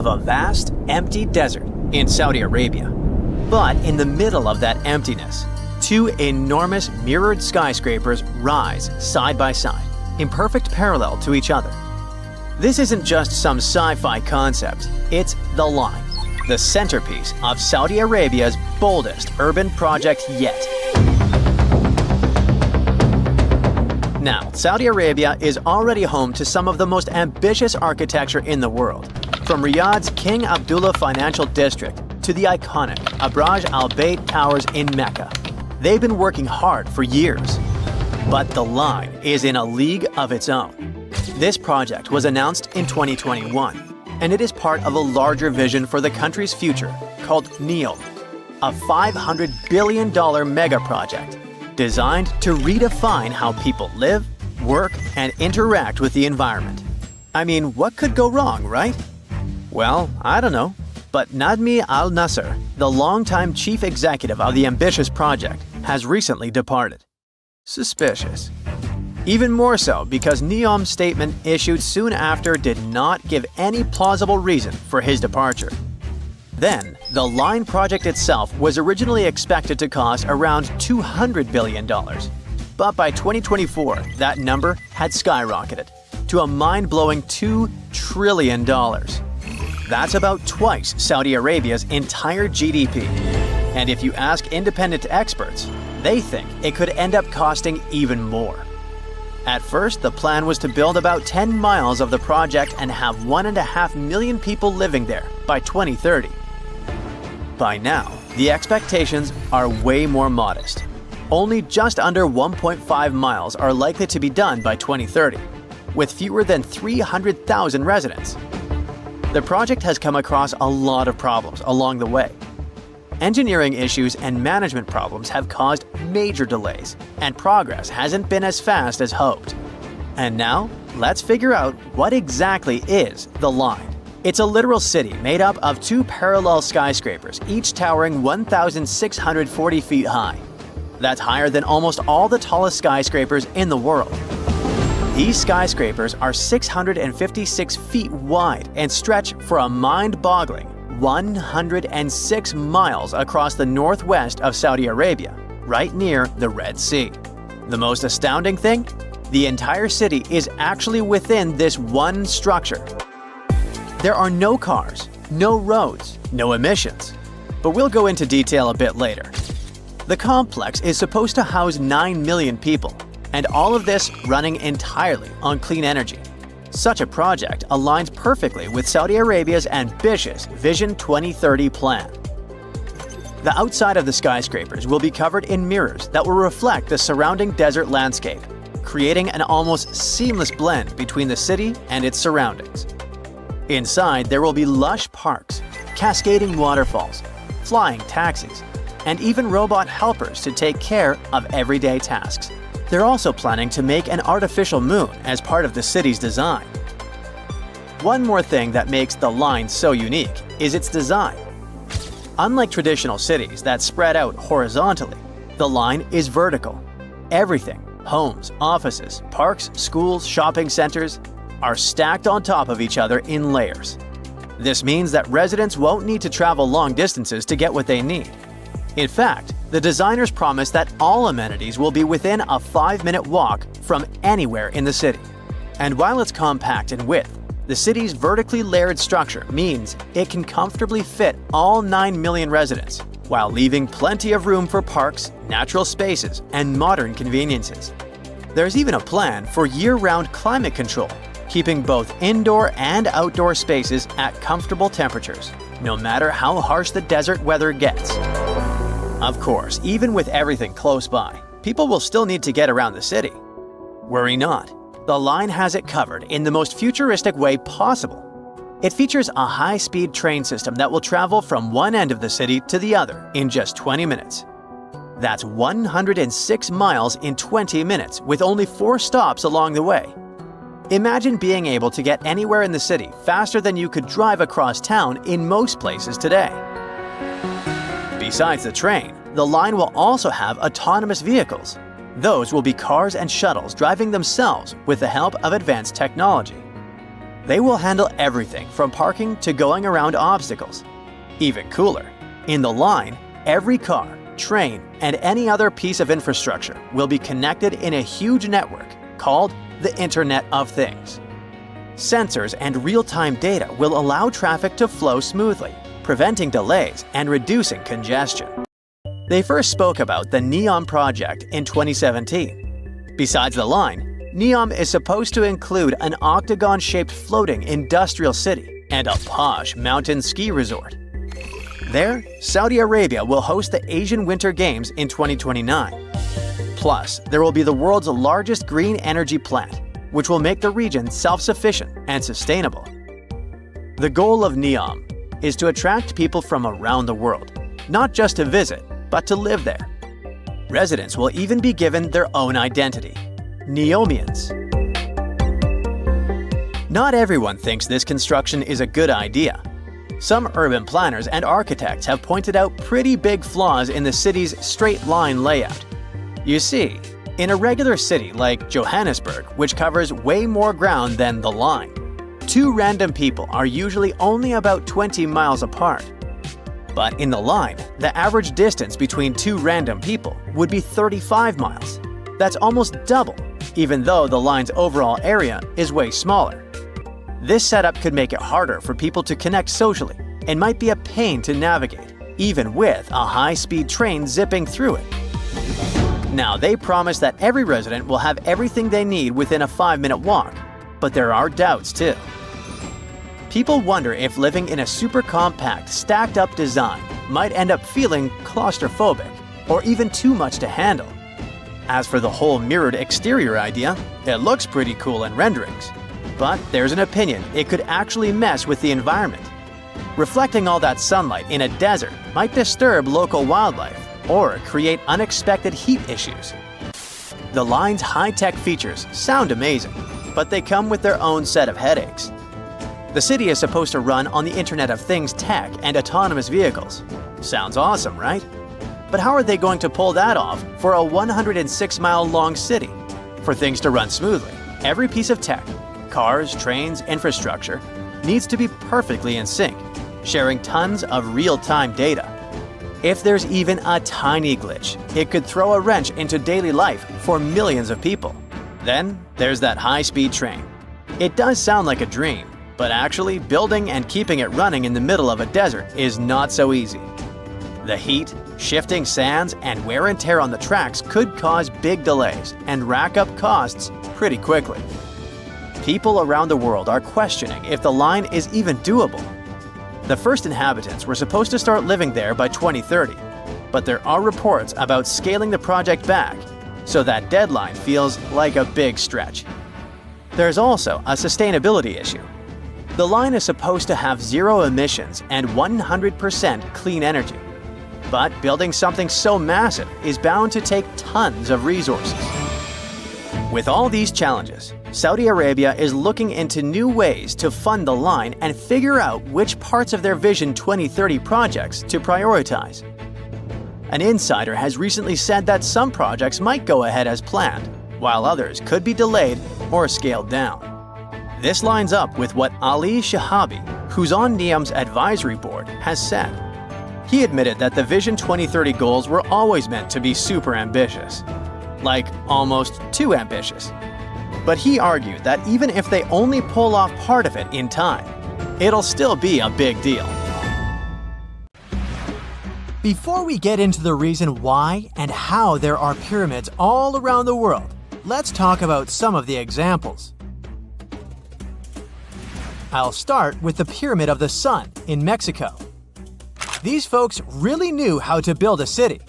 of a vast, empty desert in Saudi Arabia. But in the middle of that emptiness, two enormous mirrored skyscrapers rise side by side, in perfect parallel to each other. This isn't just some sci-fi concept, it's the Line, the centerpiece of Saudi Arabia's boldest urban project yet. Now, Saudi Arabia is already home to some of the most ambitious architecture in the world, from Riyadh's King Abdullah Financial District to the iconic Abraj Al Bayt Towers in Mecca. They've been working hard for years. But the Line is in a league of its own. This project was announced in 2021, and it is part of a larger vision for the country's future called NEOM, a $500 billion mega project designed to redefine how people live, work, and interact with the environment. I mean, what could go wrong, right? Well, I don't know. But Nadmi Al Nasser, the longtime chief executive of the ambitious project, has recently departed. Suspicious. Even more so because NEOM's statement issued soon after did not give any plausible reason for his departure. Then, the Line project itself was originally expected to cost around $200 billion. But by 2024, that number had skyrocketed to a mind-blowing $2 trillion. That's about twice Saudi Arabia's entire GDP. And if you ask independent experts, they think it could end up costing even more. At first, the plan was to build about 10 miles of the project and have 1.5 million people living there by 2030. By now, the expectations are way more modest. Only just under 1.5 miles are likely to be done by 2030, with fewer than 300,000 residents. The project has come across a lot of problems along the way. Engineering issues and management problems have caused major delays, and progress hasn't been as fast as hoped. And now, let's figure out what exactly is the Line. It's a literal city made up of two parallel skyscrapers, each towering 1,640 feet high. That's higher than almost all the tallest skyscrapers in the world. These skyscrapers are 656 feet wide and stretch for a mind-boggling 106 miles across the northwest of Saudi Arabia, right near the Red Sea. The most astounding thing? The entire city is actually within this one structure. There are no cars, no roads, no emissions. But we'll go into detail a bit later. The complex is supposed to house 9 million people, and all of this running entirely on clean energy. Such a project aligns perfectly with Saudi Arabia's ambitious Vision 2030 plan. The outside of the skyscrapers will be covered in mirrors that will reflect the surrounding desert landscape, creating an almost seamless blend between the city and its surroundings. Inside, there will be lush parks, cascading waterfalls, flying taxis, and even robot helpers to take care of everyday tasks. They're also planning to make an artificial moon as part of the city's design. One more thing that makes the Line so unique is its design. Unlike traditional cities that spread out horizontally, the Line is vertical. Everything, homes, offices, parks, schools, shopping centers, are stacked on top of each other in layers. This means that residents won't need to travel long distances to get what they need. In fact, the designers promise that all amenities will be within a 5-minute walk from anywhere in the city. And while it's compact in width, the city's vertically layered structure means it can comfortably fit all 9 million residents, while leaving plenty of room for parks, natural spaces, and modern conveniences. There's even a plan for year-round climate control, keeping both indoor and outdoor spaces at comfortable temperatures, no matter how harsh the desert weather gets. Of course, even with everything close by, people will still need to get around the city. Worry not, the Line has it covered in the most futuristic way possible. It features a high-speed train system that will travel from one end of the city to the other in just 20 minutes. That's 106 miles in 20 minutes with only 4 stops along the way. Imagine being able to get anywhere in the city faster than you could drive across town in most places today. Besides the train, the Line will also have autonomous vehicles. Those will be cars and shuttles driving themselves with the help of advanced technology. They will handle everything from parking to going around obstacles. Even cooler, in the line, every car, train, and any other piece of infrastructure will be connected in a huge network called the Internet of Things. Sensors and real-time data will allow traffic to flow smoothly, preventing delays and reducing congestion. They first spoke about the NEOM project in 2017. Besides the line, NEOM is supposed to include an octagon-shaped floating industrial city and a posh mountain ski resort. There, Saudi Arabia will host the Asian Winter Games in 2029. Plus, there will be the world's largest green energy plant, which will make the region self-sufficient and sustainable. The goal of NEOM is to attract people from around the world, not just to visit, but to live there. Residents will even be given their own identity, Neomians. Not everyone thinks this construction is a good idea. Some urban planners and architects have pointed out pretty big flaws in the city's straight-line layout. You see, in a regular city like Johannesburg, which covers way more ground than the line, two random people are usually only about 20 miles apart. But in the line, the average distance between two random people would be 35 miles. That's almost double, even though the line's overall area is way smaller. This setup could make it harder for people to connect socially and might be a pain to navigate, even with a high-speed train zipping through it. Now, they promise that every resident will have everything they need within a 5-minute walk, but there are doubts too. People wonder if living in a super compact, stacked-up design might end up feeling claustrophobic or even too much to handle. As for the whole mirrored exterior idea, it looks pretty cool in renderings. But there's an opinion it could actually mess with the environment. Reflecting all that sunlight in a desert might disturb local wildlife or create unexpected heat issues. The line's high-tech features sound amazing, but they come with their own set of headaches. The city is supposed to run on the Internet of Things tech and autonomous vehicles. Sounds awesome, right? But how are they going to pull that off for a 106-mile-long city? For things to run smoothly, every piece of tech, cars, trains, infrastructure, needs to be perfectly in sync, sharing tons of real-time data. If there's even a tiny glitch, it could throw a wrench into daily life for millions of people. Then there's that high-speed train. It does sound like a dream, but actually building and keeping it running in the middle of a desert is not so easy. The heat, shifting sands, and wear and tear on the tracks could cause big delays and rack up costs pretty quickly. People around the world are questioning if the line is even doable. The first inhabitants were supposed to start living there by 2030, but there are reports about scaling the project back, so that deadline feels like a big stretch. There's also a sustainability issue. The line is supposed to have zero emissions and 100% clean energy. But building something so massive is bound to take tons of resources. With all these challenges, Saudi Arabia is looking into new ways to fund the line and figure out which parts of their Vision 2030 projects to prioritize. An insider has recently said that some projects might go ahead as planned, while others could be delayed or scaled down. This lines up with what Ali Shahabi, who's on NEOM's advisory board, has said. He admitted that the Vision 2030 goals were always meant to be super ambitious, like almost too ambitious. But he argued that even if they only pull off part of it in time, it'll still be a big deal. Before we get into the reason why and how there are pyramids all around the world, let's talk about some of the examples. I'll start with the Pyramid of the Sun in Mexico. These folks really knew how to build a city.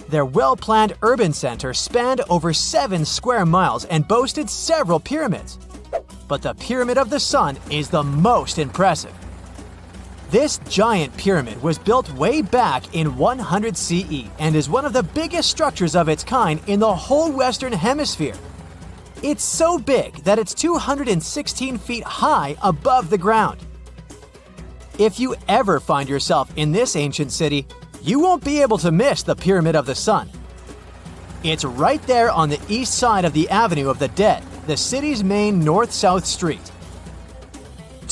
Their well-planned urban center spanned over 7 square miles and boasted several pyramids. But the Pyramid of the Sun is the most impressive. This giant pyramid was built way back in 100 CE and is one of the biggest structures of its kind in the whole Western Hemisphere. It's so big that it's 216 feet high above the ground. If you ever find yourself in this ancient city, you won't be able to miss the Pyramid of the Sun. It's right there on the east side of the Avenue of the Dead, the city's main north-south street.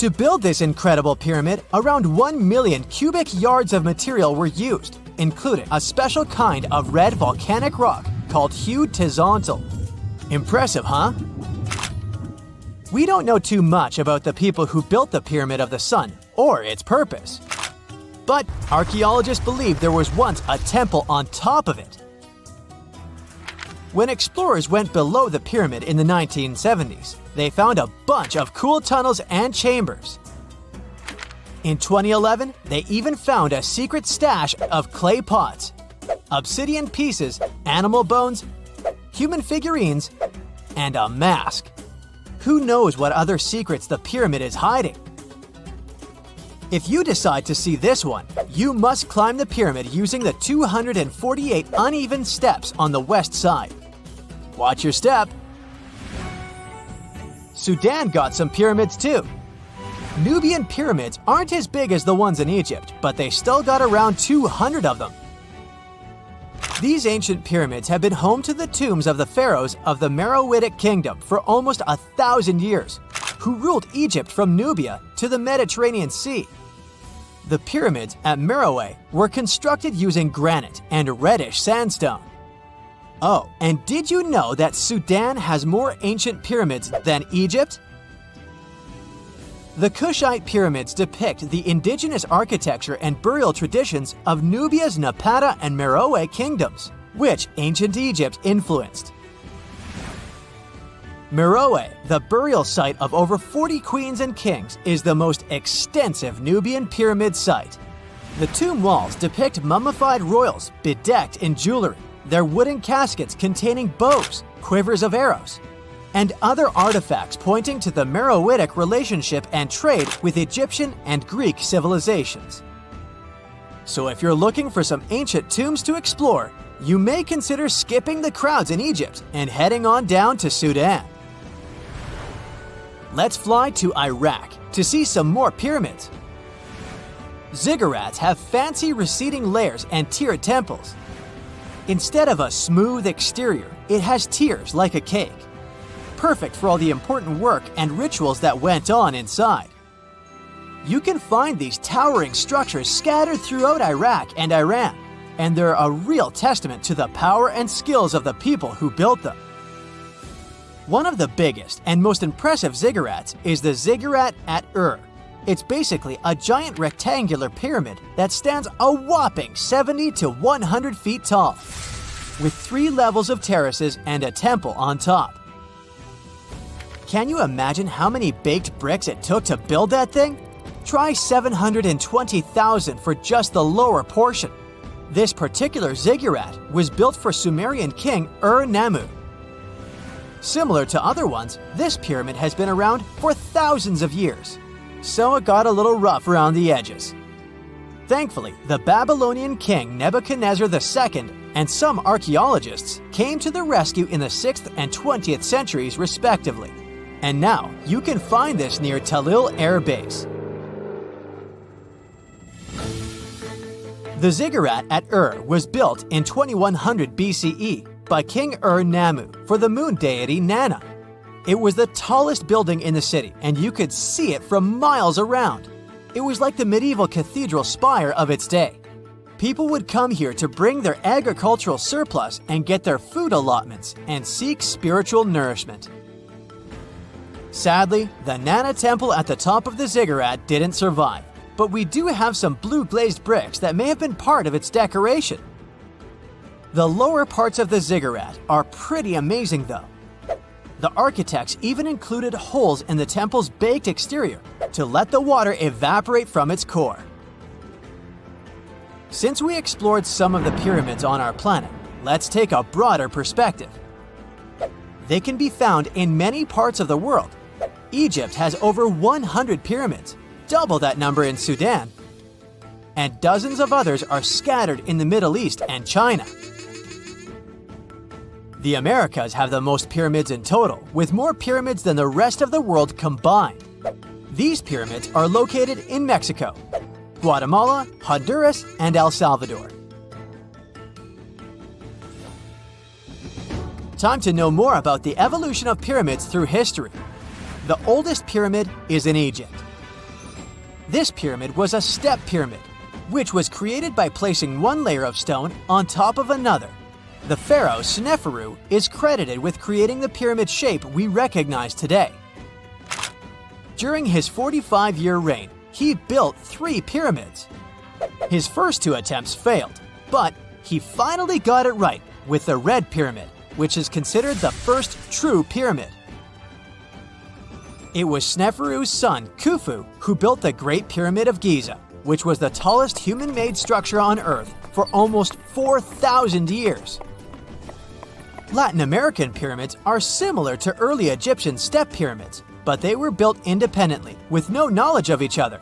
To build this incredible pyramid, around 1 million cubic yards of material were used, including a special kind of red volcanic rock called hued tizontal. Impressive, huh? We don't know too much about the people who built the Pyramid of the Sun or its purpose. But archaeologists believe there was once a temple on top of it. When explorers went below the pyramid in the 1970s, they found a bunch of cool tunnels and chambers. In 2011, they even found a secret stash of clay pots, obsidian pieces, animal bones, human figurines, and a mask. Who knows what other secrets the pyramid is hiding? If you decide to see this one, you must climb the pyramid using the 248 uneven steps on the west side. Watch your step. Sudan got some pyramids too. Nubian pyramids aren't as big as the ones in Egypt, but they still got around 200 of them. These ancient pyramids have been home to the tombs of the pharaohs of the Meroitic Kingdom for almost 1,000 years, who ruled Egypt from Nubia to the Mediterranean Sea. The pyramids at Meroe were constructed using granite and reddish sandstone. Oh, and did you know that Sudan has more ancient pyramids than Egypt? The Kushite pyramids depict the indigenous architecture and burial traditions of Nubia's Napata and Meroe kingdoms, which ancient Egypt influenced. Meroe, the burial site of over 40 queens and kings, is the most extensive Nubian pyramid site. The tomb walls depict mummified royals bedecked in jewelry, their wooden caskets containing bows, quivers of arrows, and other artifacts pointing to the Meroitic relationship and trade with Egyptian and Greek civilizations. So if you're looking for some ancient tombs to explore, you may consider skipping the crowds in Egypt and heading on down to Sudan. Let's fly to Iraq to see some more pyramids. Ziggurats have fancy receding layers and tiered temples. Instead of a smooth exterior, it has tiers like a cake. Perfect for all the important work and rituals that went on inside. You can find these towering structures scattered throughout Iraq and Iran, and they're a real testament to the power and skills of the people who built them. One of the biggest and most impressive ziggurats is the ziggurat at Ur. It's basically a giant rectangular pyramid that stands a whopping 70 to 100 feet tall, with 3 levels of terraces and a temple on top. Can you imagine how many baked bricks it took to build that thing? Try 720,000 for just the lower portion. This particular ziggurat was built for Sumerian king Ur-Nammu. Similar to other ones, this pyramid has been around for thousands of years, so it got a little rough around the edges. Thankfully, the Babylonian king Nebuchadnezzar II and some archaeologists came to the rescue in the 6th and 20th centuries respectively. And now, you can find this near Talil Air Base. The ziggurat at Ur was built in 2100 BCE by King Ur-Nammu for the moon deity Nana. It was the tallest building in the city, and you could see it from miles around. It was like the medieval cathedral spire of its day. People would come here to bring their agricultural surplus and get their food allotments and seek spiritual nourishment. Sadly, the Nana temple at the top of the ziggurat didn't survive, but we do have some blue glazed bricks that may have been part of its decoration. The lower parts of the ziggurat are pretty amazing though. The architects even included holes in the temple's baked exterior to let the water evaporate from its core. Since we explored some of the pyramids on our planet, let's take a broader perspective. They can be found in many parts of the world. Egypt has over 100 pyramids, double that number in Sudan, and dozens of others are scattered in the Middle East and China. The Americas have the most pyramids in total, with more pyramids than the rest of the world combined. These pyramids are located in Mexico, Guatemala, Honduras, and El Salvador. Time to know more about the evolution of pyramids through history. The oldest pyramid is in Egypt. This pyramid was a step pyramid, which was created by placing one layer of stone on top of another. The pharaoh Sneferu is credited with creating the pyramid shape we recognize today. During his 45-year reign, he built 3 pyramids. His first 2 attempts failed, but he finally got it right with the Red Pyramid, which is considered the first true pyramid. It was Sneferu's son, Khufu, who built the Great Pyramid of Giza, which was the tallest human-made structure on Earth for almost 4,000 years. Latin American pyramids are similar to early Egyptian step pyramids, but they were built independently with no knowledge of each other.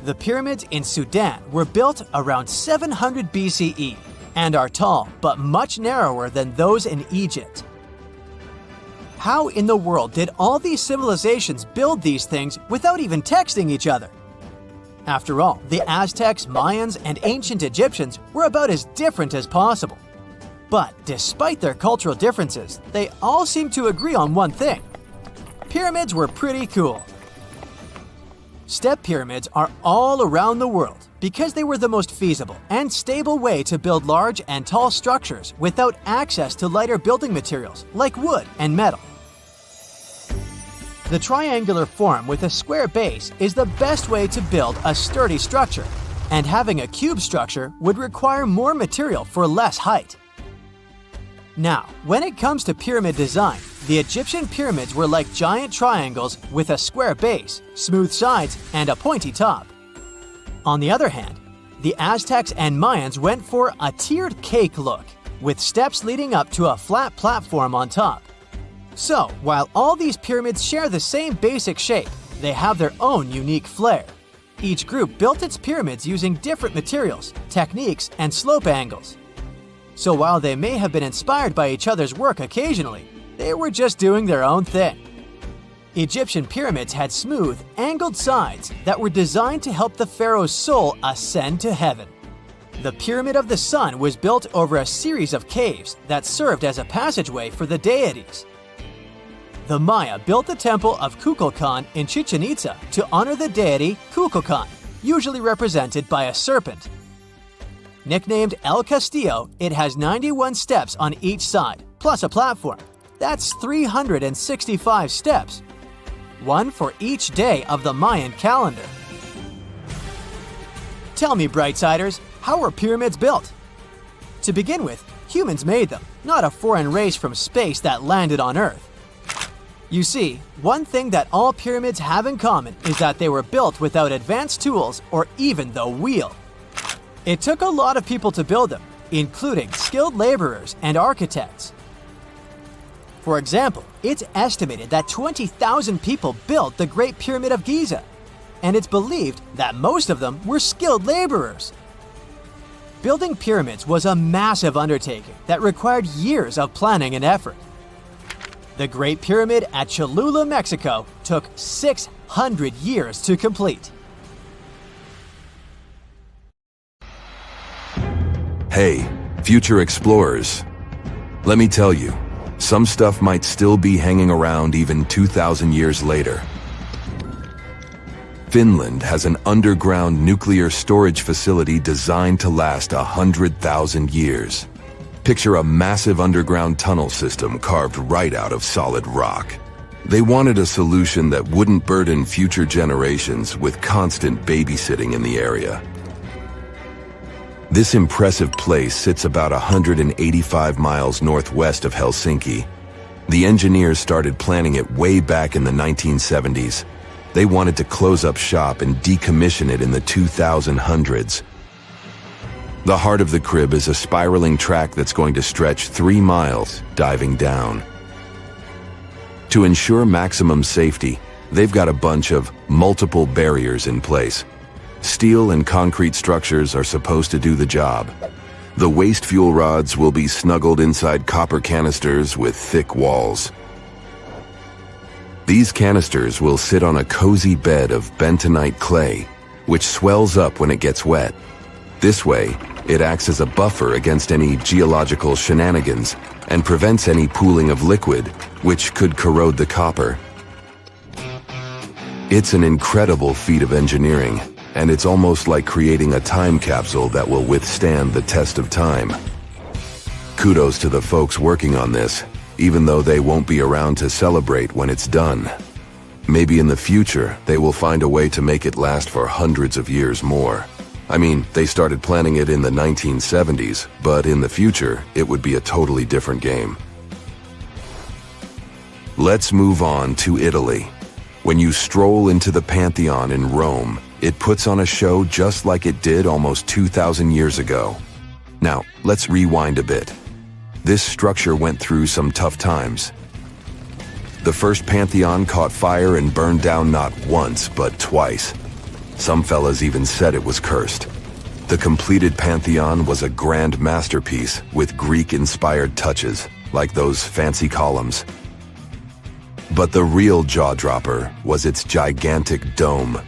The pyramids in Sudan were built around 700 BCE and are tall but much narrower than those in Egypt. How in the world did all these civilizations build these things without even texting each other? After all, the Aztecs, Mayans, and ancient Egyptians were about as different as possible. But despite their cultural differences, they all seem to agree on one thing: pyramids were pretty cool. Step pyramids are all around the world because they were the most feasible and stable way to build large and tall structures without access to lighter building materials like wood and metal. The triangular form with a square base is the best way to build a sturdy structure, and having a cube structure would require more material for less height. Now, when it comes to pyramid design, the Egyptian pyramids were like giant triangles with a square base, smooth sides, and a pointy top. On the other hand, the Aztecs and Mayans went for a tiered cake look, with steps leading up to a flat platform on top. So, while all these pyramids share the same basic shape, they have their own unique flair. Each group built its pyramids using different materials, techniques, and slope angles. So while they may have been inspired by each other's work occasionally, they were just doing their own thing. Egyptian pyramids had smooth, angled sides that were designed to help the pharaoh's soul ascend to heaven. The Pyramid of the Sun was built over a series of caves that served as a passageway for the deities. The Maya built the temple of Kukulkan in Chichen Itza to honor the deity Kukulkan, usually represented by a serpent. Nicknamed El Castillo, it has 91 steps on each side, plus a platform. That's 365 steps, one for each day of the Mayan calendar. Tell me, Brightsiders, how were pyramids built? To begin with, humans made them, not a foreign race from space that landed on Earth. You see, one thing that all pyramids have in common is that they were built without advanced tools or even the wheel. It took a lot of people to build them, including skilled laborers and architects. For example, it's estimated that 20,000 people built the Great Pyramid of Giza, and it's believed that most of them were skilled laborers. Building pyramids was a massive undertaking that required years of planning and effort. The Great Pyramid at Cholula, Mexico, took 600 years to complete. Hey, future explorers. Let me tell you, some stuff might still be hanging around even 2,000 years later. Finland has an underground nuclear storage facility designed to last 100,000 years. Picture a massive underground tunnel system carved right out of solid rock. They wanted a solution that wouldn't burden future generations with constant babysitting in the area. This impressive place sits about 185 miles northwest of Helsinki. The engineers started planning it way back in the 1970s. They wanted to close up shop and decommission it in the 2000s. The heart of the crib is a spiraling track that's going to stretch 3 miles, diving down. To ensure maximum safety, they've got a bunch of multiple barriers in place. Steel and concrete structures are supposed to do the job. The waste fuel rods will be snuggled inside copper canisters with thick walls. These canisters will sit on a cozy bed of bentonite clay, which swells up when it gets wet. This way, it acts as a buffer against any geological shenanigans and prevents any pooling of liquid, which could corrode the copper. It's an incredible feat of engineering, and it's almost like creating a time capsule that will withstand the test of time. Kudos to the folks working on this, even though they won't be around to celebrate when it's done. Maybe in the future, they will find a way to make it last for hundreds of years more. I mean, they started planning it in the 1970s, but in the future, it would be a totally different game. Let's move on to Italy. When you stroll into the Pantheon in Rome, it puts on a show just like it did almost 2,000 years ago. Now, let's rewind a bit. This structure went through some tough times. The first Pantheon caught fire and burned down not once, but twice. Some fellas even said it was cursed. The completed Pantheon was a grand masterpiece with Greek-inspired touches, like those fancy columns. But the real jaw-dropper was its gigantic dome.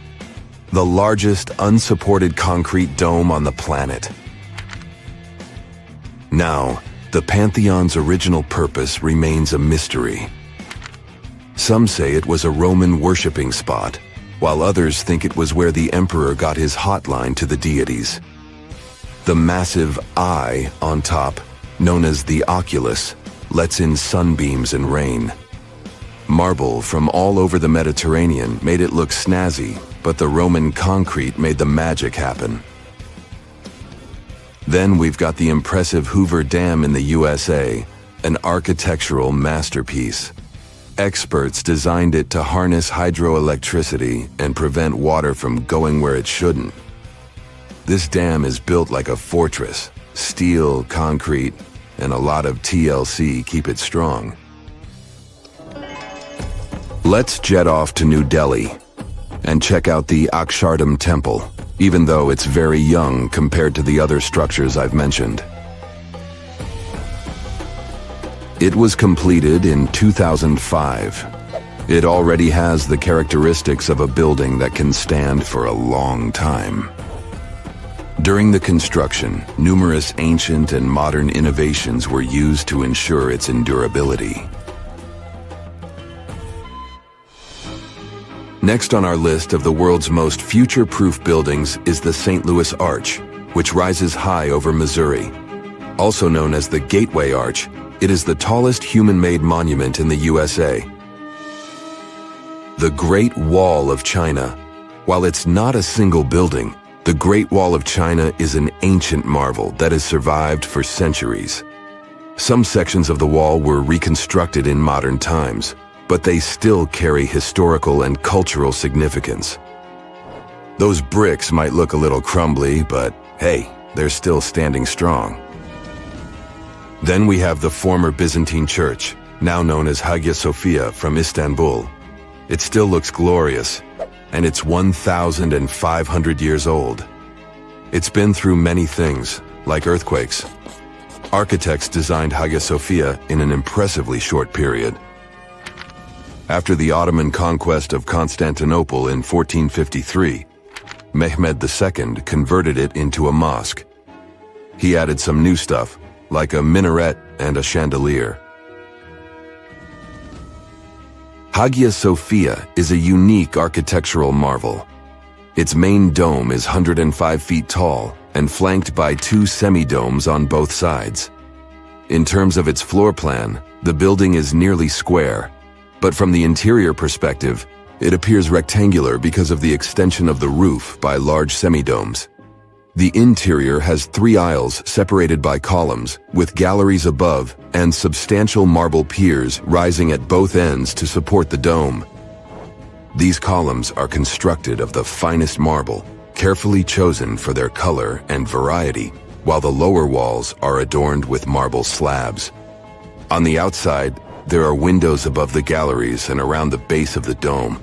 The largest unsupported concrete dome on the planet. Now, the Pantheon's original purpose remains a mystery. Some say it was a Roman worshipping spot, while others think it was where the emperor got his hotline to the deities. The massive eye on top, known as the oculus, lets in sunbeams and rain. Marble from all over the Mediterranean made it look snazzy, but the Roman concrete made the magic happen. Then we've got the impressive Hoover Dam in the USA, an architectural masterpiece. Experts designed it to harness hydroelectricity and prevent water from going where it shouldn't. This dam is built like a fortress. Steel, concrete, and a lot of TLC keep it strong. Let's jet off to New Delhi and check out the Akshardham Temple, even though it's very young compared to the other structures I've mentioned. It was completed in 2005. It already has the characteristics of a building that can stand for a long time. During the construction, numerous ancient and modern innovations were used to ensure its endurability. Next on our list of the world's most future-proof buildings is the St. Louis Arch, which rises high over Missouri. Also known as the Gateway Arch, it is the tallest human-made monument in the USA. The Great Wall of China. While it's not a single building, the Great Wall of China is an ancient marvel that has survived for centuries. Some sections of the wall were reconstructed in modern times, but they still carry historical and cultural significance. Those bricks might look a little crumbly, but hey, they're still standing strong. Then we have the former Byzantine church, now known as Hagia Sophia from Istanbul. It still looks glorious, and it's 1,500 years old. It's been through many things, like earthquakes. Architects designed Hagia Sophia in an impressively short period. After the Ottoman conquest of Constantinople in 1453, Mehmed II converted it into a mosque. He added some new stuff, like a minaret and a chandelier. Hagia Sophia is a unique architectural marvel. Its main dome is 105 feet tall and flanked by two semi-domes on both sides. In terms of its floor plan, the building is nearly square, but from the interior perspective, it appears rectangular because of the extension of the roof by large semi-domes. The interior has 3 aisles separated by columns, with galleries above and substantial marble piers rising at both ends to support the dome. These columns are constructed of the finest marble, carefully chosen for their color and variety, while the lower walls are adorned with marble slabs. On the outside, there are windows above the galleries and around the base of the dome.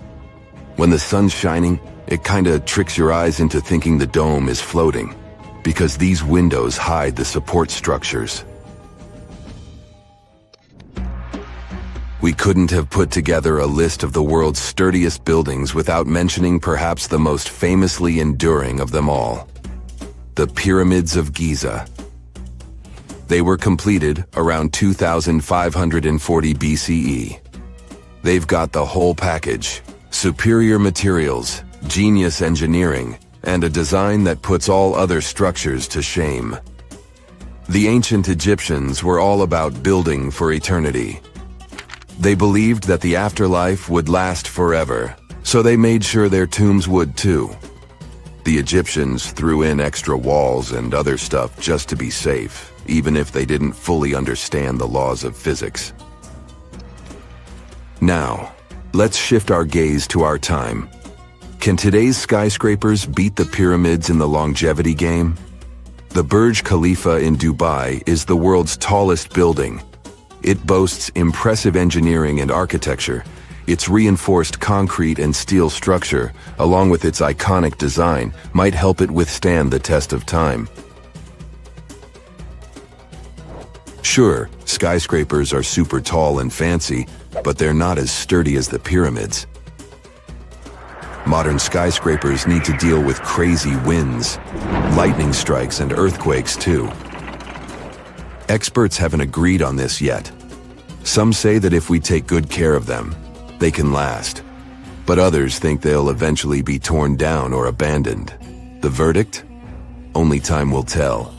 When the sun's shining, it kinda tricks your eyes into thinking the dome is floating, because these windows hide the support structures. We couldn't have put together a list of the world's sturdiest buildings without mentioning perhaps the most famously enduring of them all, the Pyramids of Giza. They were completed around 2540 BCE. They've got the whole package: Superior materials, genius engineering, and a design that puts all other structures to shame. The ancient Egyptians were all about building for eternity. They believed that the afterlife would last forever, so they made sure their tombs would too. The Egyptians threw in extra walls and other stuff just to be safe, even if they didn't fully understand the laws of physics. Now, let's shift our gaze to our time. Can today's skyscrapers beat the pyramids in the longevity game? The Burj Khalifa in Dubai is the world's tallest building. It boasts impressive engineering and architecture. Its reinforced concrete and steel structure, along with its iconic design, might help it withstand the test of time. Sure, skyscrapers are super tall and fancy, but they're not as sturdy as the pyramids. Modern skyscrapers need to deal with crazy winds, lightning strikes, and earthquakes too. Experts haven't agreed on this yet. Some say that if we take good care of them, they can last. But others think they'll eventually be torn down or abandoned. The verdict? Only time will tell.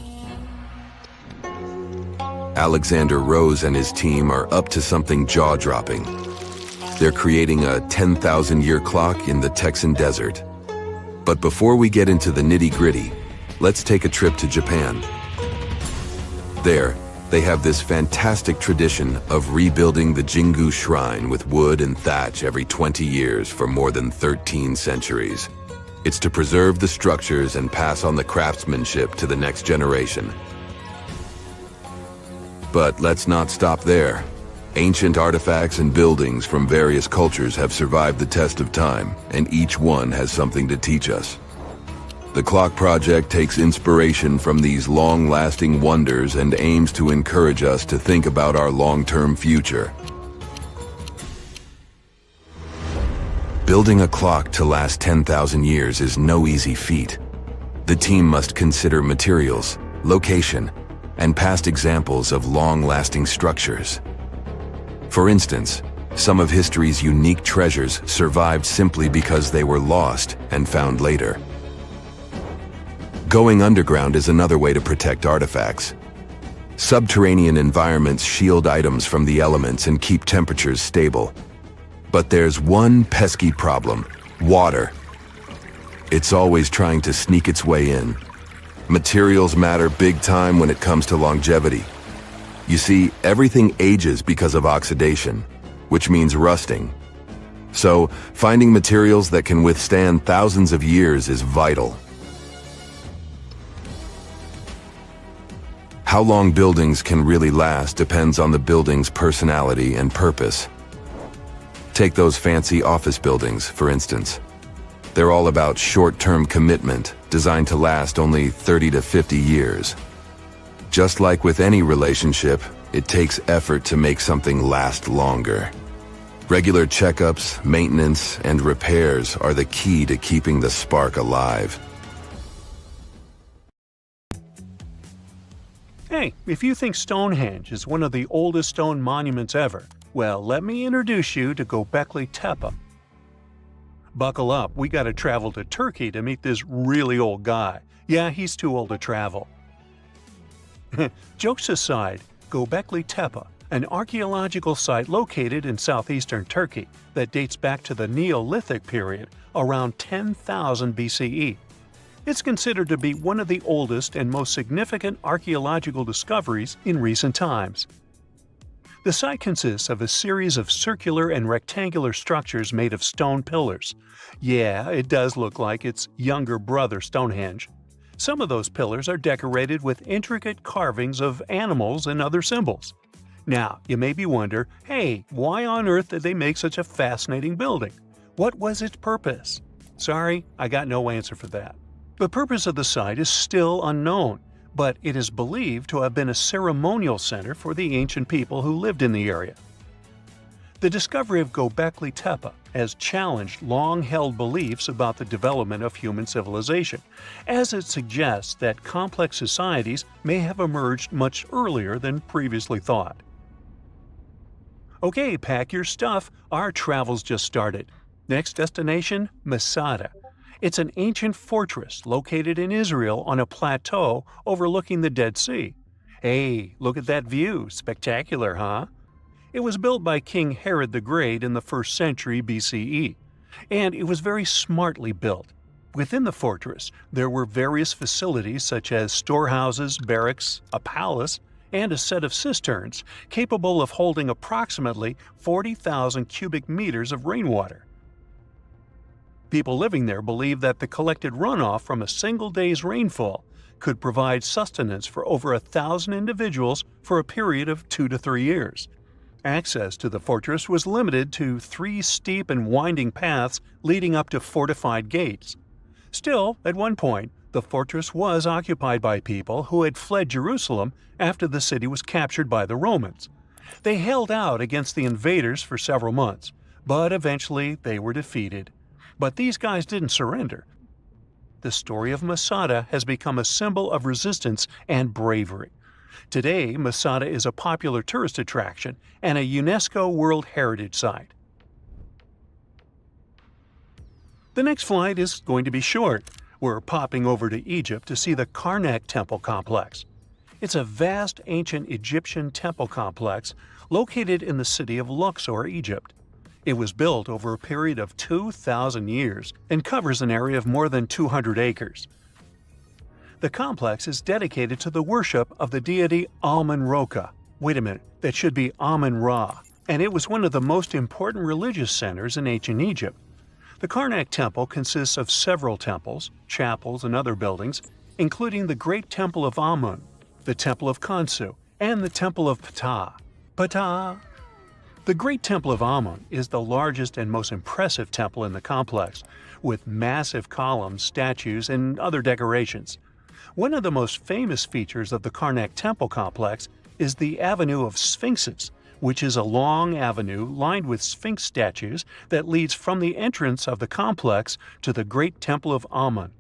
Alexander Rose and his team are up to something jaw-dropping. They're creating a 10,000-year clock in the Texan desert. But before we get into the nitty-gritty, let's take a trip to Japan. There, they have this fantastic tradition of rebuilding the Jingu Shrine with wood and thatch every 20 years for more than 13 centuries. It's to preserve the structures and pass on the craftsmanship to the next generation. But let's not stop there. Ancient artifacts and buildings from various cultures have survived the test of time, and each one has something to teach us. The clock project takes inspiration from these long-lasting wonders and aims to encourage us to think about our long-term future. Building a clock to last 10,000 years is no easy feat. The team must consider materials, location, and past examples of long-lasting structures. For instance, some of history's unique treasures survived simply because they were lost and found later. Going underground is another way to protect artifacts. Subterranean environments shield items from the elements and keep temperatures stable. But there's one pesky problem: water. It's always trying to sneak its way in. Materials matter big time when it comes to longevity. You see, everything ages because of oxidation, which means rusting. So, finding materials that can withstand thousands of years is vital. How long buildings can really last depends on the building's personality and purpose. Take those fancy office buildings, for instance. They're all about short-term commitment, designed to last only 30 to 50 years. Just like with any relationship, it takes effort to make something last longer. Regular checkups, maintenance, and repairs are the key to keeping the spark alive. Hey, if you think Stonehenge is one of the oldest stone monuments ever, well, let me introduce you to Göbekli Tepe. Buckle up, we gotta travel to Turkey to meet this really old guy. Yeah, he's too old to travel. Jokes aside, Göbekli Tepe, an archaeological site located in southeastern Turkey that dates back to the Neolithic period around 10,000 BCE. It's considered to be one of the oldest and most significant archaeological discoveries in recent times. The site consists of a series of circular and rectangular structures made of stone pillars. Yeah, it does look like its younger brother Stonehenge. Some of those pillars are decorated with intricate carvings of animals and other symbols. Now, you maybe wonder, hey, why on earth did they make such a fascinating building? What was its purpose? Sorry, I got no answer for that. The purpose of the site is still unknown, but it is believed to have been a ceremonial center for the ancient people who lived in the area. The discovery of Göbekli Tepe has challenged long-held beliefs about the development of human civilization, as it suggests that complex societies may have emerged much earlier than previously thought. Okay, pack your stuff, our travel's just started. Next destination, Masada. It's an ancient fortress located in Israel on a plateau overlooking the Dead Sea. Hey, look at that view. Spectacular, huh? It was built by King Herod the Great in the 1st century BCE, and it was very smartly built. Within the fortress, there were various facilities such as storehouses, barracks, a palace, and a set of cisterns capable of holding approximately 40,000 cubic meters of rainwater. People living there believed that the collected runoff from a single day's rainfall could provide sustenance for over 1,000 individuals for a period of 2 to 3 years. Access to the fortress was limited to 3 steep and winding paths leading up to fortified gates. Still, at one point, the fortress was occupied by people who had fled Jerusalem after the city was captured by the Romans. They held out against the invaders for several months, but eventually they were defeated. But these guys didn't surrender. The story of Masada has become a symbol of resistance and bravery. Today, Masada is a popular tourist attraction and a UNESCO World Heritage Site. The next flight is going to be short. We're popping over to Egypt to see the Karnak Temple Complex. It's a vast ancient Egyptian temple complex located in the city of Luxor, Egypt. It was built over a period of 2,000 years and covers an area of more than 200 acres. The complex is dedicated to the worship of the deity Amun-Ra. Wait a minute, that should be Amun-Ra, and it was one of the most important religious centers in ancient Egypt. The Karnak Temple consists of several temples, chapels, and other buildings, including the Great Temple of Amun, the Temple of Khonsu, and the Temple of Ptah. Ptah! The Great Temple of Amun is the largest and most impressive temple in the complex, with massive columns, statues, and other decorations. One of the most famous features of the Karnak Temple complex is the Avenue of Sphinxes, which is a long avenue lined with Sphinx statues that leads from the entrance of the complex to the Great Temple of Amun.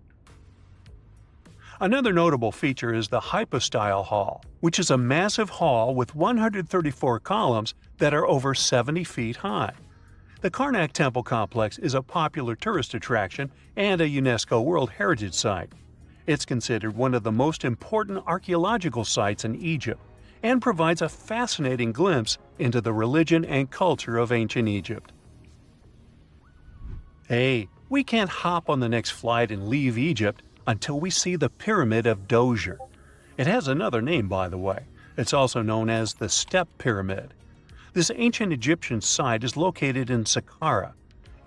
Another notable feature is the Hypostyle Hall, which is a massive hall with 134 columns that are over 70 feet high. The Karnak Temple complex is a popular tourist attraction and a UNESCO World Heritage Site. It's considered one of the most important archaeological sites in Egypt and provides a fascinating glimpse into the religion and culture of ancient Egypt. Hey, we can't hop on the next flight and leave Egypt until we see the Pyramid of Djoser. It has another name, by the way. It's also known as the Step Pyramid. This ancient Egyptian site is located in Saqqara.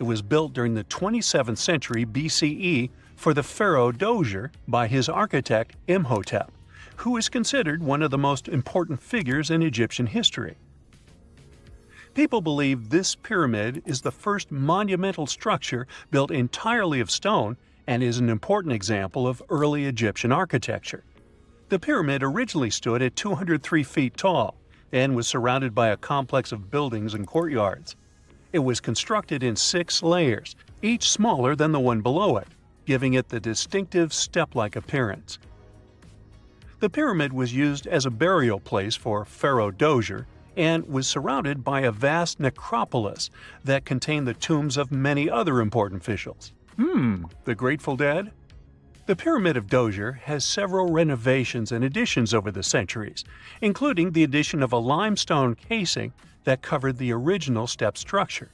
It was built during the 27th century BCE for the pharaoh Djoser by his architect Imhotep, who is considered one of the most important figures in Egyptian history. People believe this pyramid is the first monumental structure built entirely of stone and is an important example of early Egyptian architecture. The pyramid originally stood at 203 feet tall and was surrounded by a complex of buildings and courtyards. It was constructed in 6 layers, each smaller than the one below it, giving it the distinctive step-like appearance. The pyramid was used as a burial place for Pharaoh Djoser and was surrounded by a vast necropolis that contained the tombs of many other important officials. The Grateful Dead? The Pyramid of Djoser has several renovations and additions over the centuries, including the addition of a limestone casing that covered the original step structure.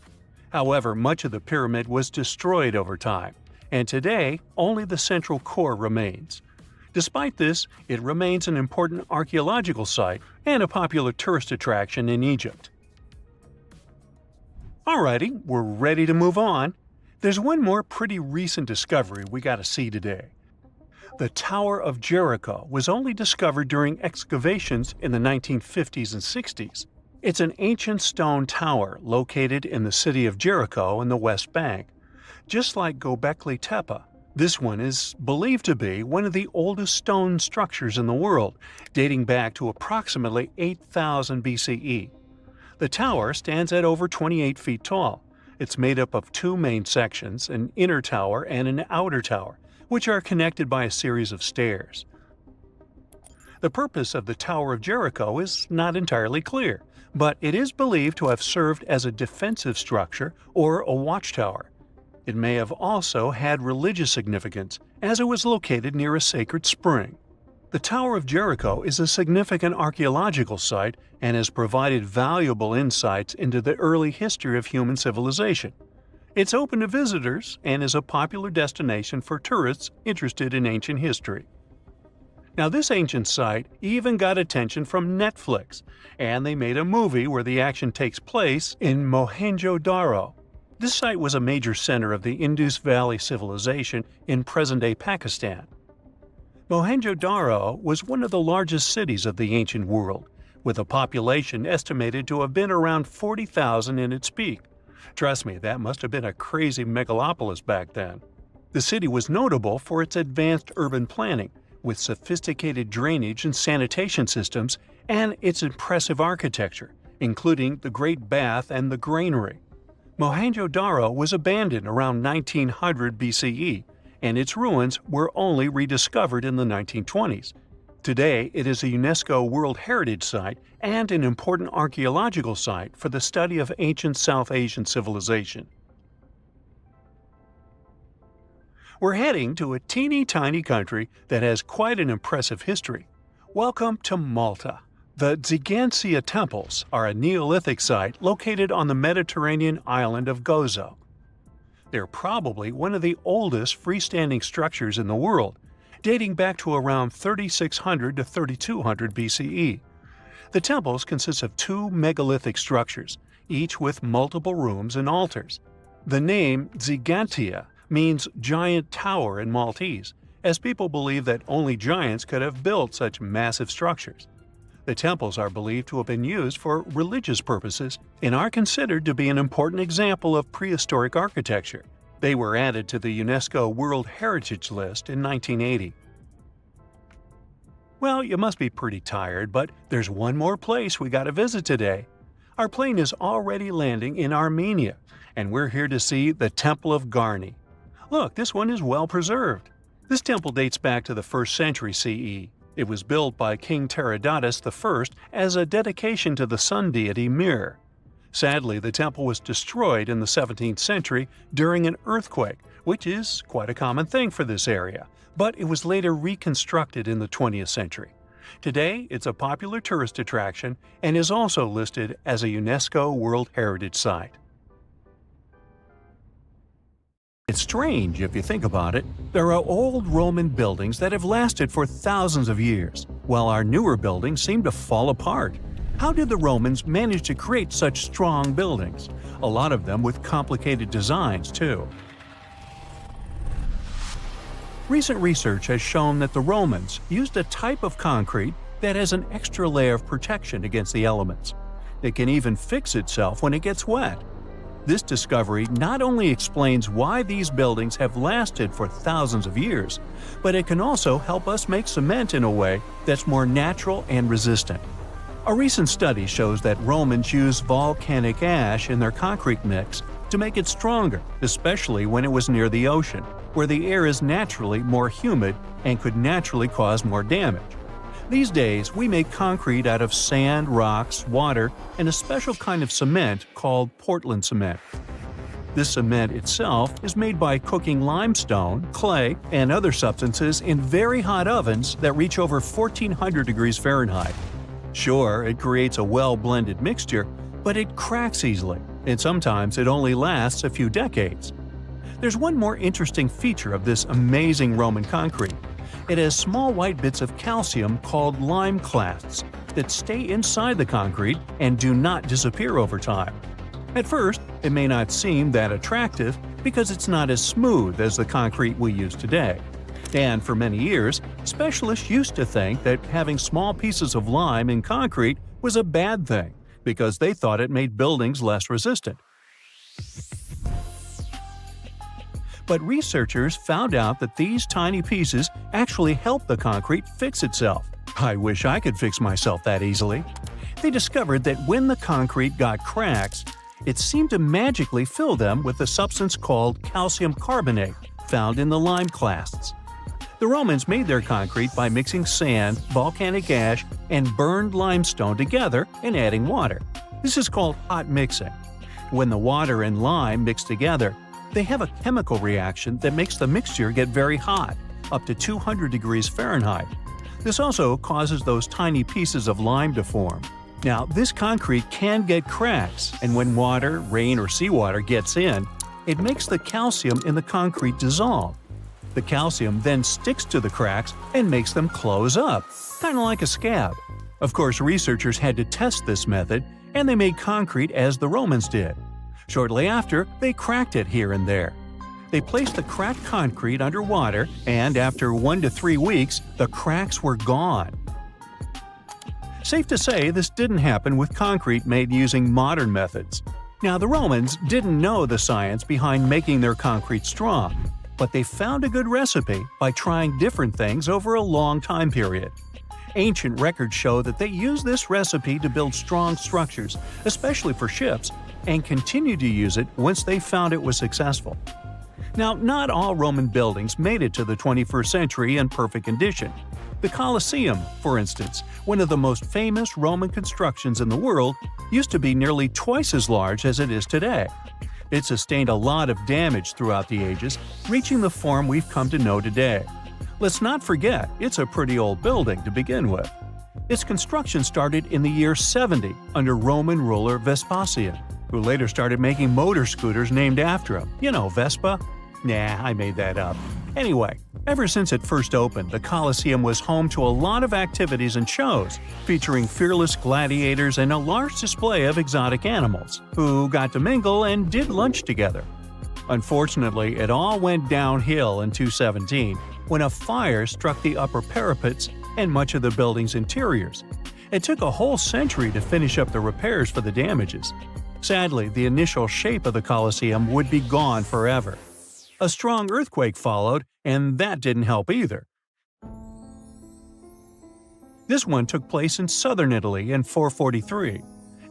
However, much of the pyramid was destroyed over time, and today only the central core remains. Despite this, it remains an important archaeological site and a popular tourist attraction in Egypt. Alrighty, we're ready to move on. There's one more pretty recent discovery we gotta see today. The Tower of Jericho was only discovered during excavations in the 1950s and 60s. It's an ancient stone tower located in the city of Jericho in the West Bank. Just like Göbekli Tepe, this one is believed to be one of the oldest stone structures in the world, dating back to approximately 8000 BCE. The tower stands at over 28 feet tall. It's made up of 2 main sections, an inner tower and an outer tower, which are connected by a series of stairs. The purpose of the Tower of Jericho is not entirely clear, but it is believed to have served as a defensive structure or a watchtower, It may have also had religious significance, as it was located near a sacred spring. The Tower of Jericho is a significant archaeological site and has provided valuable insights into the early history of human civilization. It's open to visitors and is a popular destination for tourists interested in ancient history. Now, this ancient site even got attention from Netflix, and they made a movie where the action takes place in Mohenjo-Daro. This site was a major center of the Indus Valley civilization in present-day Pakistan. Mohenjo-Daro was one of the largest cities of the ancient world, with a population estimated to have been around 40,000 in its peak. Trust me, that must have been a crazy megalopolis back then. The city was notable for its advanced urban planning, with sophisticated drainage and sanitation systems, and its impressive architecture, including the Great Bath and the Granary. Mohenjo-Daro was abandoned around 1900 BCE, and its ruins were only rediscovered in the 1920s. Today, it is a UNESCO World Heritage Site and an important archaeological site for the study of ancient South Asian civilization. We're heading to a teeny-tiny country that has quite an impressive history. Welcome to Malta. The Tzigantsia Temples are a Neolithic site located on the Mediterranean island of Gozo. They're probably one of the oldest freestanding structures in the world, dating back to around 3600 to 3200 BCE. The temples consist of two megalithic structures, each with multiple rooms and altars. The name Tzigantsia means giant tower in Maltese, as people believe that only giants could have built such massive structures. The temples are believed to have been used for religious purposes and are considered to be an important example of prehistoric architecture. They were added to the UNESCO World Heritage List in 1980. Well, you must be pretty tired, but there's one more place we gotta visit today. Our plane is already landing in Armenia, and we're here to see the Temple of Garni. Look, this one is well preserved. This temple dates back to the 1st century CE. It was built by King Tiridates I as a dedication to the sun deity Mir. Sadly, the temple was destroyed in the 17th century during an earthquake, which is quite a common thing for this area, but it was later reconstructed in the 20th century. Today, it's a popular tourist attraction and is also listed as a UNESCO World Heritage Site. It's strange if you think about it. There are old Roman buildings that have lasted for thousands of years, while our newer buildings seem to fall apart. How did the Romans manage to create such strong buildings? A lot of them with complicated designs, too. Recent research has shown that the Romans used a type of concrete that has an extra layer of protection against the elements. It can even fix itself when it gets wet. This discovery not only explains why these buildings have lasted for thousands of years, but it can also help us make cement in a way that's more natural and resistant. A recent study shows that Romans used volcanic ash in their concrete mix to make it stronger, especially when it was near the ocean, where the air is naturally more humid and could naturally cause more damage. These days, we make concrete out of sand, rocks, water, and a special kind of cement called Portland cement. This cement itself is made by cooking limestone, clay, and other substances in very hot ovens that reach over 1400 degrees Fahrenheit. Sure, it creates a well-blended mixture, but it cracks easily, and sometimes it only lasts a few decades. There's one more interesting feature of this amazing Roman concrete. It has small white bits of calcium called lime clasts that stay inside the concrete and do not disappear over time. At first, it may not seem that attractive because it's not as smooth as the concrete we use today. And for many years, specialists used to think that having small pieces of lime in concrete was a bad thing because they thought it made buildings less resistant. But researchers found out that these tiny pieces actually help the concrete fix itself. I wish I could fix myself that easily. They discovered that when the concrete got cracks, it seemed to magically fill them with a substance called calcium carbonate found in the lime clasts. The Romans made their concrete by mixing sand, volcanic ash, and burned limestone together and adding water. This is called hot mixing. When the water and lime mix together, They have a chemical reaction that makes the mixture get very hot, up to 200 degrees Fahrenheit. This also causes those tiny pieces of lime to form. Now, this concrete can get cracks, and when water, rain, or seawater gets in, it makes the calcium in the concrete dissolve. The calcium then sticks to the cracks and makes them close up, kind of like a scab. Of course, researchers had to test this method, and they made concrete as the Romans did. Shortly after, they cracked it here and there. They placed the cracked concrete under water, and after 1 to 3 weeks, the cracks were gone. Safe to say, this didn't happen with concrete made using modern methods. Now, the Romans didn't know the science behind making their concrete strong, but they found a good recipe by trying different things over a long time period. Ancient records show that they used this recipe to build strong structures, especially for ships, and continued to use it once they found it was successful. Now, not all Roman buildings made it to the 21st century in perfect condition. The Colosseum, for instance, one of the most famous Roman constructions in the world, used to be nearly twice as large as it is today. It sustained a lot of damage throughout the ages, reaching the form we've come to know today. Let's not forget, it's a pretty old building to begin with. Its construction started in the year 70 under Roman ruler Vespasian, who later started making motor scooters named after him. You know, Vespa? Nah, I made that up. Anyway, ever since it first opened, the Colosseum was home to a lot of activities and shows, featuring fearless gladiators and a large display of exotic animals, who got to mingle and did lunch together. Unfortunately, it all went downhill in 217, when a fire struck the upper parapets and much of the building's interiors. It took a whole century to finish up the repairs for the damages. Sadly, the initial shape of the Colosseum would be gone forever. A strong earthquake followed, and that didn't help either. This one took place in southern Italy in 443.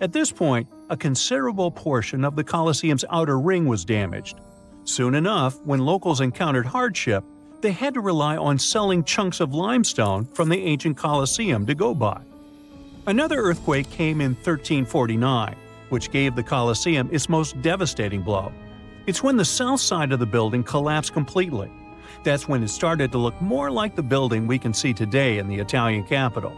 At this point, a considerable portion of the Colosseum's outer ring was damaged. Soon enough, when locals encountered hardship, they had to rely on selling chunks of limestone from the ancient Colosseum to go by. Another earthquake came in 1349, which gave the Colosseum its most devastating blow. It's when the south side of the building collapsed completely. That's when it started to look more like the building we can see today in the Italian capital.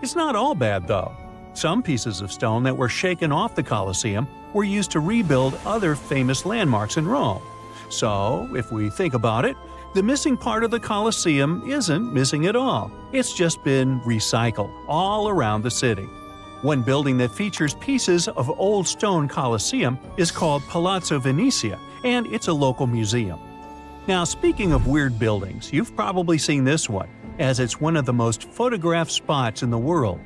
It's not all bad, though. Some pieces of stone that were shaken off the Colosseum were used to rebuild other famous landmarks in Rome. So, if we think about it, the missing part of the Colosseum isn't missing at all. It's just been recycled all around the city. One building that features pieces of old stone Colosseum is called Palazzo Venezia, and it's a local museum. Now, speaking of weird buildings, you've probably seen this one, as it's one of the most photographed spots in the world.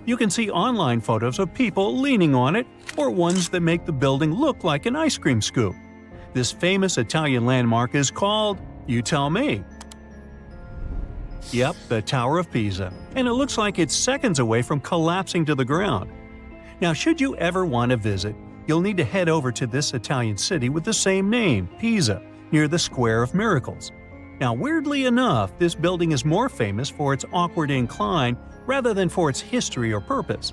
You can see online photos of people leaning on it, or ones that make the building look like an ice cream scoop. This famous Italian landmark is called, you tell me. Yep, the Tower of Pisa, and it looks like it's seconds away from collapsing to the ground. Now, should you ever want to visit, you'll need to head over to this Italian city with the same name, Pisa, near the Square of Miracles. Now, weirdly enough, this building is more famous for its awkward incline rather than for its history or purpose.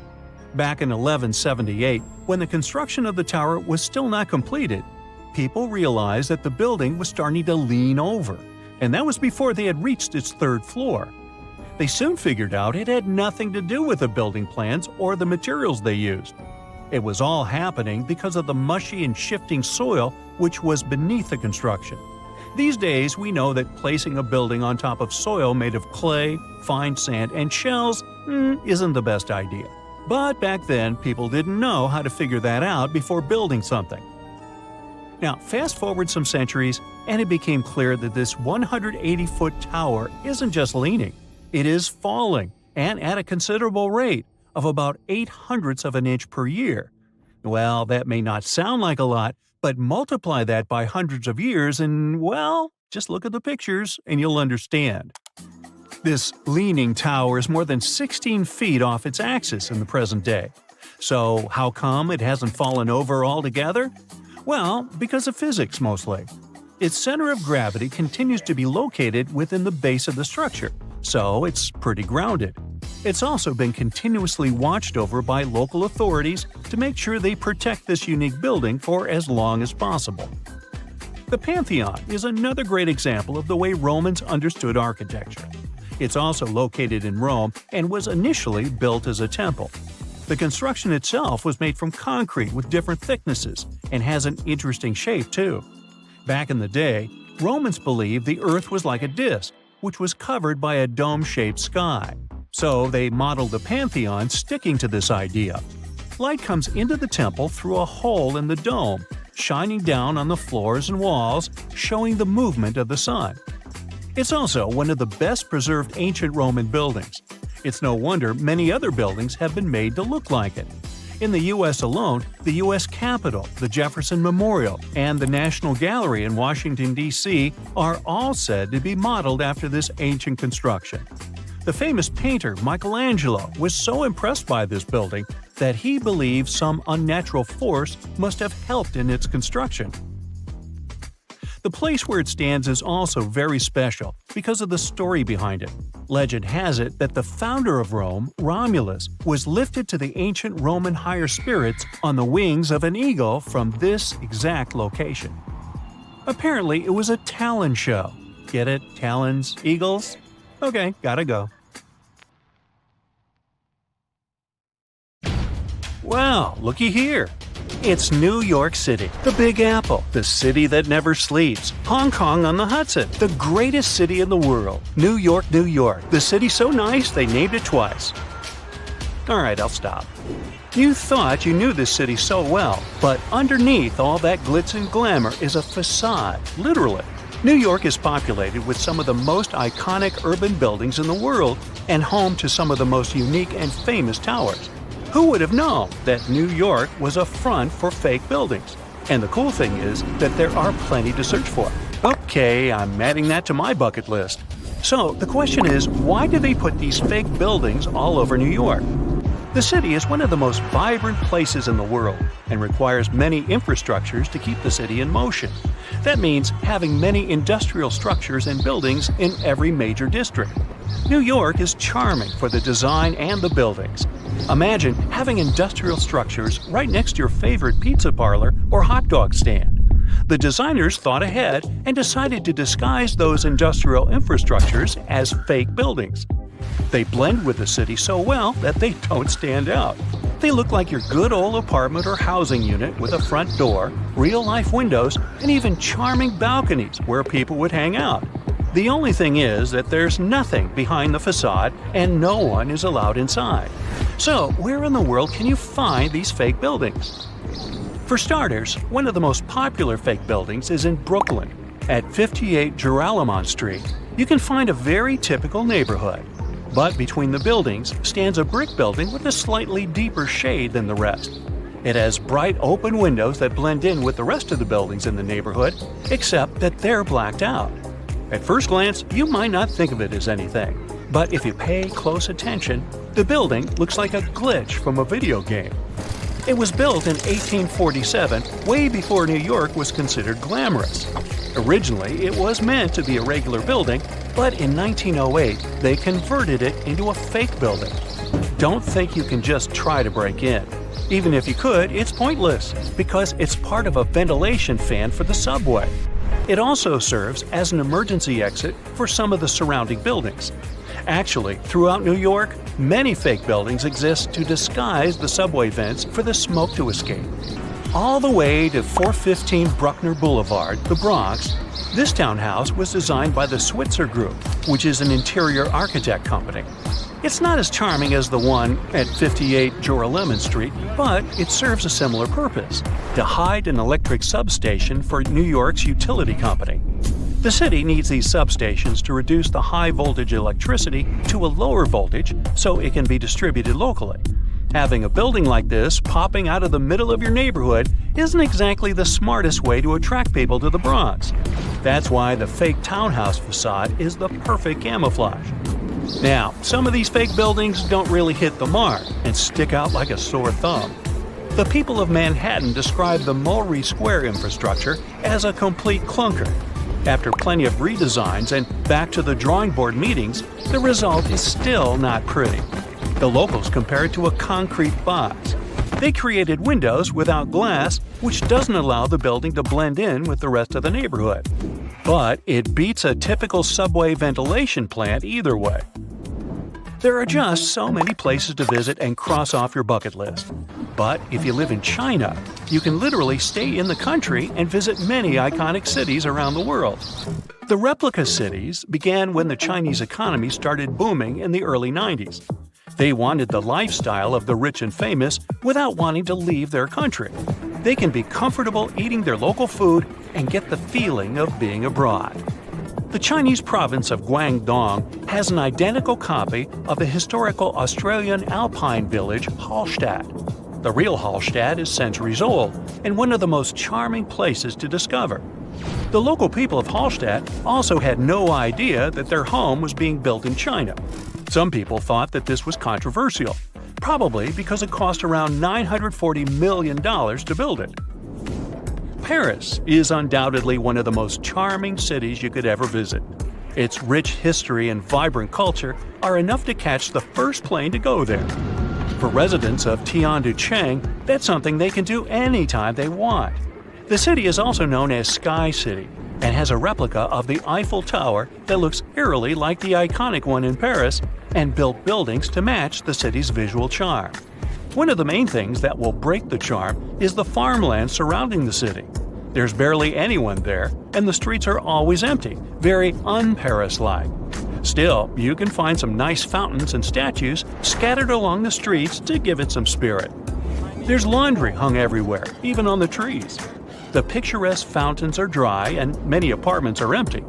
Back in 1178, when the construction of the tower was still not completed, people realized that the building was starting to lean over, and that was before they had reached its third floor. They soon figured out it had nothing to do with the building plans or the materials they used. It was all happening because of the mushy and shifting soil which was beneath the construction. These days, we know that placing a building on top of soil made of clay, fine sand, and shells isn't the best idea. But back then, people didn't know how to figure that out before building something. Now, fast forward some centuries, and it became clear that this 180-foot tower isn't just leaning. It is falling, and at a considerable rate of about 0.08 of an inch per year. Well, that may not sound like a lot, but multiply that by hundreds of years and, well, just look at the pictures and you'll understand. This leaning tower is more than 16 feet off its axis in the present day. So how come it hasn't fallen over altogether? Well, because of physics mostly. Its center of gravity continues to be located within the base of the structure, so it's pretty grounded. It's also been continuously watched over by local authorities to make sure they protect this unique building for as long as possible. The Pantheon is another great example of the way Romans understood architecture. It's also located in Rome and was initially built as a temple. The construction itself was made from concrete with different thicknesses and has an interesting shape too. Back in the day, Romans believed the Earth was like a disc, which was covered by a dome-shaped sky. So they modeled the Pantheon sticking to this idea. Light comes into the temple through a hole in the dome, shining down on the floors and walls, showing the movement of the sun. It's also one of the best preserved ancient Roman buildings. It's no wonder many other buildings have been made to look like it. In the U.S. alone, the U.S. Capitol, the Jefferson Memorial, and the National Gallery in Washington, D.C. are all said to be modeled after this ancient construction. The famous painter Michelangelo was so impressed by this building that he believed some unnatural force must have helped in its construction. The place where it stands is also very special because of the story behind it. Legend has it that the founder of Rome, Romulus, was lifted to the ancient Roman higher spirits on the wings of an eagle from this exact location. Apparently, it was a talon show. Get it? Talons? Eagles? Okay, gotta go. Wow, looky here. It's New York City, the Big Apple, the city that never sleeps. Hong Kong on the Hudson, the greatest city in the world. New York, New York, the city so nice they named it twice. Alright, I'll stop. You thought you knew this city so well, but underneath all that glitz and glamour is a facade, literally. New York is populated with some of the most iconic urban buildings in the world and home to some of the most unique and famous towers. Who would have known that New York was a front for fake buildings? And the cool thing is that there are plenty to search for. Okay, I'm adding that to my bucket list. So the question is, why do they put these fake buildings all over New York? The city is one of the most vibrant places in the world and requires many infrastructures to keep the city in motion. That means having many industrial structures and buildings in every major district. New York is charming for the design and the buildings. Imagine having industrial structures right next to your favorite pizza parlor or hot dog stand. The designers thought ahead and decided to disguise those industrial infrastructures as fake buildings. They blend with the city so well that they don't stand out. They look like your good old apartment or housing unit with a front door, real-life windows, and even charming balconies where people would hang out. The only thing is that there's nothing behind the facade and no one is allowed inside. So, where in the world can you find these fake buildings? For starters, one of the most popular fake buildings is in Brooklyn. At 58 Joralemon Street, you can find a very typical neighborhood. But between the buildings stands a brick building with a slightly deeper shade than the rest. It has bright open windows that blend in with the rest of the buildings in the neighborhood, except that they're blacked out. At first glance, you might not think of it as anything, but if you pay close attention, the building looks like a glitch from a video game. It was built in 1847, way before New York was considered glamorous. Originally, it was meant to be a regular building, but in 1908, they converted it into a fake building. Don't think you can just try to break in. Even if you could, it's pointless, because it's part of a ventilation fan for the subway. It also serves as an emergency exit for some of the surrounding buildings. Actually, throughout New York, many fake buildings exist to disguise the subway vents for the smoke to escape. All the way to 415 Bruckner Boulevard, the Bronx, this townhouse was designed by the Switzer Group, which is an interior architect company. It's not as charming as the one at 58 Joralemon Street, but it serves a similar purpose: to hide an electric substation for New York's utility company. The city needs these substations to reduce the high-voltage electricity to a lower voltage so it can be distributed locally. Having a building like this popping out of the middle of your neighborhood isn't exactly the smartest way to attract people to the Bronx. That's why the fake townhouse facade is the perfect camouflage. Now, some of these fake buildings don't really hit the mark and stick out like a sore thumb. The people of Manhattan describe the Mulberry Square infrastructure as a complete clunker. After plenty of redesigns and back to the drawing board meetings, the result is still not pretty. The locals compare it to a concrete box. They created windows without glass, which doesn't allow the building to blend in with the rest of the neighborhood. But it beats a typical subway ventilation plant either way. There are just so many places to visit and cross off your bucket list. But if you live in China, you can literally stay in the country and visit many iconic cities around the world. The replica cities began when the Chinese economy started booming in the early 90s. They wanted the lifestyle of the rich and famous without wanting to leave their country. They can be comfortable eating their local food and get the feeling of being abroad. The Chinese province of Guangdong has an identical copy of the historical Australian alpine village Hallstatt. The real Hallstatt is centuries old and one of the most charming places to discover. The local people of Hallstatt also had no idea that their home was being built in China. Some people thought that this was controversial, probably because it cost around $940 million to build it. Paris is undoubtedly one of the most charming cities you could ever visit. Its rich history and vibrant culture are enough to catch the first plane to go there. For residents of Tianducheng, that's something they can do anytime they want. The city is also known as Sky City and has a replica of the Eiffel Tower that looks eerily like the iconic one in Paris and built buildings to match the city's visual charm. One of the main things that will break the charm is the farmland surrounding the city. There's barely anyone there, and the streets are always empty, very un-Paris-like. Still, you can find some nice fountains and statues scattered along the streets to give it some spirit. There's laundry hung everywhere, even on the trees. The picturesque fountains are dry and many apartments are empty.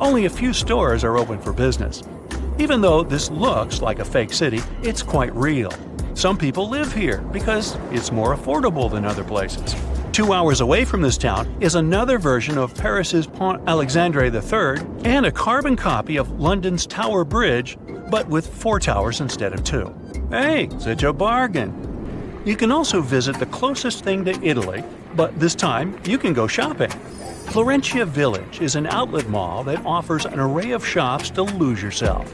Only a few stores are open for business. Even though this looks like a fake city, it's quite real. Some people live here because it's more affordable than other places. 2 hours away from this town is another version of Paris's Pont Alexandre III and a carbon copy of London's Tower Bridge, but with 4 towers instead of 2. Hey, such a bargain! You can also visit the closest thing to Italy, but this time you can go shopping. Florentia Village is an outlet mall that offers an array of shops to lose yourself.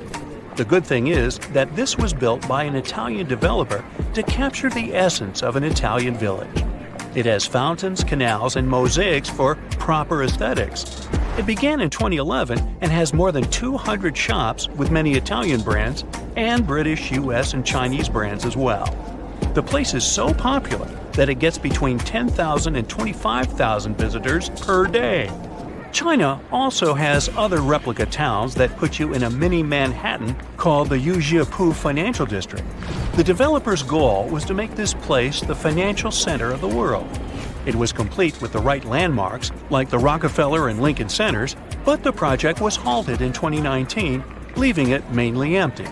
The good thing is that this was built by an Italian developer to capture the essence of an Italian village. It has fountains, canals, and mosaics for proper aesthetics. It began in 2011 and has more than 200 shops with many Italian brands and British, US, and Chinese brands as well. The place is so popular that it gets between 10,000 and 25,000 visitors per day. China also has other replica towns that put you in a mini Manhattan called the Yujiapu Financial District. The developer's goal was to make this place the financial center of the world. It was complete with the right landmarks, like the Rockefeller and Lincoln Centers, but the project was halted in 2019, leaving it mainly empty.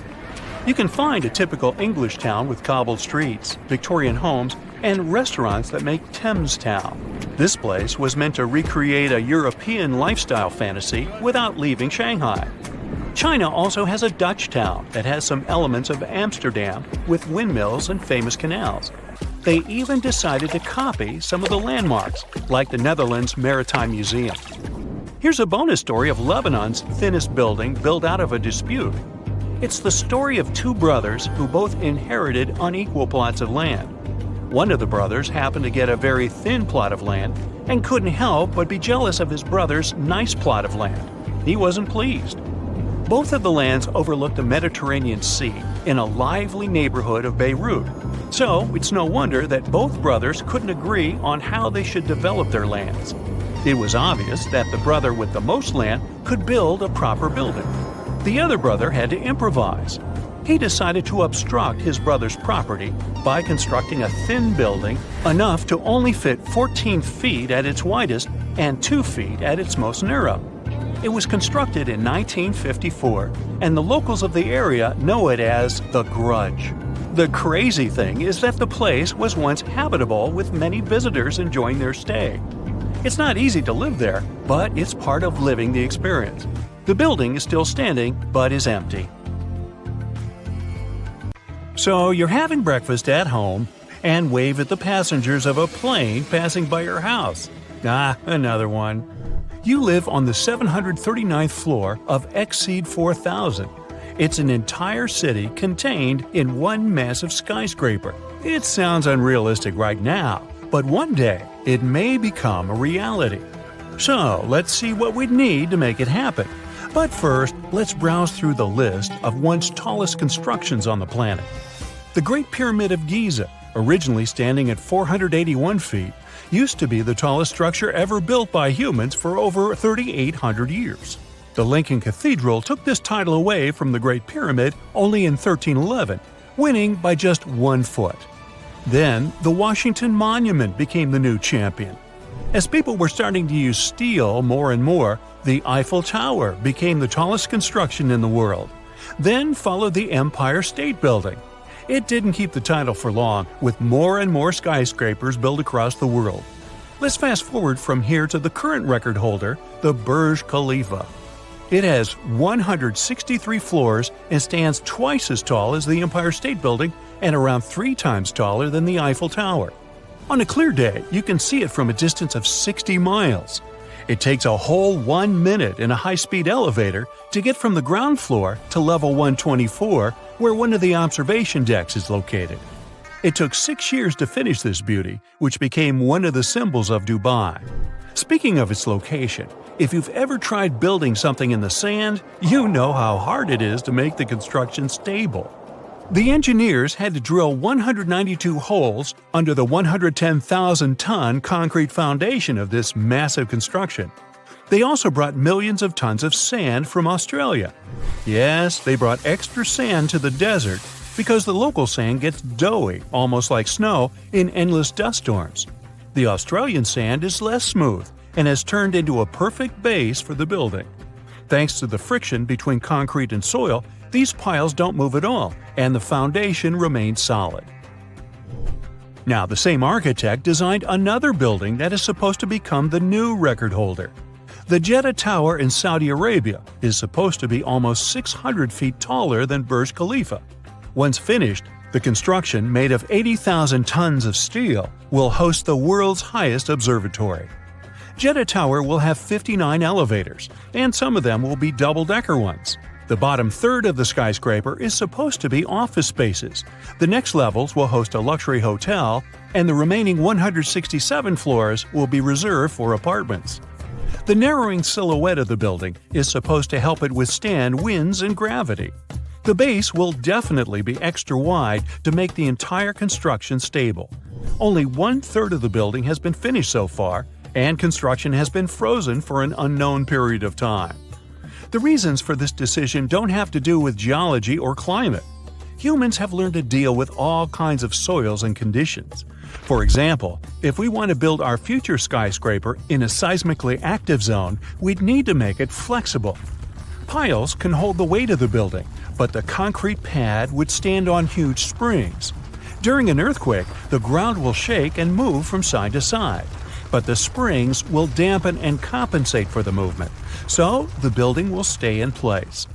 You can find a typical English town with cobbled streets, Victorian homes, and restaurants that make Thames Town. This place was meant to recreate a European lifestyle fantasy without leaving Shanghai. China also has a Dutch town that has some elements of Amsterdam with windmills and famous canals. They even decided to copy some of the landmarks, like the Netherlands Maritime Museum. Here's a bonus story of Lebanon's thinnest building built out of a dispute. It's the story of 2 brothers who both inherited unequal plots of land. One of the brothers happened to get a very thin plot of land and couldn't help but be jealous of his brother's nice plot of land. He wasn't pleased. Both of the lands overlooked the Mediterranean Sea in a lively neighborhood of Beirut. So it's no wonder that both brothers couldn't agree on how they should develop their lands. It was obvious that the brother with the most land could build a proper building. The other brother had to improvise. He decided to obstruct his brother's property by constructing a thin building enough to only fit 14 feet at its widest and 2 feet at its most narrow. It was constructed in 1954, and the locals of the area know it as the Grudge. The crazy thing is that the place was once habitable with many visitors enjoying their stay. It's not easy to live there, but it's part of living the experience. The building is still standing, but is empty. So you're having breakfast at home and wave at the passengers of a plane passing by your house. Another one. You live on the 739th floor of Exceed 4000. It's an entire city contained in one massive skyscraper. It sounds unrealistic right now, but one day it may become a reality. So let's see what we'd need to make it happen. But first, let's browse through the list of once tallest constructions on the planet. The Great Pyramid of Giza, originally standing at 481 feet, used to be the tallest structure ever built by humans for over 3,800 years. The Lincoln Cathedral took this title away from the Great Pyramid only in 1311, winning by just 1 foot. Then, the Washington Monument became the new champion. As people were starting to use steel more and more, the Eiffel Tower became the tallest construction in the world. Then followed the Empire State Building. It didn't keep the title for long, with more and more skyscrapers built across the world. Let's fast forward from here to the current record holder, the Burj Khalifa. It has 163 floors and stands twice as tall as the Empire State Building and around 3 times taller than the Eiffel Tower. On a clear day, you can see it from a distance of 60 miles. It takes a whole 1 minute in a high-speed elevator to get from the ground floor to level 124, where one of the observation decks is located. It took 6 years to finish this beauty, which became one of the symbols of Dubai. Speaking of its location, if you've ever tried building something in the sand, you know how hard it is to make the construction stable. The engineers had to drill 192 holes under the 110,000-ton concrete foundation of this massive construction. They also brought millions of tons of sand from Australia. Yes, they brought extra sand to the desert because the local sand gets doughy, almost like snow, in endless dust storms. The Australian sand is less smooth and has turned into a perfect base for the building. Thanks to the friction between concrete and soil, these piles don't move at all, and the foundation remains solid. Now, the same architect designed another building that is supposed to become the new record holder. The Jeddah Tower in Saudi Arabia is supposed to be almost 600 feet taller than Burj Khalifa. Once finished, the construction, made of 80,000 tons of steel, will host the world's highest observatory. Jeddah Tower will have 59 elevators, and some of them will be double-decker ones. The bottom third of the skyscraper is supposed to be office spaces. The next levels will host a luxury hotel, and the remaining 167 floors will be reserved for apartments. The narrowing silhouette of the building is supposed to help it withstand winds and gravity. The base will definitely be extra wide to make the entire construction stable. Only 1/3 of the building has been finished so far, and construction has been frozen for an unknown period of time. The reasons for this decision don't have to do with geology or climate. Humans have learned to deal with all kinds of soils and conditions. For example, if we want to build our future skyscraper in a seismically active zone, we'd need to make it flexible. Piles can hold the weight of the building, but the concrete pad would stand on huge springs. During an earthquake, the ground will shake and move from side to side, but the springs will dampen and compensate for the movement, so the building will stay in place.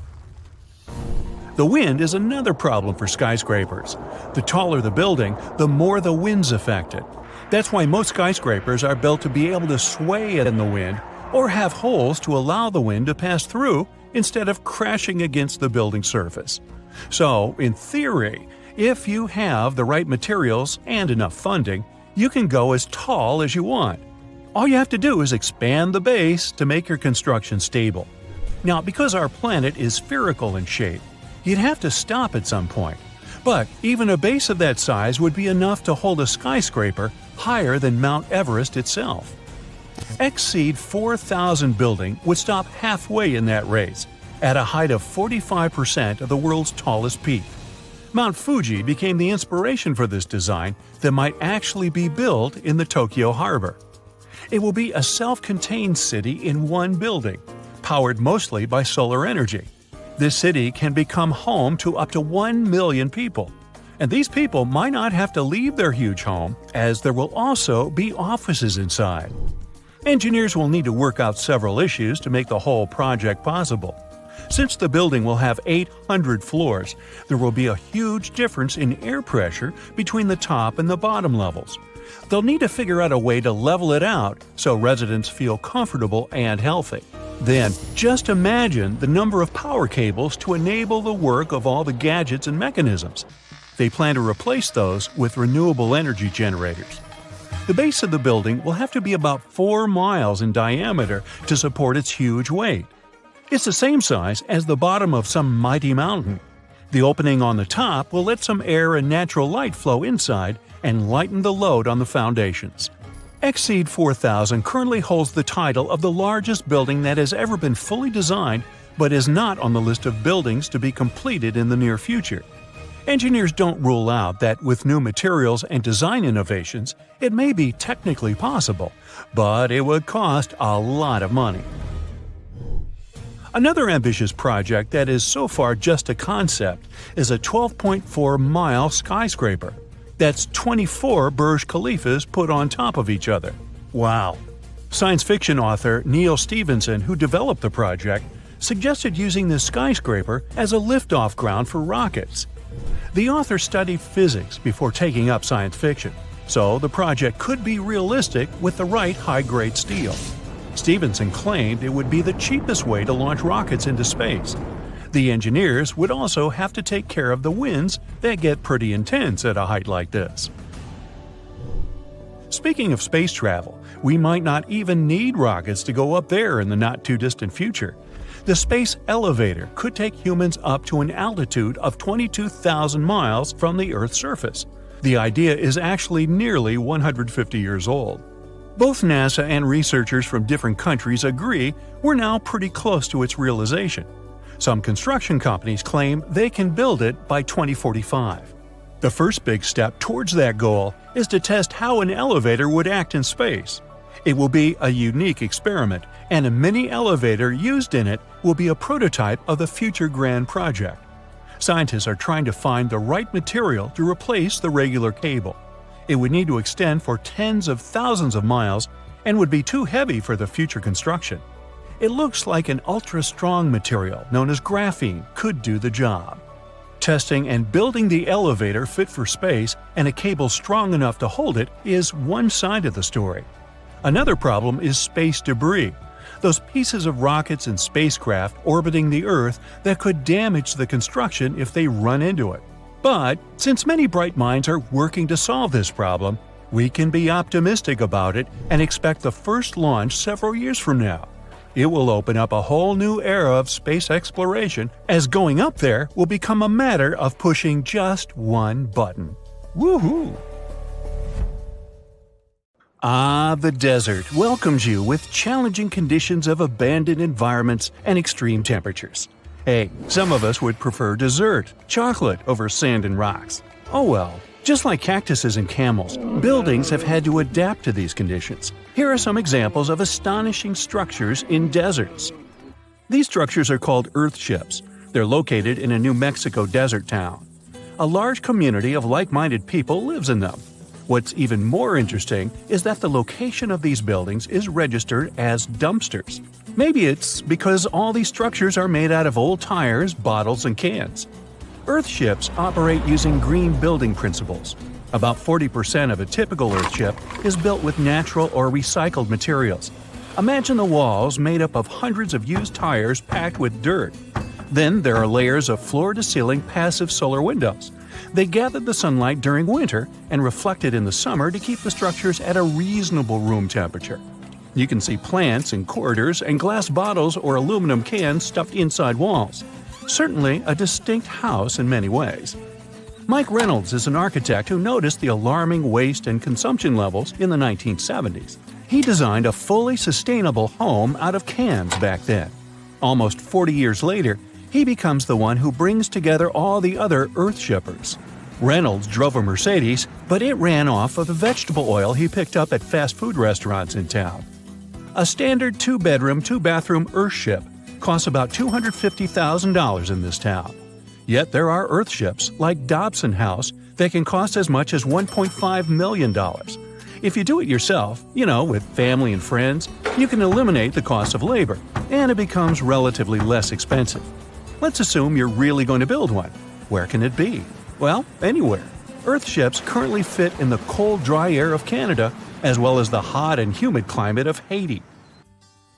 The wind is another problem for skyscrapers. The taller the building, the more the wind's affected. That's why most skyscrapers are built to be able to sway in the wind or have holes to allow the wind to pass through instead of crashing against the building surface. So, in theory, if you have the right materials and enough funding, you can go as tall as you want. All you have to do is expand the base to make your construction stable. Now, because our planet is spherical in shape, you'd have to stop at some point. But even a base of that size would be enough to hold a skyscraper higher than Mount Everest itself. Exceed 4,000 building would stop halfway in that race, at a height of 45% of the world's tallest peak. Mount Fuji became the inspiration for this design that might actually be built in the Tokyo harbor. It will be a self-contained city in one building, powered mostly by solar energy. This city can become home to up to 1 million people. And these people might not have to leave their huge home, as there will also be offices inside. Engineers will need to work out several issues to make the whole project possible. Since the building will have 800 floors, there will be a huge difference in air pressure between the top and the bottom levels. They'll need to figure out a way to level it out so residents feel comfortable and healthy. Then, just imagine the number of power cables to enable the work of all the gadgets and mechanisms. They plan to replace those with renewable energy generators. The base of the building will have to be about 4 miles in diameter to support its huge weight. It's the same size as the bottom of some mighty mountain. The opening on the top will let some air and natural light flow inside and lighten the load on the foundations. Exceed 4000 currently holds the title of the largest building that has ever been fully designed but is not on the list of buildings to be completed in the near future. Engineers don't rule out that with new materials and design innovations, it may be technically possible, but it would cost a lot of money. Another ambitious project that is so far just a concept is a 12.4-mile skyscraper. That's 24 Burj Khalifas put on top of each other. Wow! Science fiction author Neil Stephenson, who developed the project, suggested using this skyscraper as a liftoff ground for rockets. The author studied physics before taking up science fiction, so the project could be realistic with the right high-grade steel. Stevenson claimed it would be the cheapest way to launch rockets into space. The engineers would also have to take care of the winds that get pretty intense at a height like this. Speaking of space travel, we might not even need rockets to go up there in the not-too-distant future. The space elevator could take humans up to an altitude of 22,000 miles from the Earth's surface. The idea is actually nearly 150 years old. Both NASA and researchers from different countries agree we're now pretty close to its realization. Some construction companies claim they can build it by 2045. The first big step towards that goal is to test how an elevator would act in space. It will be a unique experiment, and a mini elevator used in it will be a prototype of the future grand project. Scientists are trying to find the right material to replace the regular cable. It would need to extend for tens of thousands of miles and would be too heavy for the future construction. It looks like an ultra-strong material known as graphene could do the job. Testing and building the elevator fit for space and a cable strong enough to hold it is one side of the story. Another problem is space debris, those pieces of rockets and spacecraft orbiting the Earth that could damage the construction if they run into it. But since many bright minds are working to solve this problem, we can be optimistic about it and expect the first launch several years from now. It will open up a whole new era of space exploration, as going up there will become a matter of pushing just one button. Woohoo! The desert welcomes you with challenging conditions of abandoned environments and extreme temperatures. Hey, some of us would prefer dessert, chocolate, over sand and rocks. Oh well. Just like cactuses and camels, buildings have had to adapt to these conditions. Here are some examples of astonishing structures in deserts. These structures are called earthships. They're located in a New Mexico desert town. A large community of like-minded people lives in them. What's even more interesting is that the location of these buildings is registered as dumpsters. Maybe it's because all these structures are made out of old tires, bottles, and cans. Earthships operate using green building principles. About 40% of a typical earthship is built with natural or recycled materials. Imagine the walls made up of hundreds of used tires packed with dirt. Then there are layers of floor-to-ceiling passive solar windows. They gather the sunlight during winter and reflect it in the summer to keep the structures at a reasonable room temperature. You can see plants in corridors and glass bottles or aluminum cans stuffed inside walls. Certainly a distinct house in many ways. Mike Reynolds is an architect who noticed the alarming waste and consumption levels in the 1970s. He designed a fully sustainable home out of cans back then. Almost 40 years later, he becomes the one who brings together all the other earthshippers. Reynolds drove a Mercedes, but it ran off of the vegetable oil he picked up at fast food restaurants in town. A standard 2-bedroom, 2-bathroom earthship costs about $250,000 in this town. Yet there are earthships like Dobson House that can cost as much as $1.5 million. If you do it yourself, with family and friends, you can eliminate the cost of labor, and it becomes relatively less expensive. Let's assume you're really going to build one. Where can it be? Well, anywhere. Earthships currently fit in the cold, dry air of Canada, as well as the hot and humid climate of Haiti.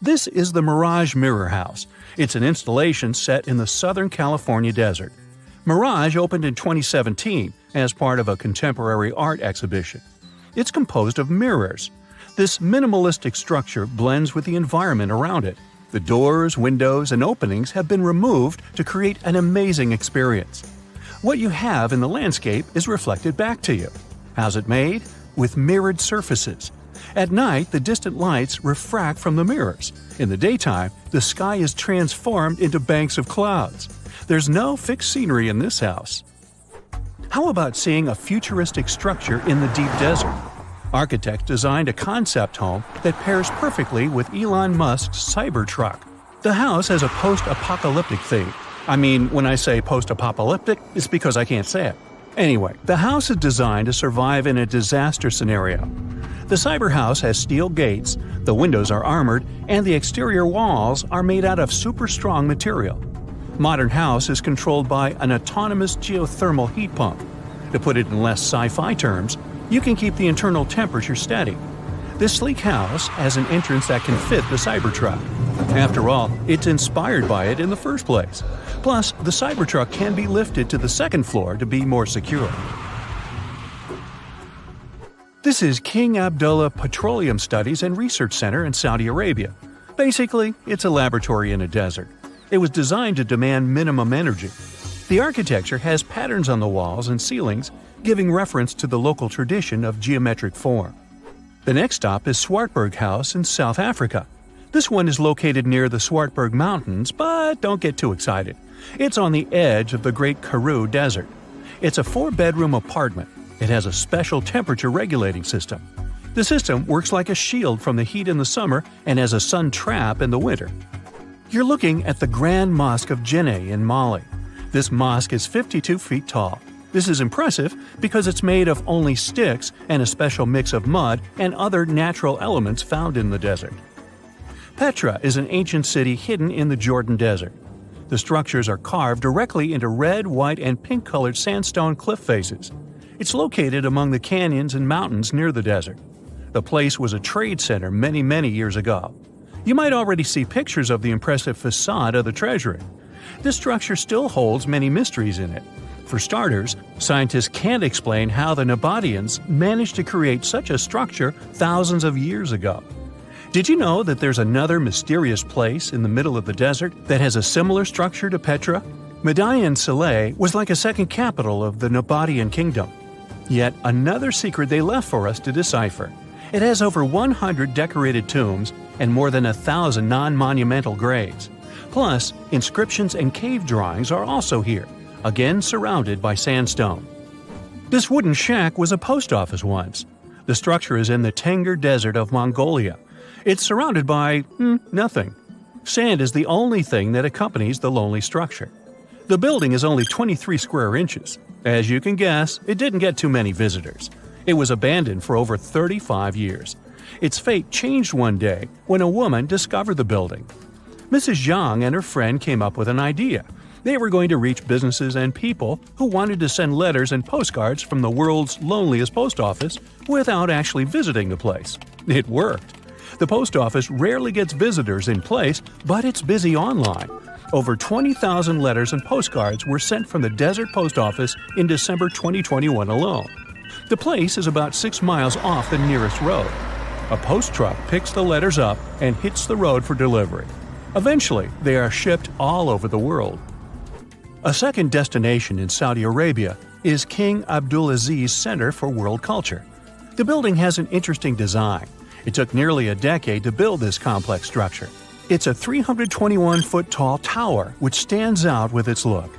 This is the Mirage Mirror House. It's an installation set in the Southern California desert. Mirage opened in 2017 as part of a contemporary art exhibition. It's composed of mirrors. This minimalistic structure blends with the environment around it. The doors, windows, and openings have been removed to create an amazing experience. What you have in the landscape is reflected back to you. How's it made? With mirrored surfaces. At night, the distant lights refract from the mirrors. In the daytime, the sky is transformed into banks of clouds. There's no fixed scenery in this house. How about seeing a futuristic structure in the deep desert? Architects designed a concept home that pairs perfectly with Elon Musk's Cybertruck. The house has a post-apocalyptic theme. I mean, when I say post-apocalyptic, it's because I can't say it. Anyway, the house is designed to survive in a disaster scenario. The cyber house has steel gates, the windows are armored, and the exterior walls are made out of super strong material. Modern house is controlled by an autonomous geothermal heat pump. To put it in less sci-fi terms, you can keep the internal temperature steady. This sleek house has an entrance that can fit the Cybertruck. After all, it's inspired by it in the first place. Plus, the Cybertruck can be lifted to the second floor to be more secure. This is King Abdullah Petroleum Studies and Research Center in Saudi Arabia. Basically, it's a laboratory in a desert. It was designed to demand minimum energy. The architecture has patterns on the walls and ceilings, giving reference to the local tradition of geometric form. The next stop is Swartberg House in South Africa. This one is located near the Swartberg Mountains, but don't get too excited. It's on the edge of the Great Karoo Desert. It's a 4-bedroom apartment. It has a special temperature regulating system. The system works like a shield from the heat in the summer and as a sun trap in the winter. You're looking at the Grand Mosque of Djenné in Mali. This mosque is 52 feet tall. This is impressive because it's made of only sticks and a special mix of mud and other natural elements found in the desert. Petra is an ancient city hidden in the Jordan Desert. The structures are carved directly into red, white, and pink-colored sandstone cliff faces. It's located among the canyons and mountains near the desert. The place was a trade center many years ago. You might already see pictures of the impressive facade of the treasury. This structure still holds many mysteries in it. For starters, scientists can't explain how the Nabateans managed to create such a structure thousands of years ago. Did you know that there's another mysterious place in the middle of the desert that has a similar structure to Petra? Madain Saleh was like a second capital of the Nabatean kingdom. Yet another secret they left for us to decipher. It has over 100 decorated tombs and more than 1,000 non-monumental graves. Plus, inscriptions and cave drawings are also here, again surrounded by sandstone. This wooden shack was a post office once. The structure is in the Tengger Desert of Mongolia. It's surrounded by nothing. Sand is the only thing that accompanies the lonely structure. The building is only 23 square inches. As you can guess, it didn't get too many visitors. It was abandoned for over 35 years. Its fate changed one day when a woman discovered the building. Mrs. Zhang and her friend came up with an idea. They were going to reach businesses and people who wanted to send letters and postcards from the world's loneliest post office without actually visiting the place. It worked. The post office rarely gets visitors in place, but it's busy online. Over 20,000 letters and postcards were sent from the Desert Post Office in December 2021 alone. The place is about 6 miles off the nearest road. A post truck picks the letters up and hits the road for delivery. Eventually, they are shipped all over the world. A second destination in Saudi Arabia is King Abdulaziz Center for World Culture. The building has an interesting design. It took nearly a decade to build this complex structure. It's a 321-foot-tall tower which stands out with its look.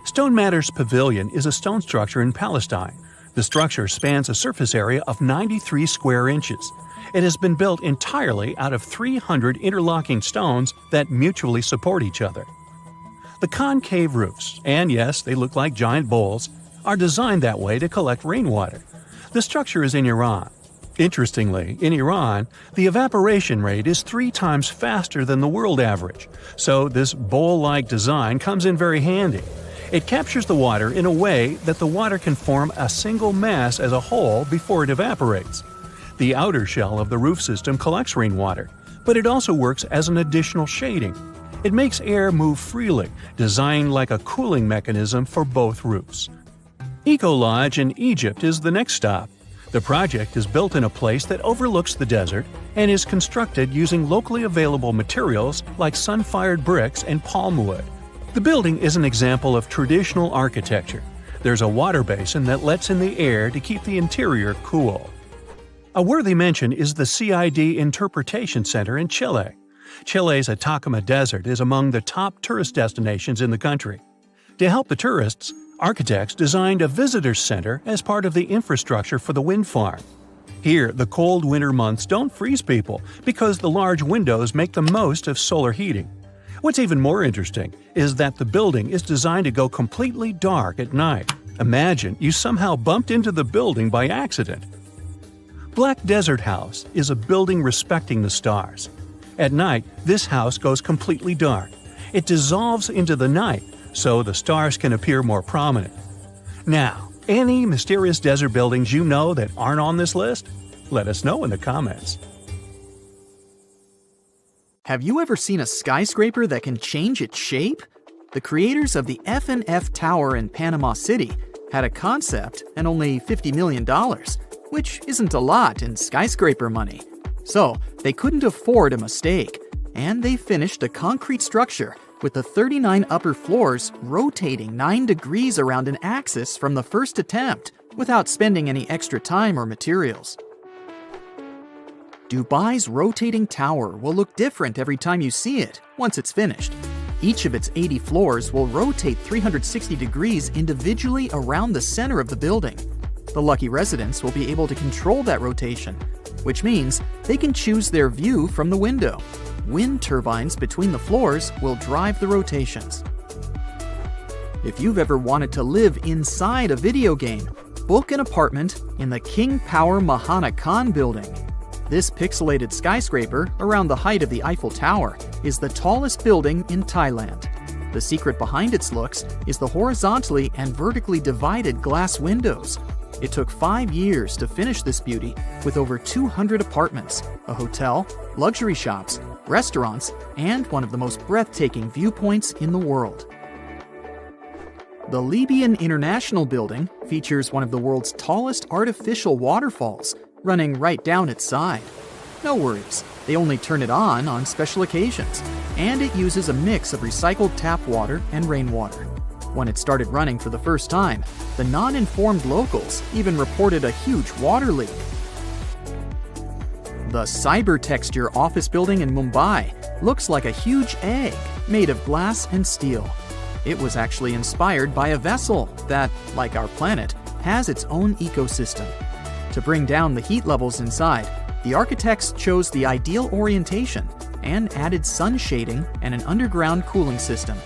Stone Matters Pavilion is a stone structure in Palestine. The structure spans a surface area of 93 square inches. It has been built entirely out of 300 interlocking stones that mutually support each other. The concave roofs, and yes, they look like giant bowls, are designed that way to collect rainwater. The structure is in Iran. Interestingly, in Iran, the evaporation rate is 3 times faster than the world average, so this bowl-like design comes in very handy. It captures the water in a way that the water can form a single mass as a whole before it evaporates. The outer shell of the roof system collects rainwater, but it also works as an additional shading. It makes air move freely, designed like a cooling mechanism for both roofs. Eco Lodge in Egypt is the next stop. The project is built in a place that overlooks the desert and is constructed using locally available materials like sun-fired bricks and palm wood. The building is an example of traditional architecture. There's a water basin that lets in the air to keep the interior cool. A worthy mention is the CID Interpretation Center in Chile. Chile's Atacama Desert is among the top tourist destinations in the country. To help the tourists, architects designed a visitors center as part of the infrastructure for the wind farm. Here, the cold winter months don't freeze people because the large windows make the most of solar heating. What's even more interesting is that the building is designed to go completely dark at night. Imagine you somehow bumped into the building by accident. Black Desert House is a building respecting the stars. At night, this house goes completely dark. It dissolves into the night, so the stars can appear more prominent. Now, any mysterious desert buildings you know that aren't on this list? Let us know in the comments. Have you ever seen a skyscraper that can change its shape? The creators of the F&F Tower in Panama City had a concept and only $50 million, which isn't a lot in skyscraper money. So they couldn't afford a mistake, and they finished a concrete structure with the 39 upper floors rotating 9 degrees around an axis from the first attempt without spending any extra time or materials. Dubai's rotating tower will look different every time you see it once it's finished. Each of its 80 floors will rotate 360 degrees individually around the center of the building. The lucky residents will be able to control that rotation, which means they can choose their view from the window. Wind turbines between the floors will drive the rotations. If you've ever wanted to live inside a video game, book an apartment in the King Power Mahana Khan building. This pixelated skyscraper, around the height of the Eiffel Tower, is the tallest building in Thailand. The secret behind its looks is the horizontally and vertically divided glass windows. It took 5 years to finish this beauty with over 200 apartments, a hotel, luxury shops, restaurants, and one of the most breathtaking viewpoints in the world. The Libyan International Building features one of the world's tallest artificial waterfalls, running right down its side. No worries, they only turn it on special occasions, and it uses a mix of recycled tap water and rainwater. When it started running for the first time, the non-informed locals even reported a huge water leak. The Cybertexture office building in Mumbai looks like a huge egg made of glass and steel. It was actually inspired by a vessel that, like our planet, has its own ecosystem. To bring down the heat levels inside, the architects chose the ideal orientation and added sun shading and an underground cooling system.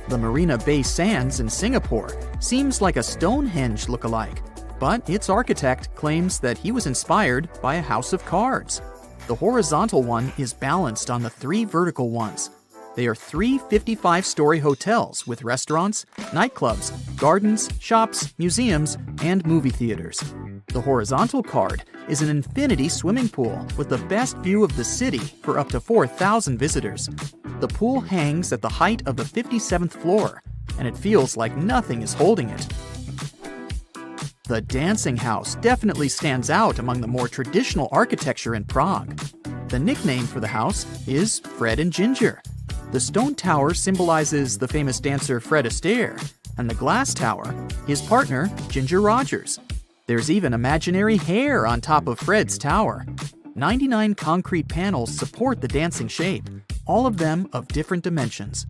The Marina Bay Sands in Singapore seems like a Stonehenge look-alike, but its architect claims that he was inspired by a house of cards. The horizontal one is balanced on the 3 vertical ones. They are 3 55-story hotels with restaurants, nightclubs, gardens, shops, museums, and movie theaters. The horizontal card is an infinity swimming pool with the best view of the city for up to 4,000 visitors. The pool hangs at the height of the 57th floor, and it feels like nothing is holding it. The Dancing House definitely stands out among the more traditional architecture in Prague. The nickname for the house is Fred and Ginger. The stone tower symbolizes the famous dancer Fred Astaire, and the glass tower, his partner, Ginger Rogers. There's even imaginary hair on top of Fred's tower. 99 concrete panels support the dancing shape, all of them of different dimensions.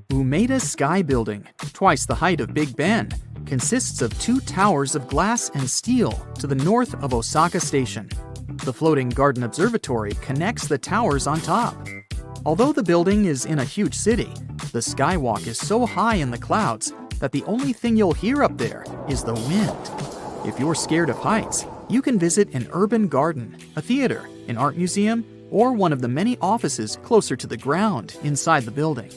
Umeda Sky Building, twice the height of Big Ben, consists of 2 towers of glass and steel to the north of Osaka Station. The floating garden observatory connects the towers on top. Although the building is in a huge city, the skywalk is so high in the clouds that the only thing you'll hear up there is the wind. If you're scared of heights, you can visit an urban garden, a theater, an art museum, or one of the many offices closer to the ground inside the building.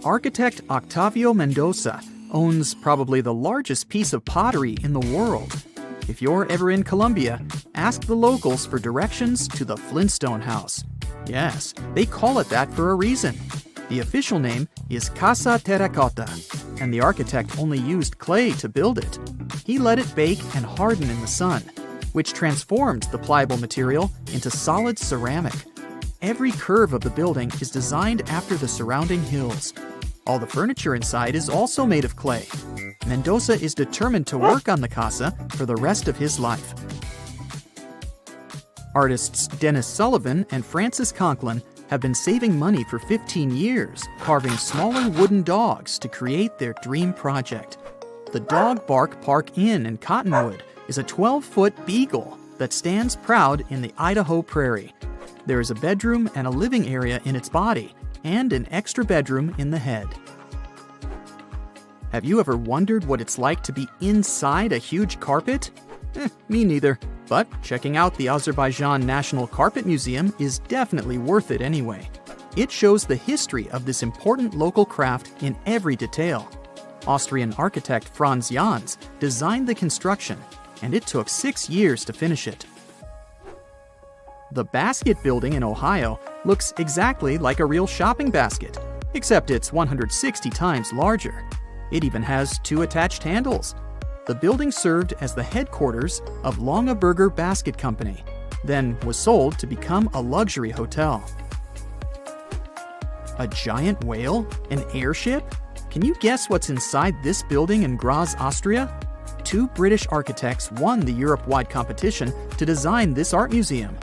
Architect Octavio Mendoza owns probably the largest piece of pottery in the world. If you're ever in Colombia, ask the locals for directions to the Flintstone House. Yes, they call it that for a reason. The official name is Casa Terracotta, and the architect only used clay to build it. He let it bake and harden in the sun, which transformed the pliable material into solid ceramic. Every curve of the building is designed after the surrounding hills. All the furniture inside is also made of clay. Mendoza is determined to work on the casa for the rest of his life. Artists Dennis Sullivan and Francis Conklin have been saving money for 15 years, carving smaller wooden dogs to create their dream project. The Dog Bark Park Inn in Cottonwood is a 12-foot beagle that stands proud in the Idaho prairie. There is a bedroom and a living area in its body, and an extra bedroom in the head. Have you ever wondered what it's like to be inside a huge carpet? Me neither, but checking out the Azerbaijan National Carpet Museum is definitely worth it anyway. It shows the history of this important local craft in every detail. Austrian architect Franz Jans designed the construction, and it took 6 years to finish it. The Basket Building in Ohio looks exactly like a real shopping basket, except it's 160 times larger. It even has 2 attached handles. The building served as the headquarters of Longaberger Basket Company, then was sold to become a luxury hotel. A giant whale? An airship? Can you guess what's inside this building in Graz, Austria? 2 British architects won the Europe-wide competition to design this art museum.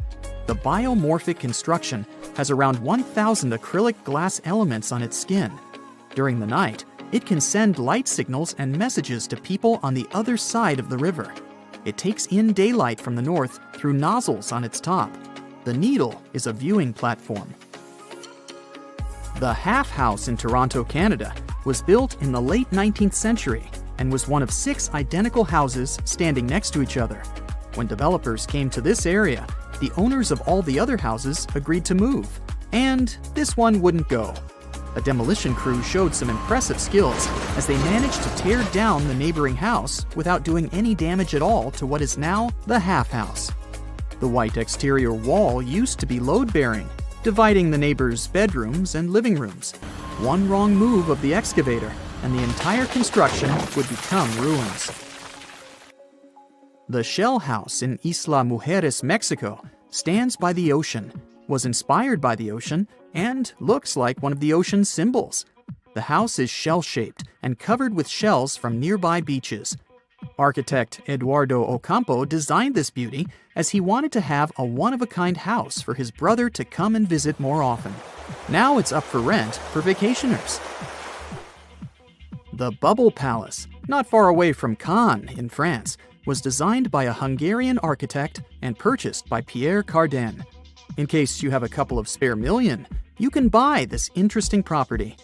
The biomorphic construction has around 1,000 acrylic glass elements on its skin. During the night, it can send light signals and messages to people on the other side of the river. It takes in daylight from the north through nozzles on its top. The needle is a viewing platform. The Half House in Toronto, Canada, was built in the late 19th century and was one of 6 identical houses standing next to each other. When developers came to this area, the owners of all the other houses agreed to move, and this one wouldn't go. A demolition crew showed some impressive skills as they managed to tear down the neighboring house without doing any damage at all to what is now the Half House. The white exterior wall used to be load-bearing, dividing the neighbors' bedrooms and living rooms. One wrong move of the excavator, and the entire construction would become ruins. The Shell House in Isla Mujeres, Mexico, stands by the ocean, was inspired by the ocean, and looks like one of the ocean's symbols. The house is shell-shaped and covered with shells from nearby beaches. Architect Eduardo Ocampo designed this beauty as he wanted to have a one-of-a-kind house for his brother to come and visit more often. Now it's up for rent for vacationers. The Bubble Palace, not far away from Cannes in France, was designed by a Hungarian architect and purchased by Pierre Cardin. In case you have a couple of spare million, you can buy this interesting property.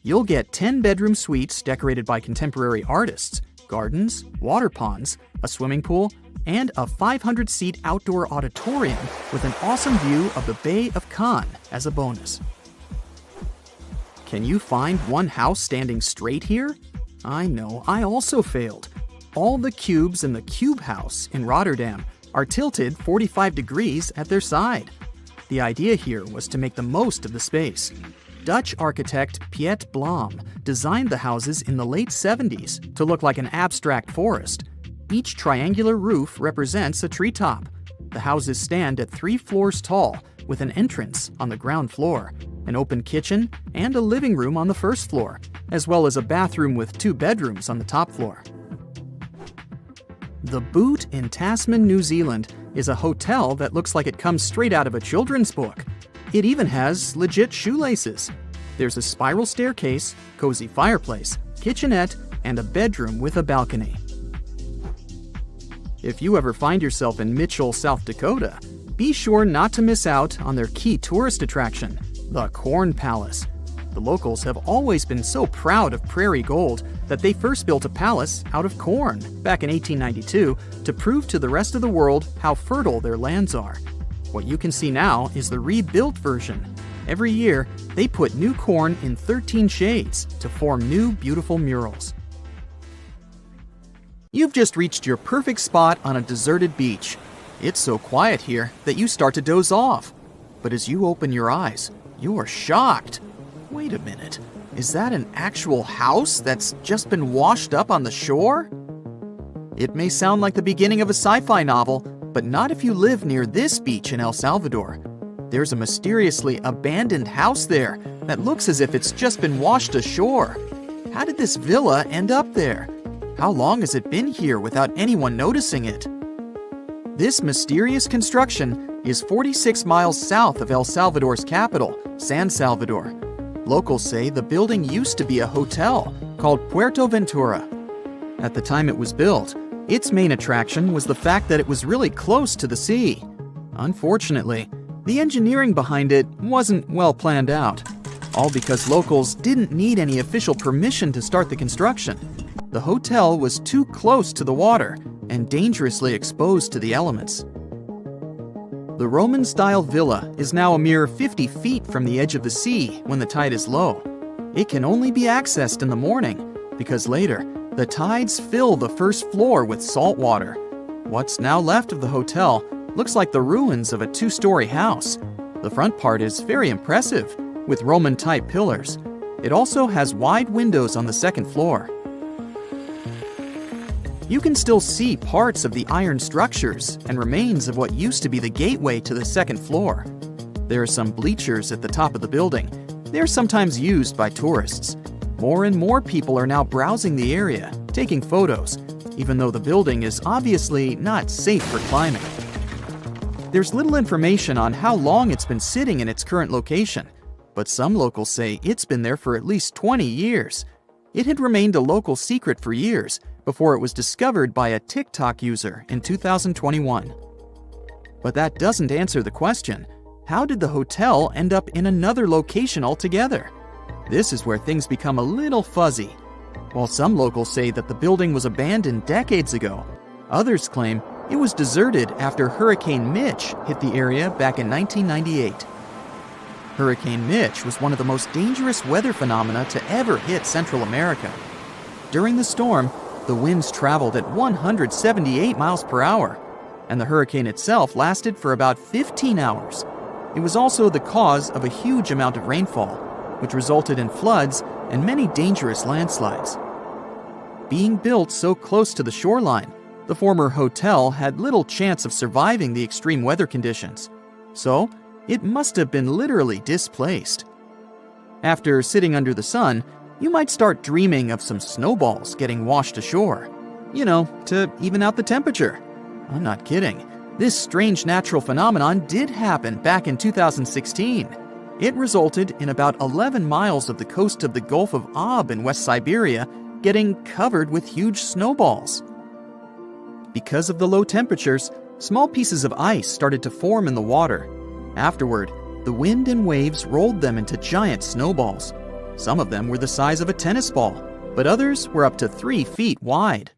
You'll get 10-bedroom suites decorated by contemporary artists, gardens, water ponds, a swimming pool, and a 500-seat outdoor auditorium with an awesome view of the Bay of Cannes as a bonus. Can you find one house standing straight here? I know, I also failed. All the cubes in the Cube House in Rotterdam are tilted 45 degrees at their side. The idea here was to make the most of the space. Dutch architect Piet Blom designed the houses in the late 70s to look like an abstract forest. Each triangular roof represents a treetop. The houses stand at 3 floors tall, with an entrance on the ground floor, an open kitchen, and a living room on the first floor, as well as a bathroom with 2 bedrooms on the top floor. The Boot in Tasman, New Zealand is a hotel that looks like it comes straight out of a children's book. It even has legit shoelaces. There's a spiral staircase, cozy fireplace, kitchenette, and a bedroom with a balcony. If you ever find yourself in Mitchell, South Dakota, be sure not to miss out on their key tourist attraction, the Corn Palace. The locals have always been so proud of prairie gold that they first built a palace out of corn back in 1892 to prove to the rest of the world how fertile their lands are. What you can see now is the rebuilt version. Every year, they put new corn in 13 shades to form new beautiful murals. You've just reached your perfect spot on a deserted beach. It's so quiet here that you start to doze off. But as you open your eyes, you're shocked. Wait a minute, is that an actual house that's just been washed up on the shore? It may sound like the beginning of a sci-fi novel, but not if you live near this beach in El Salvador. There's a mysteriously abandoned house there that looks as if it's just been washed ashore. How did this villa end up there? How long has it been here without anyone noticing it? This mysterious construction is 46 miles south of El Salvador's capital, San Salvador. Locals say the building used to be a hotel called Puerto Ventura. At the time it was built, its main attraction was the fact that it was really close to the sea. Unfortunately, the engineering behind it wasn't well planned out, all because locals didn't need any official permission to start the construction. The hotel was too close to the water and dangerously exposed to the elements. The Roman-style villa is now a mere 50 feet from the edge of the sea when the tide is low. It can only be accessed in the morning because later, the tides fill the first floor with salt water. What's now left of the hotel looks like the ruins of a two-story house. The front part is very impressive, with Roman-type pillars. It also has wide windows on the second floor. You can still see parts of the iron structures and remains of what used to be the gateway to the second floor. There are some bleachers at the top of the building. They're sometimes used by tourists. More and more people are now browsing the area, taking photos, even though the building is obviously not safe for climbing. There's little information on how long it's been sitting in its current location, but some locals say it's been there for at least 20 years. It had remained a local secret for years before it was discovered by a TikTok user in 2021. But that doesn't answer the question. How did the hotel end up in another location altogether? This is where things become a little fuzzy. While some locals say that the building was abandoned decades ago, others claim it was deserted after Hurricane Mitch hit the area back in 1998. Hurricane Mitch was one of the most dangerous weather phenomena to ever hit Central America. During the storm, the winds traveled at 178 miles per hour, and the hurricane itself lasted for about 15 hours. It was also the cause of a huge amount of rainfall, which resulted in floods and many dangerous landslides. Being built so close to the shoreline, the former hotel had little chance of surviving the extreme weather conditions, so it must have been literally displaced. After sitting under the sun, you might start dreaming of some snowballs getting washed ashore. To even out the temperature. I'm not kidding. This strange natural phenomenon did happen back in 2016. It resulted in about 11 miles of the coast of the Gulf of Aab in West Siberia getting covered with huge snowballs. Because of the low temperatures, small pieces of ice started to form in the water. Afterward, the wind and waves rolled them into giant snowballs. Some of them were the size of a tennis ball, but others were up to 3 feet wide.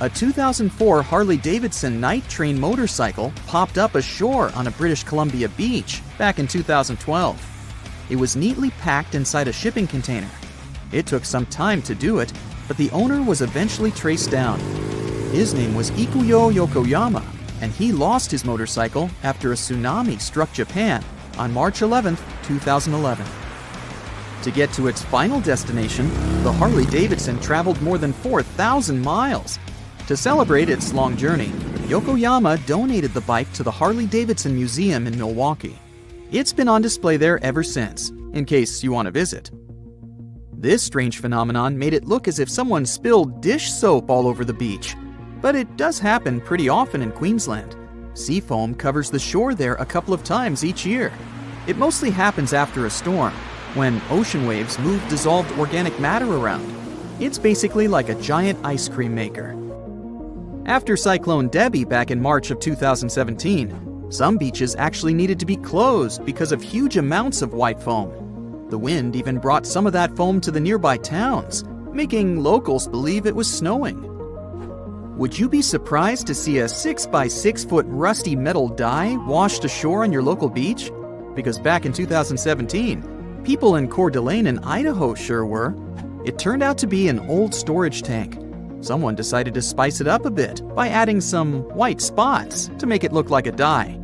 A 2004 Harley-Davidson night train motorcycle popped up ashore on a British Columbia beach back in 2012. It was neatly packed inside a shipping container. It took some time to do it, but the owner was eventually traced down. His name was Ikuyo Yokoyama, and he lost his motorcycle after a tsunami struck Japan on March 11, 2011. To get to its final destination, the Harley-Davidson traveled more than 4,000 miles. To celebrate its long journey, Yokoyama donated the bike to the Harley-Davidson Museum in Milwaukee. It's been on display there ever since, in case you want to visit. This strange phenomenon made it look as if someone spilled dish soap all over the beach. But it does happen pretty often in Queensland. Sea foam covers the shore there a couple of times each year. It mostly happens after a storm, when ocean waves move dissolved organic matter around. It's basically like a giant ice cream maker. After Cyclone Debbie back in March of 2017, some beaches actually needed to be closed because of huge amounts of white foam. The wind even brought some of that foam to the nearby towns, making locals believe it was snowing. Would you be surprised to see a 6x6 foot rusty metal die washed ashore on your local beach? Because back in 2017, people in Coeur d'Alene in Idaho sure were. It turned out to be an old storage tank. Someone decided to spice it up a bit by adding some white spots to make it look like a dye.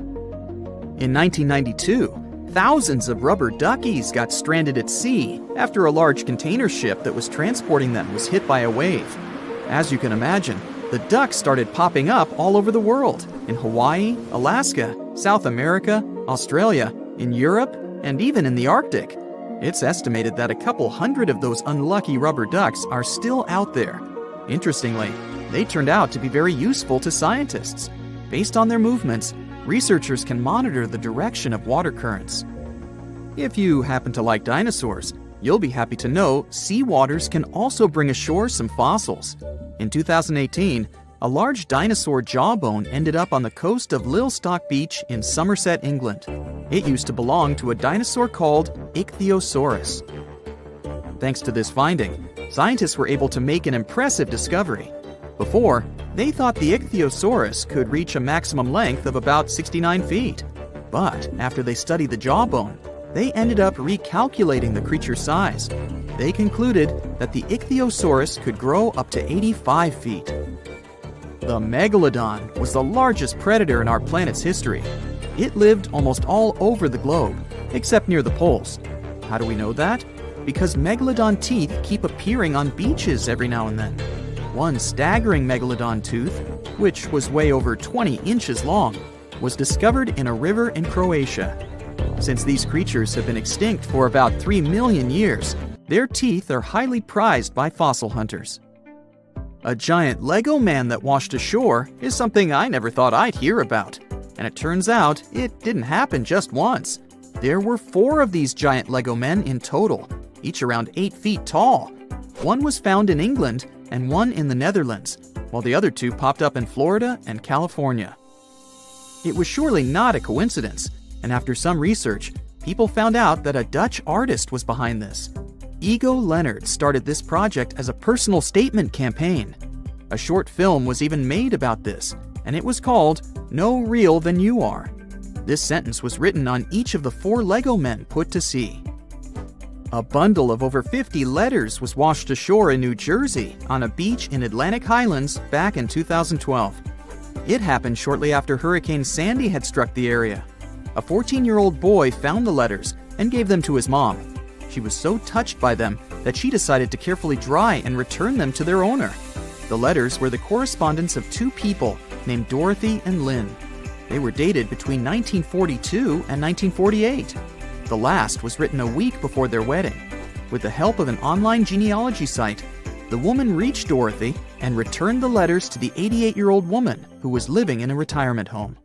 In 1992, thousands of rubber duckies got stranded at sea after a large container ship that was transporting them was hit by a wave. As you can imagine, the ducks started popping up all over the world, in Hawaii, Alaska, South America, Australia, in Europe, and even in the Arctic. It's estimated that a couple hundred of those unlucky rubber ducks are still out there. Interestingly, they turned out to be very useful to scientists. Based on their movements, researchers can monitor the direction of water currents. If you happen to like dinosaurs, you'll be happy to know sea waters can also bring ashore some fossils. In 2018, a large dinosaur jawbone ended up on the coast of Lilstock Beach in Somerset, England. It used to belong to a dinosaur called Ichthyosaurus. Thanks to this finding, scientists were able to make an impressive discovery. Before, they thought the Ichthyosaurus could reach a maximum length of about 69 feet. But after they studied the jawbone, they ended up recalculating the creature's size. They concluded that the Ichthyosaurus could grow up to 85 feet. The megalodon was the largest predator in our planet's history. It lived almost all over the globe, except near the poles. How do we know that? Because megalodon teeth keep appearing on beaches every now and then. One staggering megalodon tooth, which was way over 20 inches long, was discovered in a river in Croatia. Since these creatures have been extinct for about 3 million years, their teeth are highly prized by fossil hunters. A giant Lego man that washed ashore is something I never thought I'd hear about. And it turns out it didn't happen just once. There were 4 of these giant Lego men in total, each around 8 feet tall. One was found in England and one in the Netherlands, while the other 2 popped up in Florida and California. It was surely not a coincidence, and after some research, people found out that a Dutch artist was behind this. Ego Leonard started this project as a personal statement campaign. A short film was even made about this, and it was called No Real Than You Are. This sentence was written on each of the 4 Lego men put to sea. A bundle of over 50 letters was washed ashore in New Jersey on a beach in Atlantic Highlands back in 2012. It happened shortly after Hurricane Sandy had struck the area. A 14-year-old boy found the letters and gave them to his mom. She was so touched by them that she decided to carefully dry and return them to their owner. The letters were the correspondence of 2 people named Dorothy and Lynn. They were dated between 1942 and 1948. The last was written a week before their wedding. With the help of an online genealogy site, the woman reached Dorothy and returned the letters to the 88-year-old woman who was living in a retirement home.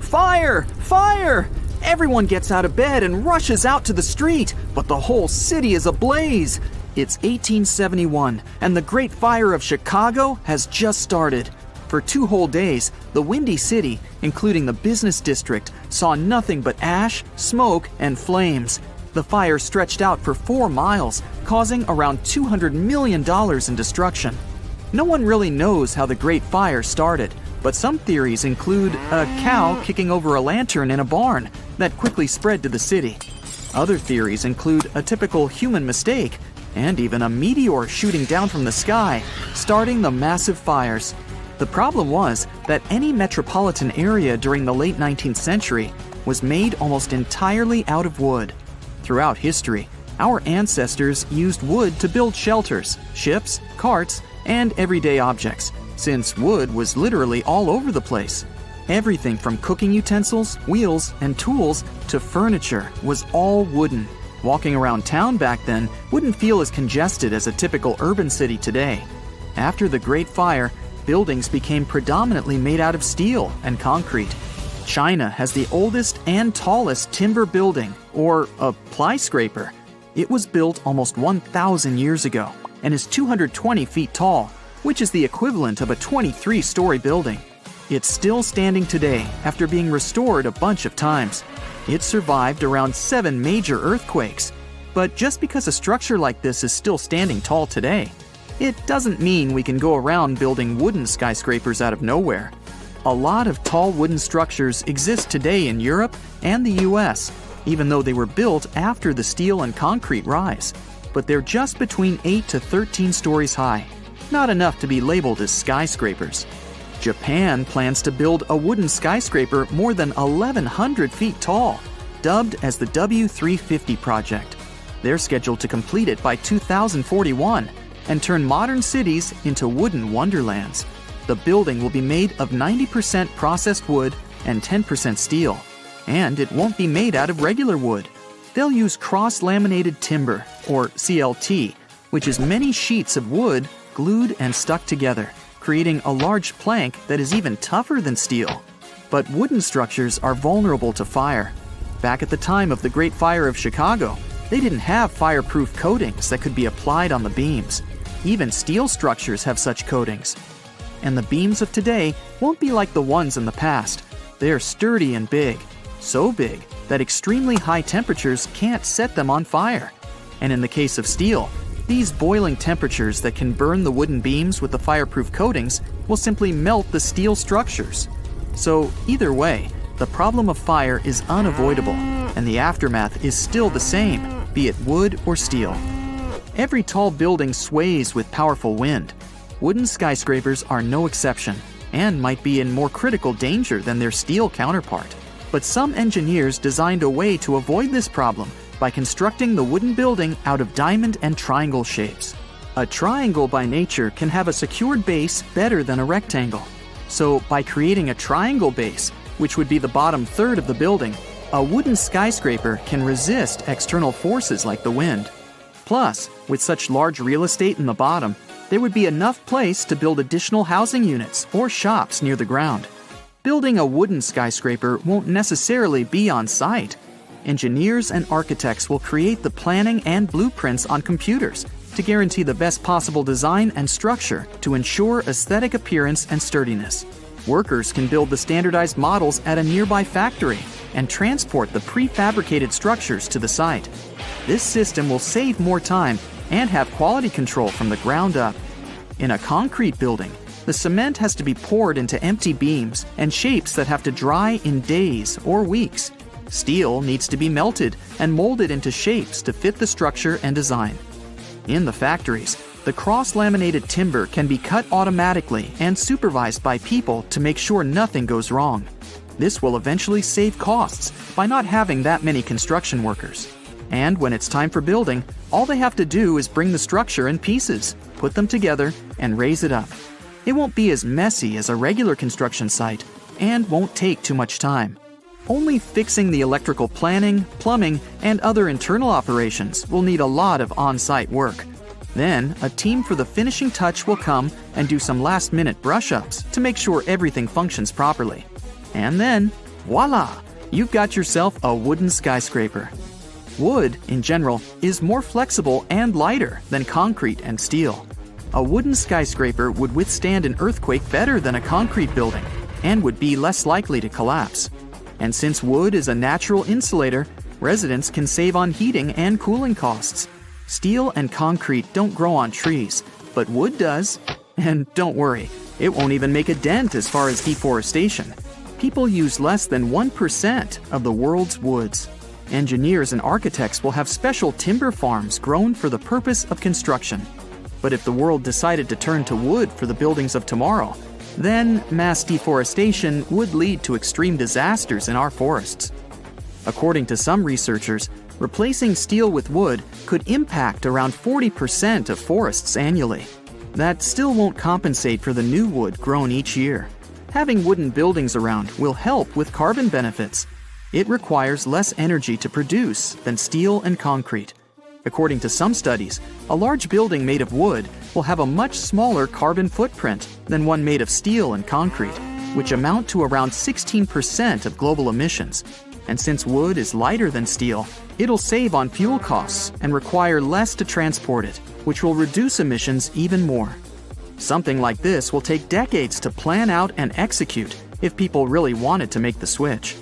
Fire! Fire! Everyone gets out of bed and rushes out to the street, but the whole city is ablaze. It's 1871, and the Great Fire of Chicago has just started. For 2 whole days, the Windy City, including the business district, saw nothing but ash, smoke, and flames. The fire stretched out for 4 miles, causing around $200 million in destruction. No one really knows how the Great Fire started, but some theories include a cow kicking over a lantern in a barn that quickly spread to the city. Other theories include a typical human mistake, and even a meteor shooting down from the sky, starting the massive fires. The problem was that any metropolitan area during the late 19th century was made almost entirely out of wood. Throughout history, our ancestors used wood to build shelters, ships, carts, and everyday objects, since wood was literally all over the place. Everything from cooking utensils, wheels, and tools to furniture was all wooden. Walking around town back then wouldn't feel as congested as a typical urban city today. After the Great Fire, buildings became predominantly made out of steel and concrete. China has the oldest and tallest timber building, or a ply scraper. It was built almost 1,000 years ago and is 220 feet tall, which is the equivalent of a 23-story building. It's still standing today after being restored a bunch of times. It survived around 7 major earthquakes. But just because a structure like this is still standing tall today, it doesn't mean we can go around building wooden skyscrapers out of nowhere. A lot of tall wooden structures exist today in Europe and the US, even though they were built after the steel and concrete rise. But they're just between 8 to 13 stories high. not enough to be labeled as skyscrapers. Japan plans to build a wooden skyscraper more than 1,100 feet tall, dubbed as the W350 project. They're scheduled to complete it by 2041 and turn modern cities into wooden wonderlands. The building will be made of 90% processed wood and 10% steel, and it won't be made out of regular wood. They'll use cross-laminated timber, or CLT, which is many sheets of wood glued and stuck together, creating a large plank that is even tougher than steel. But wooden structures are vulnerable to fire. Back at the time of the Great Fire of Chicago, they didn't have fireproof coatings that could be applied on the beams. Even steel structures have such coatings. And the beams of today won't be like the ones in the past. They're sturdy and big, so big that extremely high temperatures can't set them on fire. And in the case of steel, these boiling temperatures that can burn the wooden beams with the fireproof coatings will simply melt the steel structures. So either way, the problem of fire is unavoidable, and the aftermath is still the same, be it wood or steel. Every tall building sways with powerful wind. Wooden skyscrapers are no exception, and might be in more critical danger than their steel counterpart. But some engineers designed a way to avoid this problem by constructing the wooden building out of diamond and triangle shapes. A triangle by nature can have a secured base better than a rectangle. So by creating a triangle base, which would be the bottom third of the building, a wooden skyscraper can resist external forces like the wind. Plus, with such large real estate in the bottom, there would be enough place to build additional housing units or shops near the ground. Building a wooden skyscraper won't necessarily be on site. Engineers and architects will create the planning and blueprints on computers to guarantee the best possible design and structure to ensure aesthetic appearance and sturdiness. Workers can build the standardized models at a nearby factory and transport the prefabricated structures to the site. This system will save more time and have quality control from the ground up. In a concrete building, the cement has to be poured into empty beams and shapes that have to dry in days or weeks. Steel needs to be melted and molded into shapes to fit the structure and design. In the factories, the cross-laminated timber can be cut automatically and supervised by people to make sure nothing goes wrong. This will eventually save costs by not having that many construction workers. And when it's time for building, all they have to do is bring the structure in pieces, put them together, and raise it up. It won't be as messy as a regular construction site and won't take too much time. Only fixing the electrical planning, plumbing, and other internal operations will need a lot of on-site work. Then, a team for the finishing touch will come and do some last-minute brush-ups to make sure everything functions properly. And then, voila! You've got yourself a wooden skyscraper. Wood, in general, is more flexible and lighter than concrete and steel. A wooden skyscraper would withstand an earthquake better than a concrete building and would be less likely to collapse. And since wood is a natural insulator, residents can save on heating and cooling costs. Steel and concrete don't grow on trees, but wood does. And don't worry, it won't even make a dent as far as deforestation. People use less than 1% of the world's woods. Engineers and architects will have special timber farms grown for the purpose of construction. But if the world decided to turn to wood for the buildings of tomorrow, then mass deforestation would lead to extreme disasters in our forests. According to some researchers, replacing steel with wood could impact around 40% of forests annually. That still won't compensate for the new wood grown each year. Having wooden buildings around will help with carbon benefits. It requires less energy to produce than steel and concrete. According to some studies, a large building made of wood will have a much smaller carbon footprint than one made of steel and concrete, which amount to around 16% of global emissions. And since wood is lighter than steel, it'll save on fuel costs and require less to transport it, which will reduce emissions even more. Something like this will take decades to plan out and execute if people really wanted to make the switch.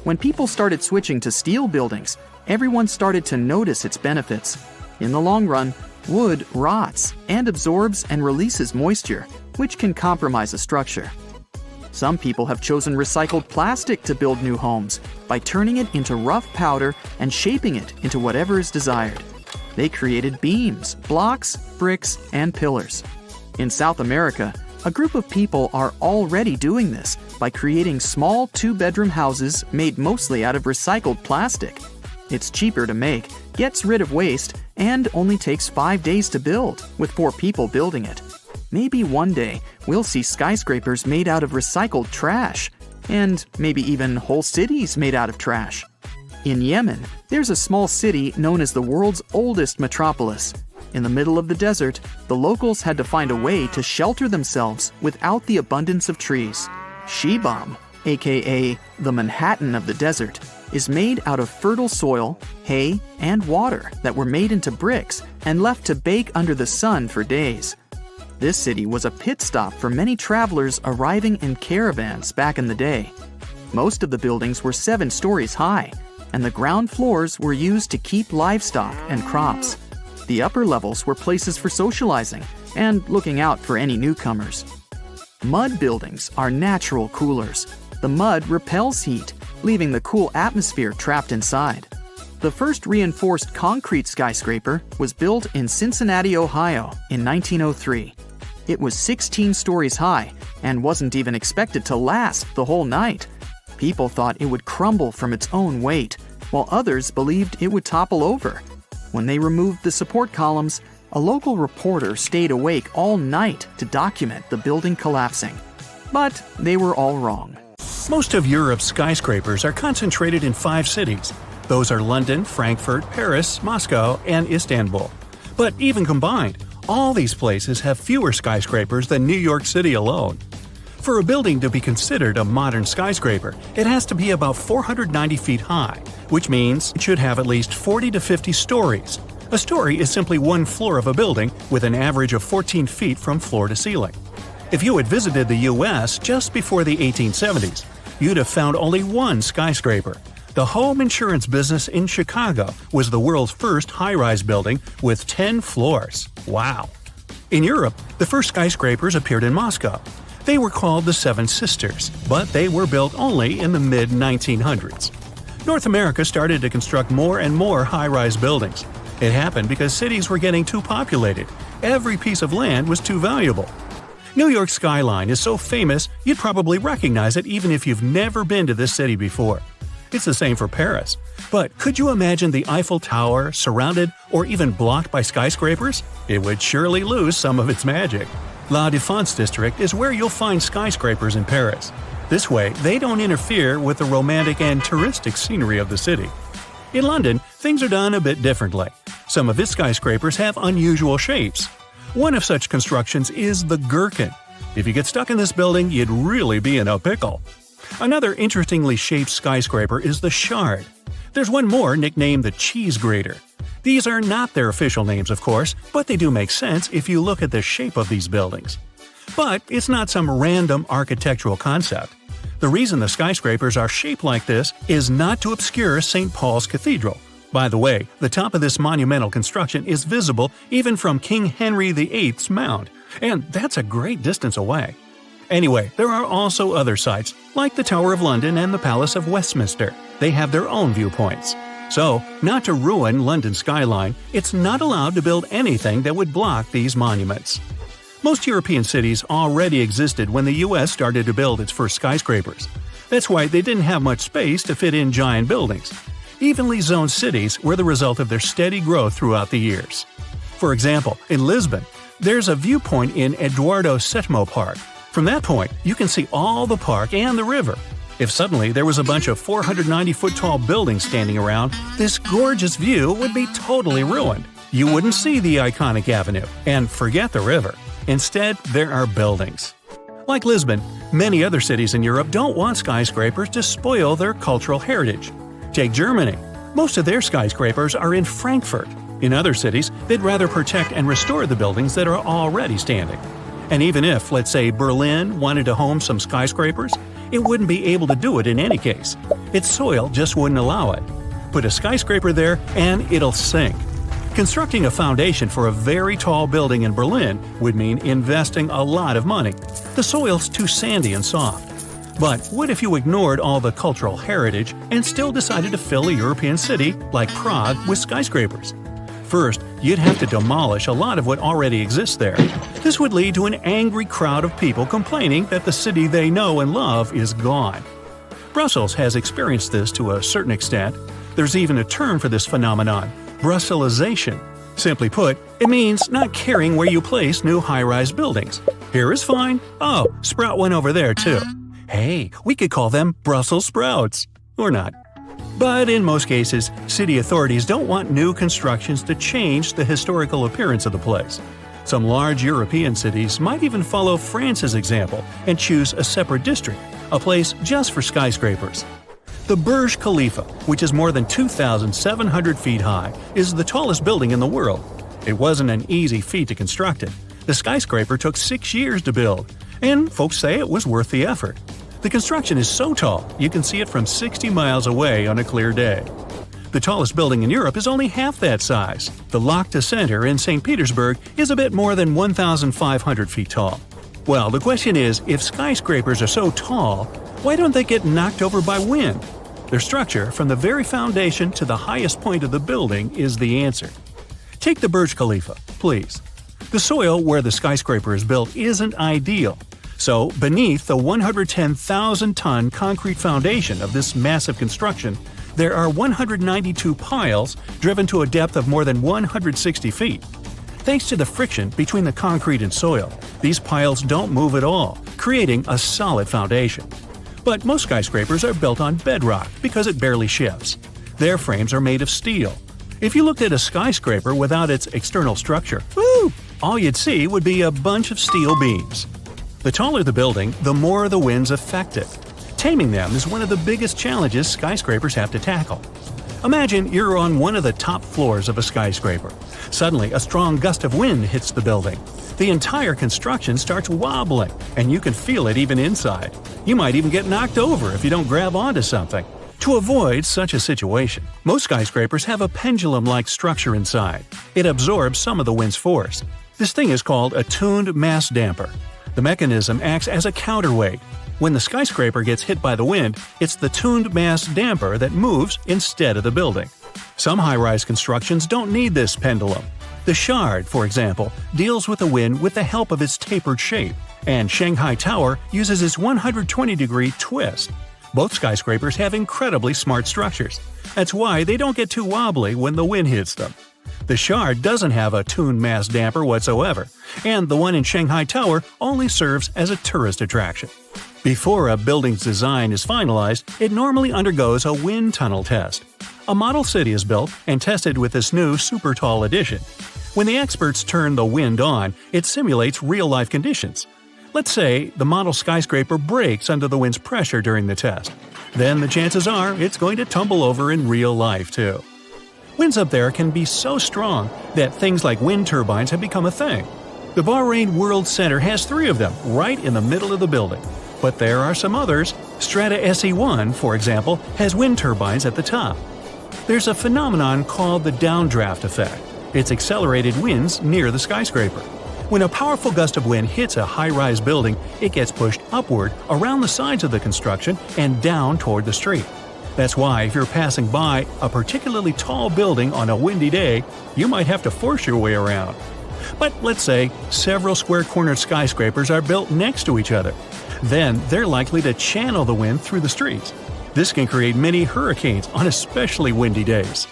When people started switching to steel buildings, everyone started to notice its benefits. In the long run, wood rots and absorbs and releases moisture, which can compromise a structure. Some people have chosen recycled plastic to build new homes by turning it into rough powder and shaping it into whatever is desired. They created beams, blocks, bricks, and pillars. In South America, a group of people are already doing this by creating small 2-bedroom houses made mostly out of recycled plastic. It's cheaper to make, gets rid of waste, and only takes 5 days to build, with 4 people building it. Maybe one day we'll see skyscrapers made out of recycled trash, and maybe even whole cities made out of trash. In Yemen, there's a small city known as the world's oldest metropolis. In the middle of the desert, the locals had to find a way to shelter themselves without the abundance of trees. Shibam, aka the Manhattan of the desert, is made out of fertile soil, hay, and water that were made into bricks and left to bake under the sun for days. This city was a pit stop for many travelers arriving in caravans back in the day. Most of the buildings were 7 stories high, and the ground floors were used to keep livestock and crops. The upper levels were places for socializing and looking out for any newcomers. Mud buildings are natural coolers. The mud repels heat, leaving the cool atmosphere trapped inside. The first reinforced concrete skyscraper was built in Cincinnati, Ohio in 1903. It was 16 stories high and wasn't even expected to last the whole night. People thought it would crumble from its own weight, while others believed it would topple over. When they removed the support columns, a local reporter stayed awake all night to document the building collapsing. But they were all wrong. Most of Europe's skyscrapers are concentrated in 5 cities. Those are London, Frankfurt, Paris, Moscow, and Istanbul. But even combined, all these places have fewer skyscrapers than New York City alone. For a building to be considered a modern skyscraper, it has to be about 490 feet high, which means it should have at least 40 to 50 stories. A story is simply one floor of a building with an average of 14 feet from floor to ceiling. If you had visited the U.S. just before the 1870s, you'd have found only one skyscraper. The home insurance business in Chicago was the world's first high-rise building with 10 floors. Wow! In Europe, the first skyscrapers appeared in Moscow. They were called the Seven Sisters, but they were built only in the mid-1900s. North America started to construct more and more high-rise buildings. It happened because cities were getting too populated. Every piece of land was too valuable. New York's skyline is so famous you'd probably recognize it even if you've never been to this city before. It's the same for Paris. But could you imagine the Eiffel Tower surrounded or even blocked by skyscrapers? It would surely lose some of its magic. La Défense district is where you'll find skyscrapers in Paris. This way, they don't interfere with the romantic and touristic scenery of the city. In London, things are done a bit differently. Some of its skyscrapers have unusual shapes. One of such constructions is the Gherkin. If you get stuck in this building, you'd really be in a pickle. Another interestingly shaped skyscraper is the Shard. There's one more nicknamed the Cheese Grater. These are not their official names, of course, but they do make sense if you look at the shape of these buildings. But it's not some random architectural concept. The reason the skyscrapers are shaped like this is not to obscure St. Paul's Cathedral. By the way, the top of this monumental construction is visible even from King Henry VIII's mound, and that's a great distance away. Anyway, there are also other sites, like the Tower of London and the Palace of Westminster. They have their own viewpoints. So, not to ruin London's skyline, it's not allowed to build anything that would block these monuments. Most European cities already existed when the U.S. started to build its first skyscrapers. That's why they didn't have much space to fit in giant buildings. Evenly zoned cities were the result of their steady growth throughout the years. For example, in Lisbon, there's a viewpoint in Eduardo Setmo Park. From that point, you can see all the park and the river. If suddenly there was a bunch of 490-foot-tall buildings standing around, this gorgeous view would be totally ruined. You wouldn't see the iconic avenue, and forget the river. Instead, there are buildings. Like Lisbon, many other cities in Europe don't want skyscrapers to spoil their cultural heritage. Take Germany. Most of their skyscrapers are in Frankfurt. In other cities, they'd rather protect and restore the buildings that are already standing. And even if, let's say, Berlin wanted to home some skyscrapers, it wouldn't be able to do it in any case. Its soil just wouldn't allow it. Put a skyscraper there and it'll sink. Constructing a foundation for a very tall building in Berlin would mean investing a lot of money. The soil's too sandy and soft. But what if you ignored all the cultural heritage and still decided to fill a European city like Prague with skyscrapers? First, you'd have to demolish a lot of what already exists there. This would lead to an angry crowd of people complaining that the city they know and love is gone. Brussels has experienced this to a certain extent. There's even a term for this phenomenon: Brusselization. Simply put, it means not caring where you place new high-rise buildings. Here is fine. Oh, sprout one over there too. Hey, we could call them Brussels sprouts. Or not. But in most cases, city authorities don't want new constructions to change the historical appearance of the place. Some large European cities might even follow France's example and choose a separate district, a place just for skyscrapers. The Burj Khalifa, which is more than 2,700 feet high, is the tallest building in the world. It wasn't an easy feat to construct it. The skyscraper took 6 years to build, and folks say it was worth the effort. The construction is so tall, you can see it from 60 miles away on a clear day. The tallest building in Europe is only half that size. The Lotte Center in St. Petersburg is a bit more than 1,500 feet tall. Well, the question is, if skyscrapers are so tall, why don't they get knocked over by wind? Their structure, from the very foundation to the highest point of the building, is the answer. Take the Burj Khalifa, please. The soil where the skyscraper is built isn't ideal. So, beneath the 110,000-ton concrete foundation of this massive construction, there are 192 piles driven to a depth of more than 160 feet. Thanks to the friction between the concrete and soil, these piles don't move at all, creating a solid foundation. But most skyscrapers are built on bedrock because it barely shifts. Their frames are made of steel. If you looked at a skyscraper without its external structure, all you'd see would be a bunch of steel beams. The taller the building, the more the winds affect it. Taming them is one of the biggest challenges skyscrapers have to tackle. Imagine you're on one of the top floors of a skyscraper. Suddenly, a strong gust of wind hits the building. The entire construction starts wobbling, and you can feel it even inside. You might even get knocked over if you don't grab onto something. To avoid such a situation, most skyscrapers have a pendulum-like structure inside. It absorbs some of the wind's force. This thing is called a tuned mass damper. The mechanism acts as a counterweight. When the skyscraper gets hit by the wind, it's the tuned mass damper that moves instead of the building. Some high-rise constructions don't need this pendulum. The Shard, for example, deals with the wind with the help of its tapered shape, and Shanghai Tower uses its 120-degree twist. Both skyscrapers have incredibly smart structures. That's why they don't get too wobbly when the wind hits them. The Shard doesn't have a tuned mass damper whatsoever, and the one in Shanghai Tower only serves as a tourist attraction. Before a building's design is finalized, it normally undergoes a wind tunnel test. A model city is built and tested with this new super tall addition. When the experts turn the wind on, it simulates real-life conditions. Let's say the model skyscraper breaks under the wind's pressure during the test. Then the chances are it's going to tumble over in real life too. Winds up there can be so strong that things like wind turbines have become a thing. The Bahrain World Center has 3 of them right in the middle of the building. But there are some others. Strata SE1, for example, has wind turbines at the top. There's a phenomenon called the downdraft effect. It's accelerated winds near the skyscraper. When a powerful gust of wind hits a high-rise building, it gets pushed upward around the sides of the construction and down toward the street. That's why if you're passing by a particularly tall building on a windy day, you might have to force your way around. But let's say several square-cornered skyscrapers are built next to each other. Then they're likely to channel the wind through the streets. This can create many hurricanes on especially windy days.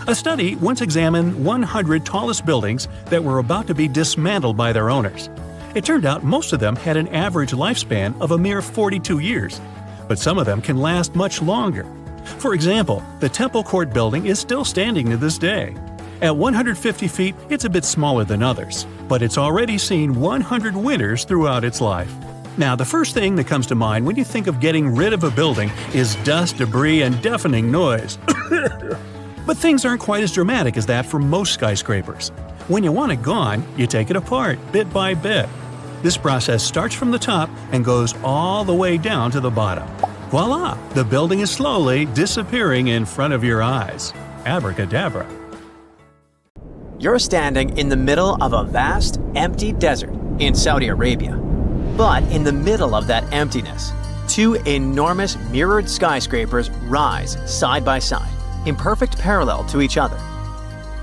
A study once examined 100 tallest buildings that were about to be dismantled by their owners. It turned out most of them had an average lifespan of a mere 42 years, but some of them can last much longer. For example, the Temple Court building is still standing to this day. At 150 feet, it's a bit smaller than others, but it's already seen 100 winters throughout its life. Now, the first thing that comes to mind when you think of getting rid of a building is dust, debris, and deafening noise. But things aren't quite as dramatic as that for most skyscrapers. When you want it gone, you take it apart, bit by bit. This process starts from the top and goes all the way down to the bottom. Voila! The building is slowly disappearing in front of your eyes. Abracadabra. You're standing in the middle of a vast, empty desert in Saudi Arabia. But in the middle of that emptiness, 2 enormous mirrored skyscrapers rise side by side, in perfect parallel to each other.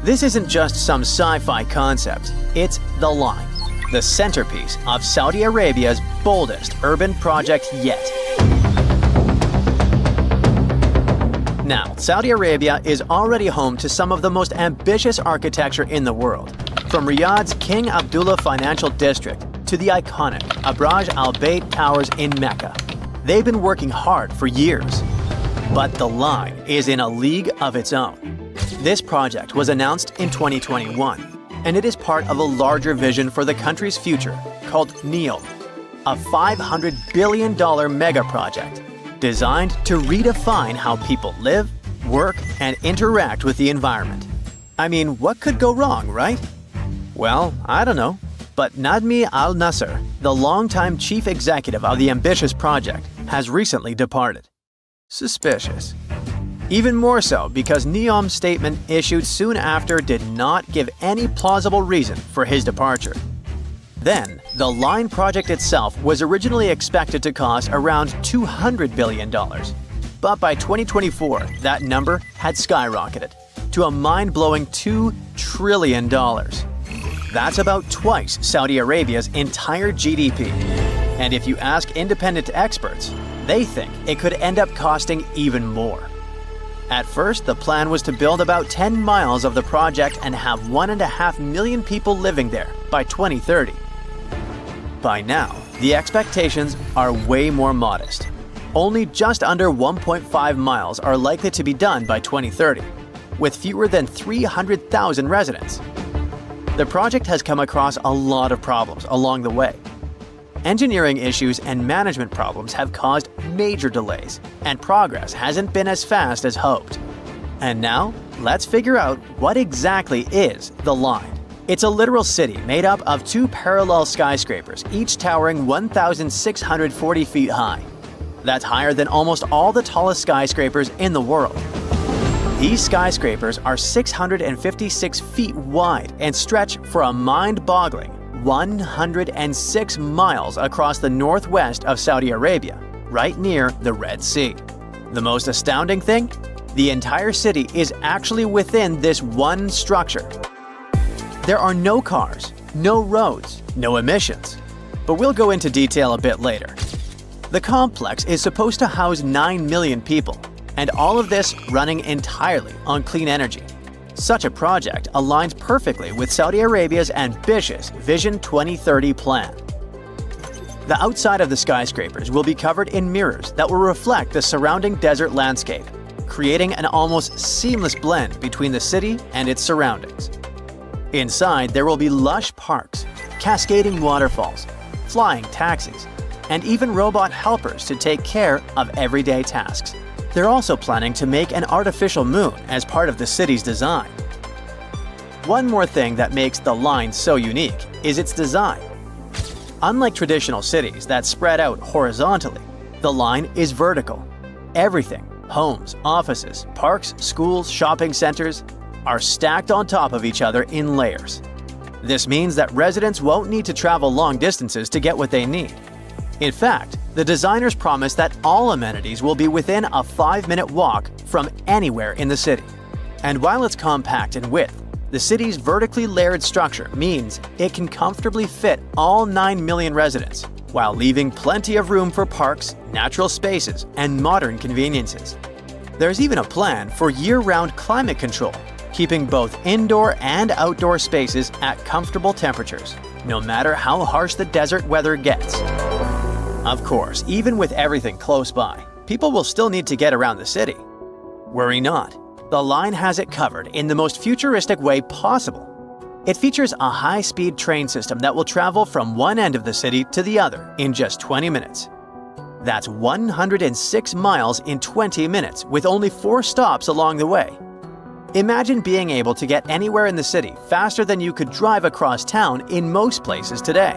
This isn't just some sci-fi concept, it's the line, the centerpiece of Saudi Arabia's boldest urban project yet. Now, Saudi Arabia is already home to some of the most ambitious architecture in the world, from Riyadh's King Abdullah Financial District to the iconic Abraj Al Bait Towers in Mecca. They've been working hard for years. But the line is in a league of its own. This project was announced in 2021, and it is part of a larger vision for the country's future called NEOM, a $500 billion mega project designed to redefine how people live, work, and interact with the environment. I mean, what could go wrong, right? Well, I don't know. But Nadmi Al Nasser, the longtime chief executive of the ambitious project, has recently departed. Suspicious. Even more so because NEOM's statement issued soon after did not give any plausible reason for his departure. Then, the line project itself was originally expected to cost around $200 billion. But by 2024, that number had skyrocketed to a mind-blowing $2 trillion. That's about twice Saudi Arabia's entire GDP. And if you ask independent experts, they think it could end up costing even more. At first, the plan was to build about 10 miles of the project and have 1.5 million people living there by 2030. By now, the expectations are way more modest. Only just under 1.5 miles are likely to be done by 2030, with fewer than 300,000 residents. The project has come across a lot of problems along the way. Engineering issues and management problems have caused major delays, and progress hasn't been as fast as hoped. And now, let's figure out what exactly is the line. It's a literal city made up of 2 parallel skyscrapers, each towering 1,640 feet high. That's higher than almost all the tallest skyscrapers in the world. These skyscrapers are 656 feet wide and stretch for a mind-boggling 106 miles across the northwest of Saudi Arabia, right near the Red Sea. The most astounding thing? The entire city is actually within this one structure. There are no cars, no roads, no emissions. But we'll go into detail a bit later. The complex is supposed to house 9 million people, and all of this running entirely on clean energy. Such a project aligns perfectly with Saudi Arabia's ambitious Vision 2030 plan. The outside of the skyscrapers will be covered in mirrors that will reflect the surrounding desert landscape, creating an almost seamless blend between the city and its surroundings. Inside, there will be lush parks, cascading waterfalls, flying taxis, and even robot helpers to take care of everyday tasks. They're also planning to make an artificial moon as part of the city's design. One more thing that makes the line so unique is its design. Unlike traditional cities that spread out horizontally, the line is vertical. Everything, homes, offices, parks, schools, shopping centers, are stacked on top of each other in layers. This means that residents won't need to travel long distances to get what they need. In fact, the designers promise that all amenities will be within a 5-minute walk from anywhere in the city. And while it's compact in width, the city's vertically layered structure means it can comfortably fit all 9 million residents, while leaving plenty of room for parks, natural spaces, and modern conveniences. There's even a plan for year-round climate control, keeping both indoor and outdoor spaces at comfortable temperatures, no matter how harsh the desert weather gets. Of course, even with everything close by, people will still need to get around the city. Worry not. The line has it covered in the most futuristic way possible. It features a high-speed train system that will travel from one end of the city to the other in just 20 minutes. That's 106 miles in 20 minutes with only 4 stops along the way. Imagine being able to get anywhere in the city faster than you could drive across town in most places today.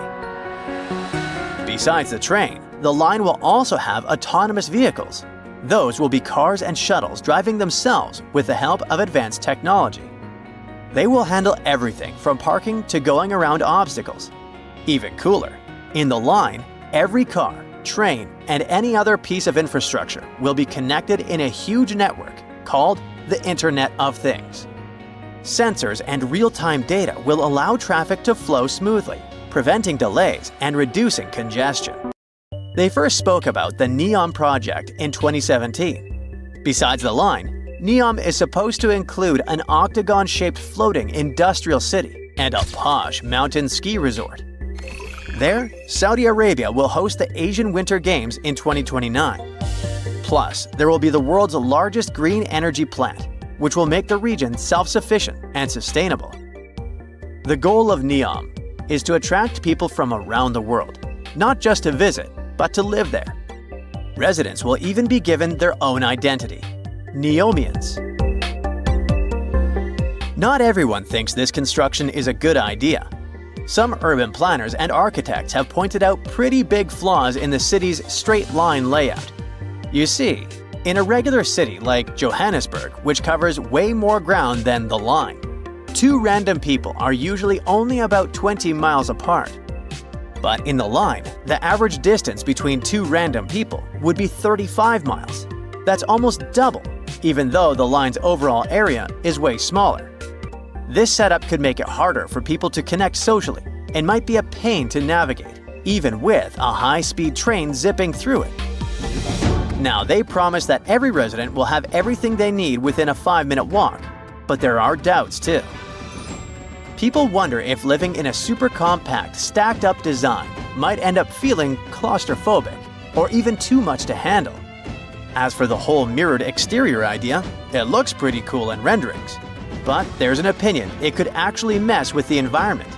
Besides the train, the line will also have autonomous vehicles. Those will be cars and shuttles driving themselves with the help of advanced technology. They will handle everything from parking to going around obstacles. Even cooler, in the line, every car, train, and any other piece of infrastructure will be connected in a huge network called the Internet of Things. Sensors and real-time data will allow traffic to flow smoothly, preventing delays and reducing congestion. They first spoke about the NEOM project in 2017. Besides the line, NEOM is supposed to include an octagon-shaped floating industrial city and a posh mountain ski resort. There, Saudi Arabia will host the Asian Winter Games in 2029. Plus, there will be the world's largest green energy plant, which will make the region self-sufficient and sustainable. The goal of NEOM is to attract people from around the world, not just to visit, but to live there. Residents will even be given their own identity, Neomians. Not everyone thinks this construction is a good idea. Some urban planners and architects have pointed out pretty big flaws in the city's straight-line layout. You see, in a regular city like Johannesburg, which covers way more ground than the line, two random people are usually only about 20 miles apart. But in the line, the average distance between two random people would be 35 miles. That's almost double, even though the line's overall area is way smaller. This setup could make it harder for people to connect socially and might be a pain to navigate, even with a high-speed train zipping through it. Now, they promise that every resident will have everything they need within a 5-minute walk, but there are doubts too. People wonder if living in a super compact, stacked-up design might end up feeling claustrophobic or even too much to handle. As for the whole mirrored exterior idea, it looks pretty cool in renderings. But there's an opinion it could actually mess with the environment.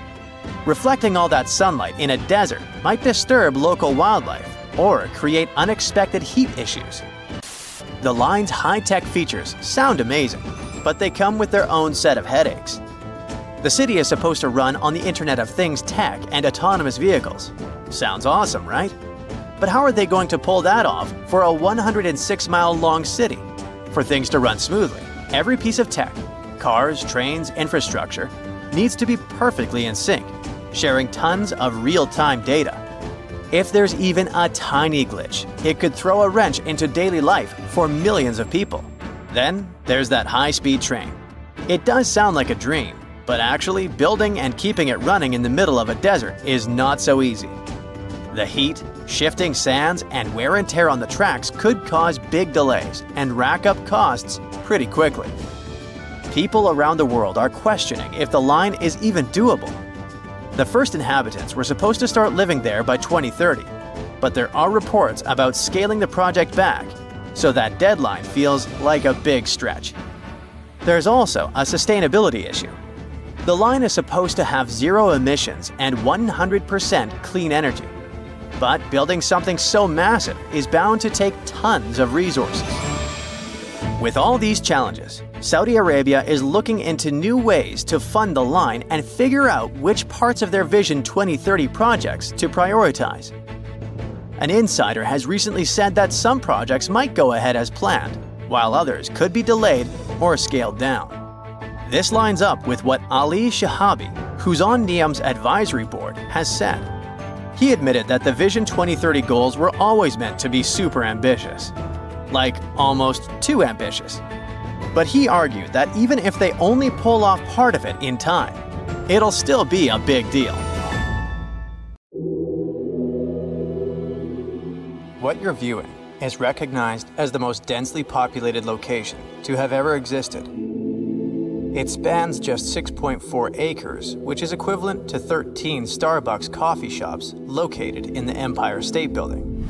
Reflecting all that sunlight in a desert might disturb local wildlife or create unexpected heat issues. The line's high-tech features sound amazing, but they come with their own set of headaches. The city is supposed to run on the Internet of Things tech and autonomous vehicles. Sounds awesome, right? But how are they going to pull that off for a 106-mile-long city? For things to run smoothly, every piece of tech, cars, trains, infrastructure, needs to be perfectly in sync, sharing tons of real-time data. If there's even a tiny glitch, it could throw a wrench into daily life for millions of people. Then there's that high-speed train. It does sound like a dream, but actually building and keeping it running in the middle of a desert is not so easy. The heat, shifting sands, and wear and tear on the tracks could cause big delays and rack up costs pretty quickly. People around the world are questioning if the line is even doable. The first inhabitants were supposed to start living there by 2030, but there are reports about scaling the project back, so that deadline feels like a big stretch. There's also a sustainability issue. The line is supposed to have zero emissions and 100% clean energy. But building something so massive is bound to take tons of resources. With all these challenges, Saudi Arabia is looking into new ways to fund the line and figure out which parts of their Vision 2030 projects to prioritize. An insider has recently said that some projects might go ahead as planned, while others could be delayed or scaled down. This lines up with what Ali Shahabi, who's on NEOM's advisory board, has said. He admitted that the Vision 2030 goals were always meant to be super ambitious. Like, almost too ambitious. But he argued that even if they only pull off part of it in time, it'll still be a big deal. What you're viewing is recognized as the most densely populated location to have ever existed. It spans just 6.4 acres, which is equivalent to 13 Starbucks coffee shops located in the Empire State Building.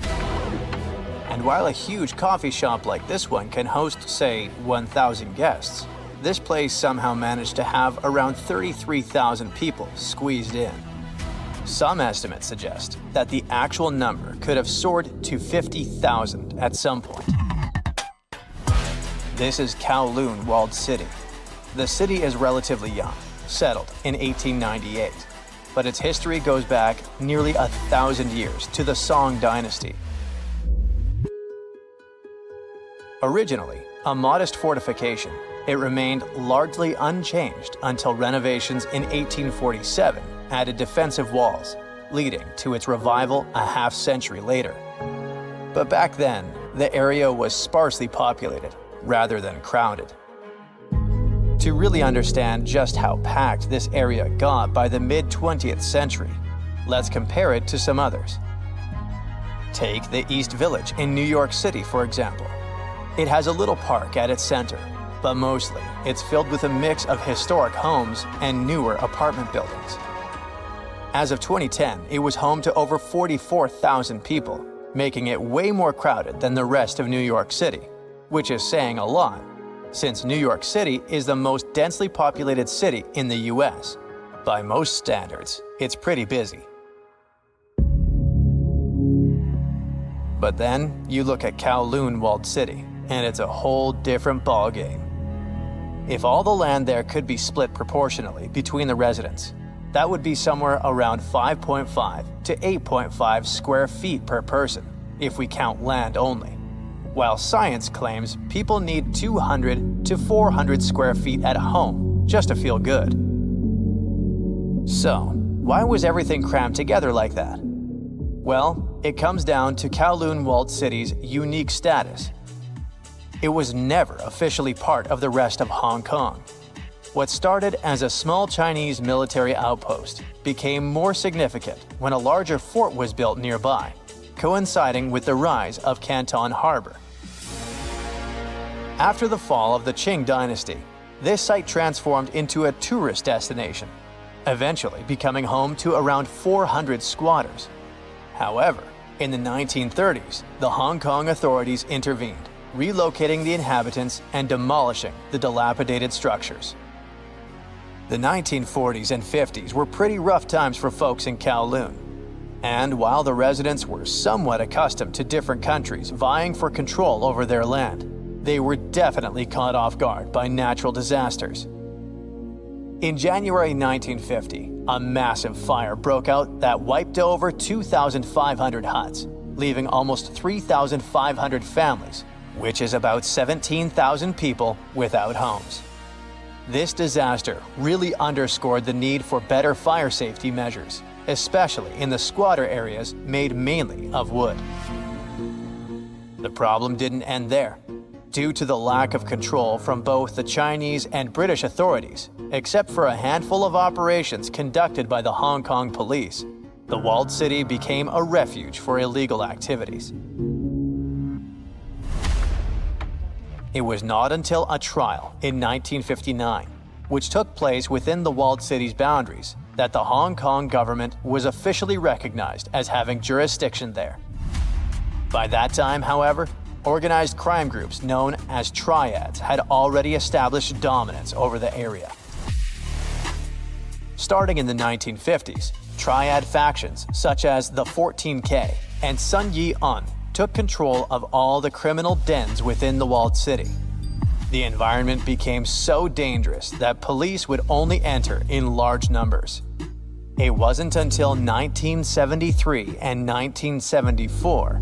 And while a huge coffee shop like this one can host, say, 1,000 guests, this place somehow managed to have around 33,000 people squeezed in. Some estimates suggest that the actual number could have soared to 50,000 at some point. This is Kowloon Walled City. The city is relatively young, settled in 1898, but its history goes back nearly 1,000 years to the Song dynasty. Originally a modest fortification, it remained largely unchanged until renovations in 1847 added defensive walls, leading to its revival a half-century later. But back then, the area was sparsely populated rather than crowded. To really understand just how packed this area got by the mid-20th century, let's compare it to some others. Take the East Village in New York City, for example. It has a little park at its center, but mostly it's filled with a mix of historic homes and newer apartment buildings. As of 2010, it was home to over 44,000 people, making it way more crowded than the rest of New York City, which is saying a lot, since New York City is the most densely populated city in the US. By most standards, it's pretty busy. But then you look at Kowloon Walled City, and it's a whole different ballgame. If all the land there could be split proportionally between the residents, that would be somewhere around 5.5 to 8.5 square feet per person, if we count land only, while science claims people need 200 to 400 square feet at home just to feel good. So, why was everything crammed together like that? Well, it comes down to Kowloon Walled City's unique status. It was never officially part of the rest of Hong Kong. What started as a small Chinese military outpost became more significant when a larger fort was built nearby, coinciding with the rise of Canton Harbor. After the fall of the Qing dynasty, this site transformed into a tourist destination, eventually becoming home to around 400 squatters. However, in the 1930s, the Hong Kong authorities intervened, relocating the inhabitants and demolishing the dilapidated structures. The 1940s and 50s were pretty rough times for folks in Kowloon. And while the residents were somewhat accustomed to different countries vying for control over their land, they were definitely caught off guard by natural disasters. In January 1950, a massive fire broke out that wiped over 2,500 huts, leaving almost 3,500 families, which is about 17,000 people without homes. This disaster really underscored the need for better fire safety measures, especially in the squatter areas made mainly of wood. The problem didn't end there. Due to the lack of control from both the Chinese and British authorities, except for a handful of operations conducted by the Hong Kong police, the walled city became a refuge for illegal activities. It was not until a trial in 1959, which took place within the walled city's boundaries, that the Hong Kong government was officially recognized as having jurisdiction there. By that time, however, organized crime groups known as triads had already established dominance over the area. Starting in the 1950s, triad factions such as the 14K and Sun Yi Un took control of all the criminal dens within the walled city. The environment became so dangerous that police would only enter in large numbers. It wasn't until 1973 and 1974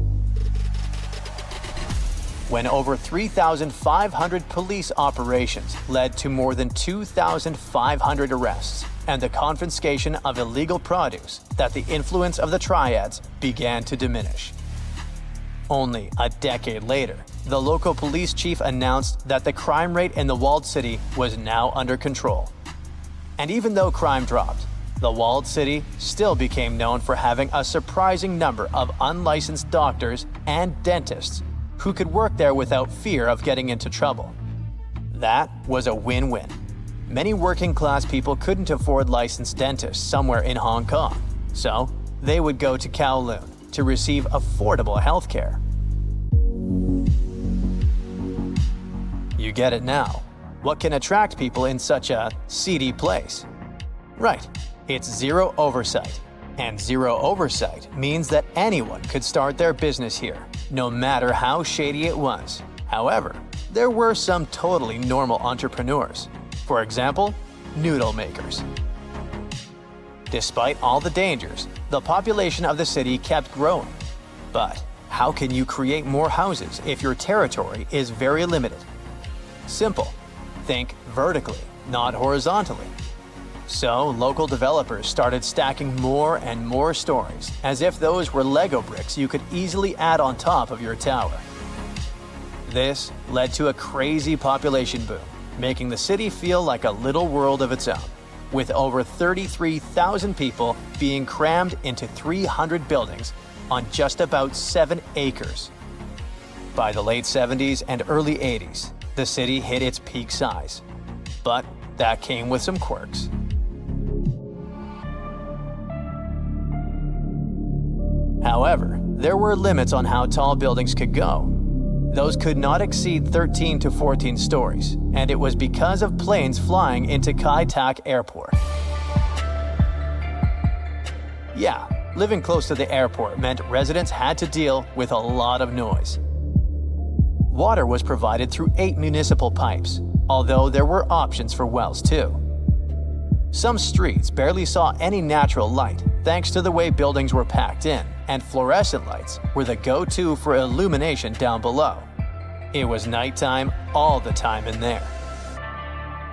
when over 3,500 police operations led to more than 2,500 arrests and the confiscation of illegal produce that the influence of the triads began to diminish. Only a decade later, the local police chief announced that the crime rate in the walled city was now under control. And even though crime dropped, the walled city still became known for having a surprising number of unlicensed doctors and dentists who could work there without fear of getting into trouble. That was a win-win. Many working-class people couldn't afford licensed dentists somewhere in Hong Kong, so they would go to Kowloon to receive affordable health care. You get it now. What can attract people in such a seedy place? Right, it's zero oversight. And zero oversight means that anyone could start their business here, no matter how shady it was. However, there were some totally normal entrepreneurs. For example, noodle makers. Despite all the dangers, the population of the city kept growing. But how can you create more houses if your territory is very limited? Simple. Think vertically, not horizontally. So, local developers started stacking more and more stories, as if those were Lego bricks you could easily add on top of your tower. This led to a crazy population boom, making the city feel like a little world of its own, with over 33,000 people being crammed into 300 buildings on just about 7 acres. By the late 70s and early 80s, the city hit its peak size. But that came with some quirks. However, there were limits on how tall buildings could go. Those could not exceed 13 to 14 stories, and it was because of planes flying into Kai Tak Airport. Yeah, living close to the airport meant residents had to deal with a lot of noise. Water was provided through 8 municipal pipes, although there were options for wells too. Some streets barely saw any natural light thanks to the way buildings were packed in, and fluorescent lights were the go-to for illumination down below. It was nighttime all the time in there.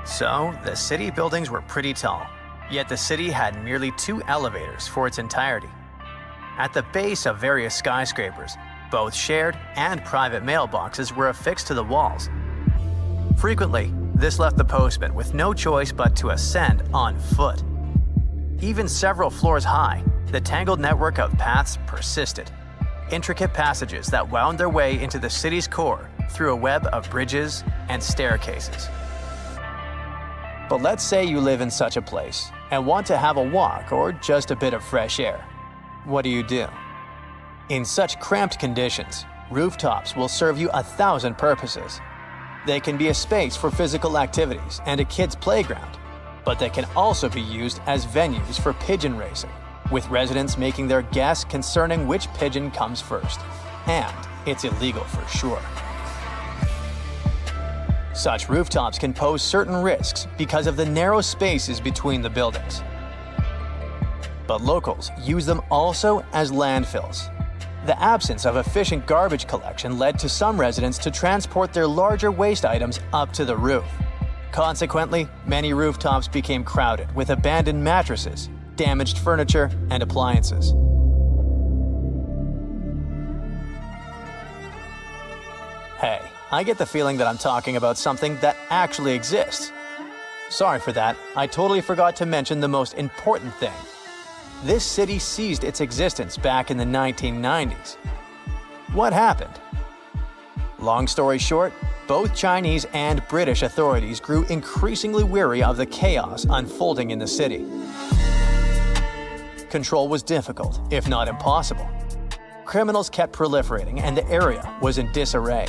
So, the city buildings were pretty tall, yet the city had merely 2 elevators for its entirety. At the base of various skyscrapers, both shared and private mailboxes were affixed to the walls. Frequently, this left the postman with no choice but to ascend on foot. Even several floors high, the tangled network of paths persisted. Intricate passages that wound their way into the city's core through a web of bridges and staircases. But let's say you live in such a place and want to have a walk or just a bit of fresh air. What do? In such cramped conditions, rooftops will serve you 1,000 purposes. They can be a space for physical activities and a kid's playground, but they can also be used as venues for pigeon racing, with residents making their guess concerning which pigeon comes first. And it's illegal for sure. Such rooftops can pose certain risks because of the narrow spaces between the buildings. But locals use them also as landfills. The absence of efficient garbage collection led to some residents to transport their larger waste items up to the roof. Consequently, many rooftops became crowded with abandoned mattresses, damaged furniture, and appliances. Hey, I get the feeling that I'm talking about something that actually exists. Sorry for that, I totally forgot to mention the most important thing. This city ceased its existence back in the 1990s. What happened? Long story short, both Chinese and British authorities grew increasingly weary of the chaos unfolding in the city. Control was difficult, if not impossible. Criminals kept proliferating and the area was in disarray.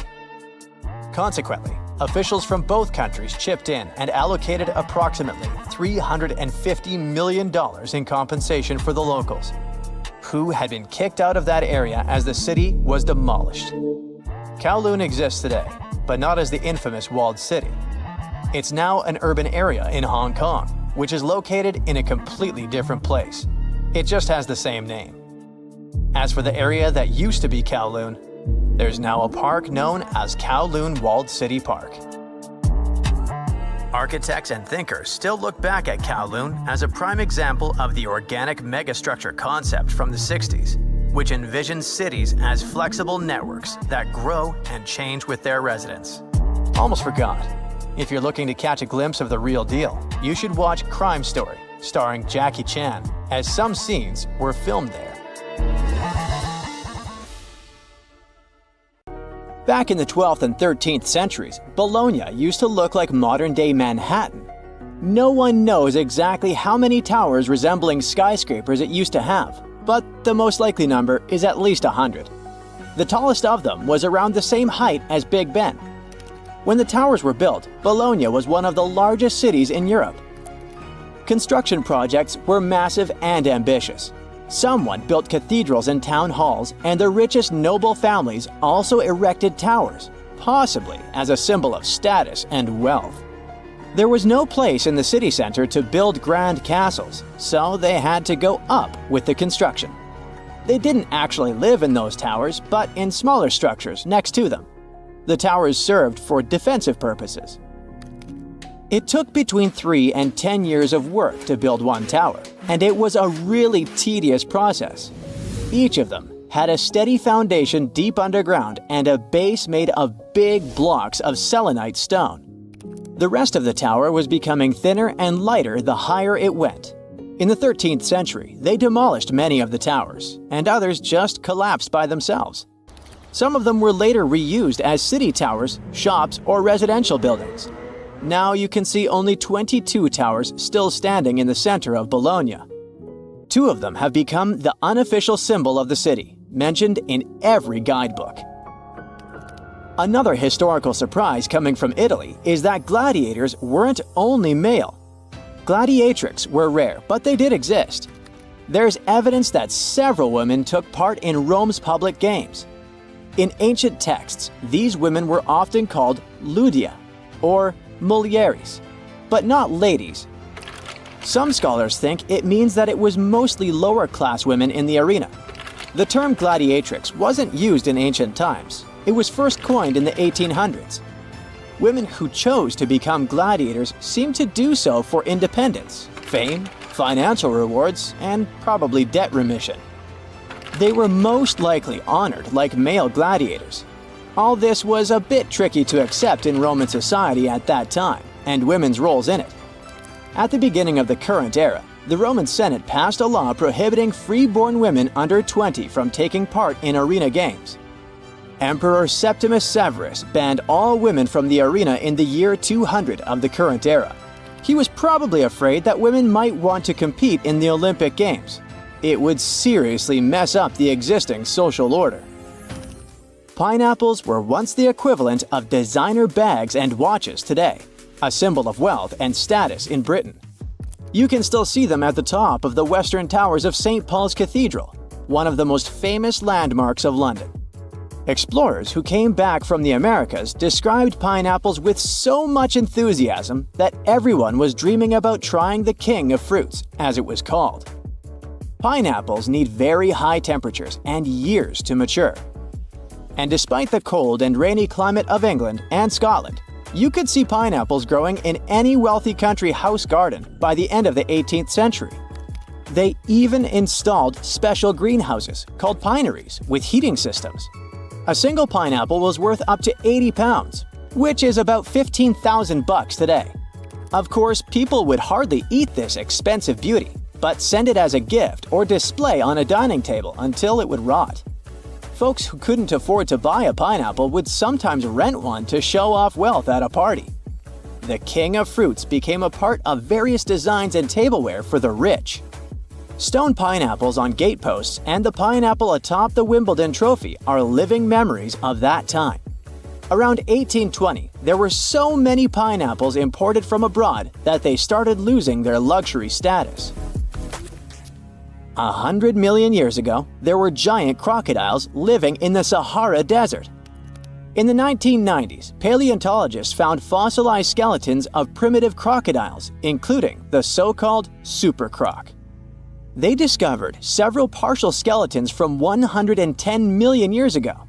Consequently, officials from both countries chipped in and allocated approximately $350 million in compensation for the locals, who had been kicked out of that area as the city was demolished. Kowloon exists today, but not as the infamous walled city. It's now an urban area in Hong Kong, which is located in a completely different place. It just has the same name. As for the area that used to be Kowloon, there's now a park known as Kowloon Walled City Park. Architects and thinkers still look back at Kowloon as a prime example of the organic megastructure concept from the 60s, which envisions cities as flexible networks that grow and change with their residents. Almost forgot. If you're looking to catch a glimpse of the real deal, you should watch Crime Story, starring Jackie Chan, as some scenes were filmed there. Back in the 12th and 13th centuries, Bologna used to look like modern-day Manhattan. No one knows exactly how many towers resembling skyscrapers it used to have, but the most likely number is at least 100. The tallest of them was around the same height as Big Ben. When the towers were built, Bologna was one of the largest cities in Europe. Construction projects were massive and ambitious. Someone built cathedrals and town halls, and the richest noble families also erected towers, possibly as a symbol of status and wealth. There was no place in the city center to build grand castles, so they had to go up with the construction. They didn't actually live in those towers, but in smaller structures next to them. The towers served for defensive purposes. It took between 3 and 10 years of work to build one tower, and it was a really tedious process. Each of them had a steady foundation deep underground and a base made of big blocks of selenite stone. The rest of the tower was becoming thinner and lighter the higher it went. In the 13th century, they demolished many of the towers, and others just collapsed by themselves. Some of them were later reused as city towers, shops, or residential buildings. Now you can see only 22 towers still standing in the center of Bologna. 2 of them have become the unofficial symbol of the city, mentioned in every guidebook. Another historical surprise coming from Italy is that gladiators weren't only male. Gladiatrix were rare, but they did exist. There's evidence that several women took part in Rome's public games. In ancient texts, these women were often called ludia, or mulieres, but not ladies. Some scholars think it means that it was mostly lower-class women in the arena. The term gladiatrix wasn't used in ancient times. It was first coined in the 1800s. Women who chose to become gladiators seemed to do so for independence, fame, financial rewards, and probably debt remission. They were most likely honored like male gladiators. All this was a bit tricky to accept in Roman society at that time, and women's roles in it. At the beginning of the current era, the Roman Senate passed a law prohibiting free-born women under 20 from taking part in arena games. Emperor Septimus Severus banned all women from the arena in the year 200 of the current era. He was probably afraid that women might want to compete in the Olympic Games. It would seriously mess up the existing social order. Pineapples were once the equivalent of designer bags and watches today, a symbol of wealth and status in Britain. You can still see them at the top of the western towers of St. Paul's Cathedral, one of the most famous landmarks of London. Explorers who came back from the Americas described pineapples with so much enthusiasm that everyone was dreaming about trying the king of fruits, as it was called. Pineapples need very high temperatures and years to mature. And despite the cold and rainy climate of England and Scotland, you could see pineapples growing in any wealthy country house garden by the end of the 18th century. They even installed special greenhouses called pineries with heating systems. A single pineapple was worth up to 80 pounds, which is about $15,000 today. Of course, people would hardly eat this expensive beauty, but send it as a gift or display on a dining table until it would rot. Folks who couldn't afford to buy a pineapple would sometimes rent one to show off wealth at a party. The king of fruits became a part of various designs and tableware for the rich. Stone pineapples on gateposts and the pineapple atop the Wimbledon trophy are living memories of that time. Around 1820, there were so many pineapples imported from abroad that they started losing their luxury status. 100 million years ago, there were giant crocodiles living in the Sahara Desert. In the 1990s, paleontologists found fossilized skeletons of primitive crocodiles, including the so-called supercroc. They discovered several partial skeletons from 110 million years ago.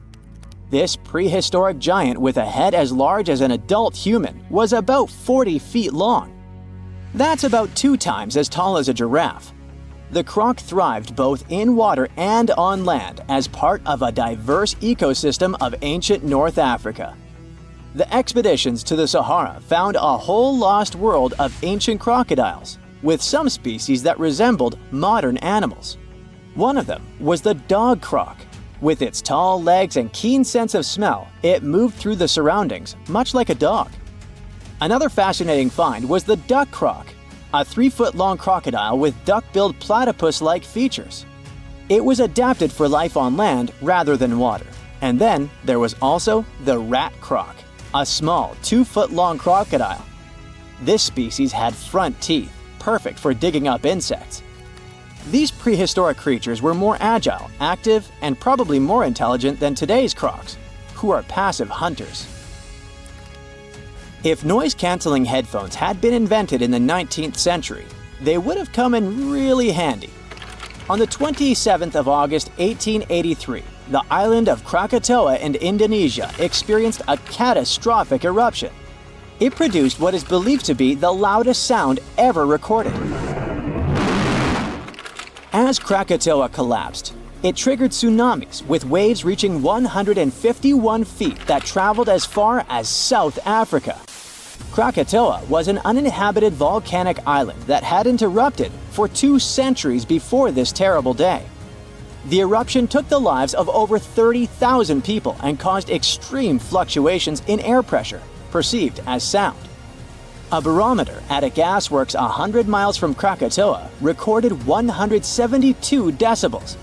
This prehistoric giant with a head as large as an adult human was about 40 feet long. That's about 2 times as tall as a giraffe. The croc thrived both in water and on land as part of a diverse ecosystem of ancient North Africa. The expeditions to the Sahara found a whole lost world of ancient crocodiles, with some species that resembled modern animals. One of them was the dog croc. With its tall legs and keen sense of smell, it moved through the surroundings, much like a dog. Another fascinating find was the duck croc, a 3-foot-long crocodile with duck-billed platypus-like features. It was adapted for life on land rather than water. And then there was also the rat croc, a small 2-foot-long crocodile. This species had front teeth, perfect for digging up insects. These prehistoric creatures were more agile, active, and probably more intelligent than today's crocs, who are passive hunters. If noise-canceling headphones had been invented in the 19th century, they would have come in really handy. On the 27th of August 1883, the island of Krakatoa in Indonesia experienced a catastrophic eruption. It produced what is believed to be the loudest sound ever recorded. As Krakatoa collapsed, it triggered tsunamis with waves reaching 151 feet that traveled as far as South Africa. Krakatoa was an uninhabited volcanic island that hadn't erupted for 2 centuries before this terrible day. The eruption took the lives of over 30,000 people and caused extreme fluctuations in air pressure, perceived as sound. A barometer at a gasworks 100 miles from Krakatoa recorded 172 decibels.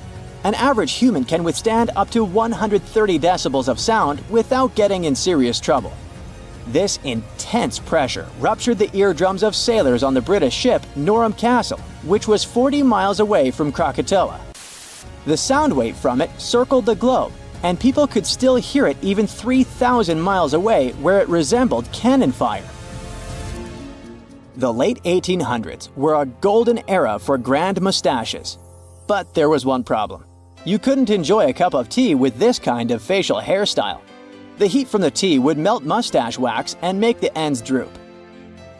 An average human can withstand up to 130 decibels of sound without getting in serious trouble. This intense pressure ruptured the eardrums of sailors on the British ship Norham Castle, which was 40 miles away from Krakatoa. The sound wave from it circled the globe, and people could still hear it even 3,000 miles away where it resembled cannon fire. The late 1800s were a golden era for grand mustaches. But there was one problem. You couldn't enjoy a cup of tea with this kind of facial hairstyle. The heat from the tea would melt mustache wax and make the ends droop.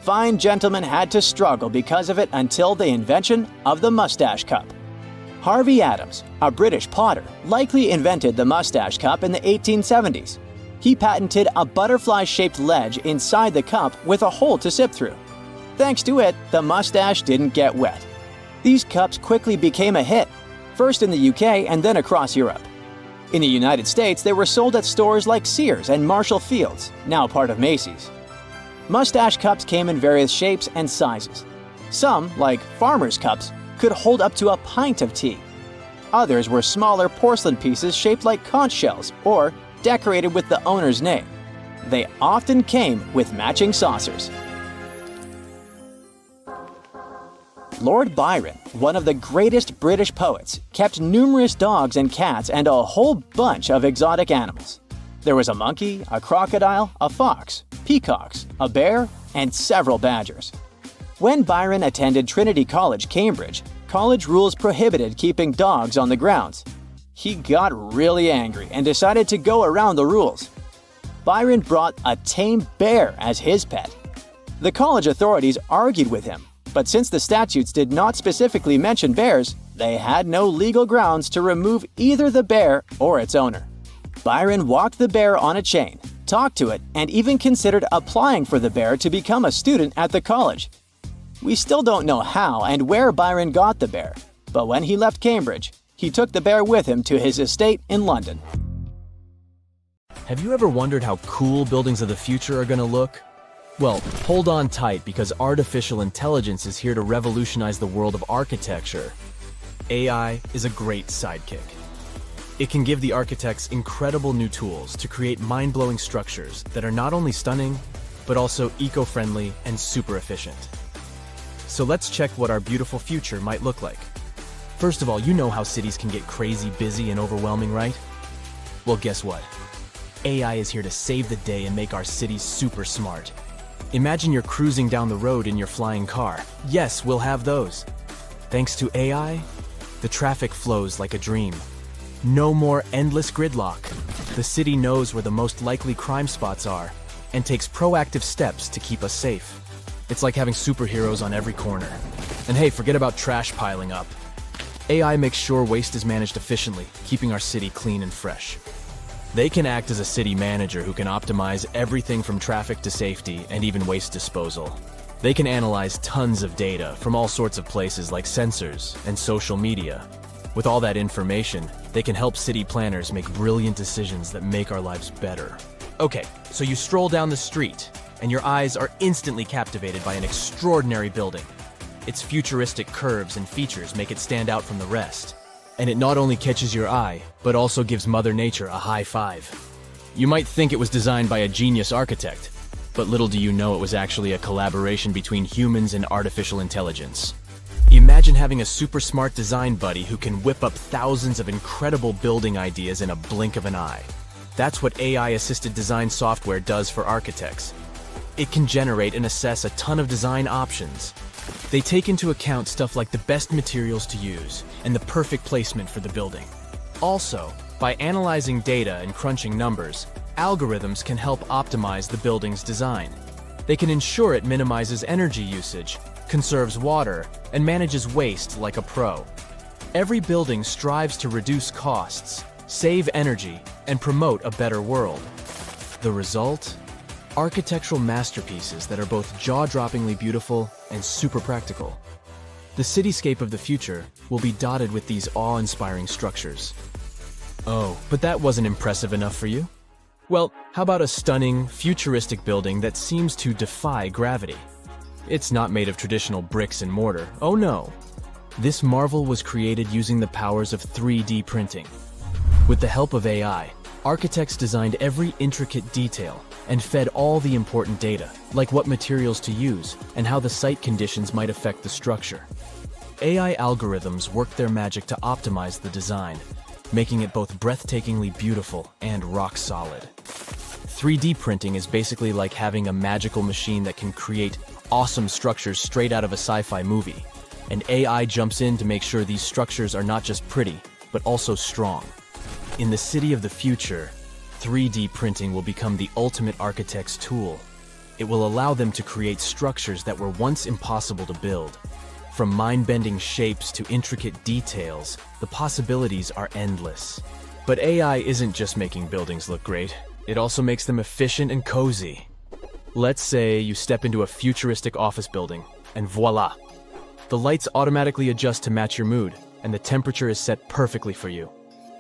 Fine gentlemen had to struggle because of it until the invention of the mustache cup. Harvey Adams, a British potter, likely invented the mustache cup in the 1870s. He patented a butterfly-shaped ledge inside the cup with a hole to sip through. Thanks to it, the mustache didn't get wet. These cups quickly became a hit, first in the UK and then across Europe. In the United States, they were sold at stores like Sears and Marshall Field's, now part of Macy's. Mustache cups came in various shapes and sizes. Some, like farmers' cups, could hold up to a pint of tea. Others were smaller porcelain pieces shaped like conch shells or decorated with the owner's name. They often came with matching saucers. Lord Byron, one of the greatest British poets, kept numerous dogs and cats and a whole bunch of exotic animals. There was a monkey, a crocodile, a fox, peacocks, a bear, and several badgers. When Byron attended Trinity College, Cambridge, college rules prohibited keeping dogs on the grounds. He got really angry and decided to go around the rules. Byron brought a tame bear as his pet. The college authorities argued with him, but since the statutes did not specifically mention bears, they had no legal grounds to remove either the bear or its owner. Byron walked the bear on a chain, talked to it, and even considered applying for the bear to become a student at the college. We still don't know how and where Byron got the bear, but when he left Cambridge, he took the bear with him to his estate in London. Have you ever wondered how cool buildings of the future are going to look? Well, hold on tight because artificial intelligence is here to revolutionize the world of architecture. AI is a great sidekick. It can give the architects incredible new tools to create mind-blowing structures that are not only stunning, but also eco-friendly and super efficient. So let's check what our beautiful future might look like. First of all, you know how cities can get crazy busy and overwhelming, right? Well, guess what? AI is here to save the day and make our cities super smart. Imagine you're cruising down the road in your flying car. Yes, we'll have those. Thanks to AI, the traffic flows like a dream. No more endless gridlock. The city knows where the most likely crime spots are and takes proactive steps to keep us safe. It's like having superheroes on every corner. And hey, forget about trash piling up. AI makes sure waste is managed efficiently, keeping our city clean and fresh. They can act as a city manager who can optimize everything from traffic to safety and even waste disposal. They can analyze tons of data from all sorts of places like sensors and social media. With all that information, they can help city planners make brilliant decisions that make our lives better. Okay, so you stroll down the street, and your eyes are instantly captivated by an extraordinary building. Its futuristic curves and features make it stand out from the rest. And it not only catches your eye, but also gives Mother Nature a high five. You might think it was designed by a genius architect, but little do you know it was actually a collaboration between humans and artificial intelligence. Imagine having a super smart design buddy who can whip up thousands of incredible building ideas in a blink of an eye. That's what AI-assisted design software does for architects. It can generate and assess a ton of design options. They take into account stuff like the best materials to use and the perfect placement for the building. Also, by analyzing data and crunching numbers, algorithms can help optimize the building's design. They can ensure it minimizes energy usage, conserves water, and manages waste like a pro. Every building strives to reduce costs, save energy, and promote a better world. The result? architectural masterpieces that are both jaw-droppingly beautiful and super practical. The cityscape of the future will be dotted with these awe-inspiring structures. Oh, but that wasn't impressive enough for you? Well, how about a stunning, futuristic building that seems to defy gravity? It's not made of traditional bricks and mortar, oh no. This marvel was created using the powers of 3D printing. With the help of AI, architects designed every intricate detail and fed all the important data, like what materials to use and how the site conditions might affect the structure. AI algorithms worked their magic to optimize the design, making it both breathtakingly beautiful and rock solid. 3D printing is basically like having a magical machine that can create awesome structures straight out of a sci-fi movie, and AI jumps in to make sure these structures are not just pretty, but also strong. In the city of the future, 3D printing will become the ultimate architect's tool. It will allow them to create structures that were once impossible to build. From mind-bending shapes to intricate details, the possibilities are endless. But AI isn't just making buildings look great, it also makes them efficient and cozy. Let's say you step into a futuristic office building, and voila! The lights automatically adjust to match your mood, and the temperature is set perfectly for you.